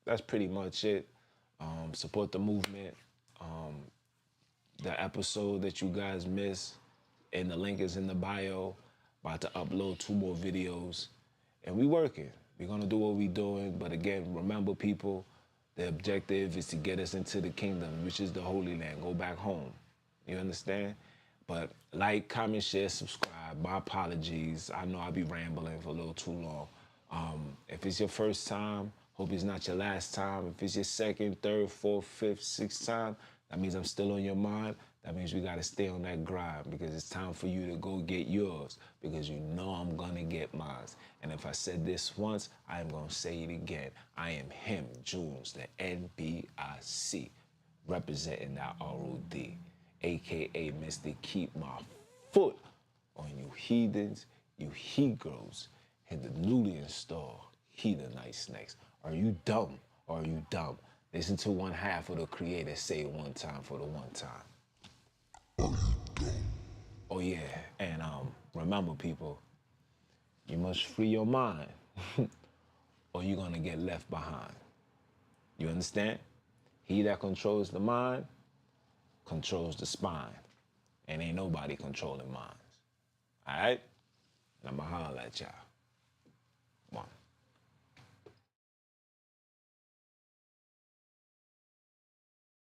Speaker 1: that's pretty much it. Support the movement. The episode that you guys missed, and the link is in the bio. About to upload 2 more videos, and we working. We're gonna do what we doing, but again, remember, people, the objective is to get us into the kingdom, which is the Holy Land. Go back home. You understand? But like, comment, share, subscribe. My apologies. I know I'll be rambling for a little too long. If it's your first time, hope it's not your last time. If it's your second, third, fourth, fifth, sixth time, that means I'm still on your mind. That means we gotta stay on that grind, because it's time for you to go get yours, because you know I'm gonna get mine. And if I said this once, I am gonna say it again. I am him, Junes, the NBIC, representing that ROD, AKA Mr. Keep My Foot on you heathens, you he-girls, and the newly installed heathenite snakes. Are you dumb or are you dumb? Listen to one half of the creator say it one time for the one time. Oh yeah, and remember, people, you must free your mind or you're gonna get left behind. You understand? He that controls the mind controls the spine, and ain't nobody controlling minds. All right? And I'ma holler at y'all.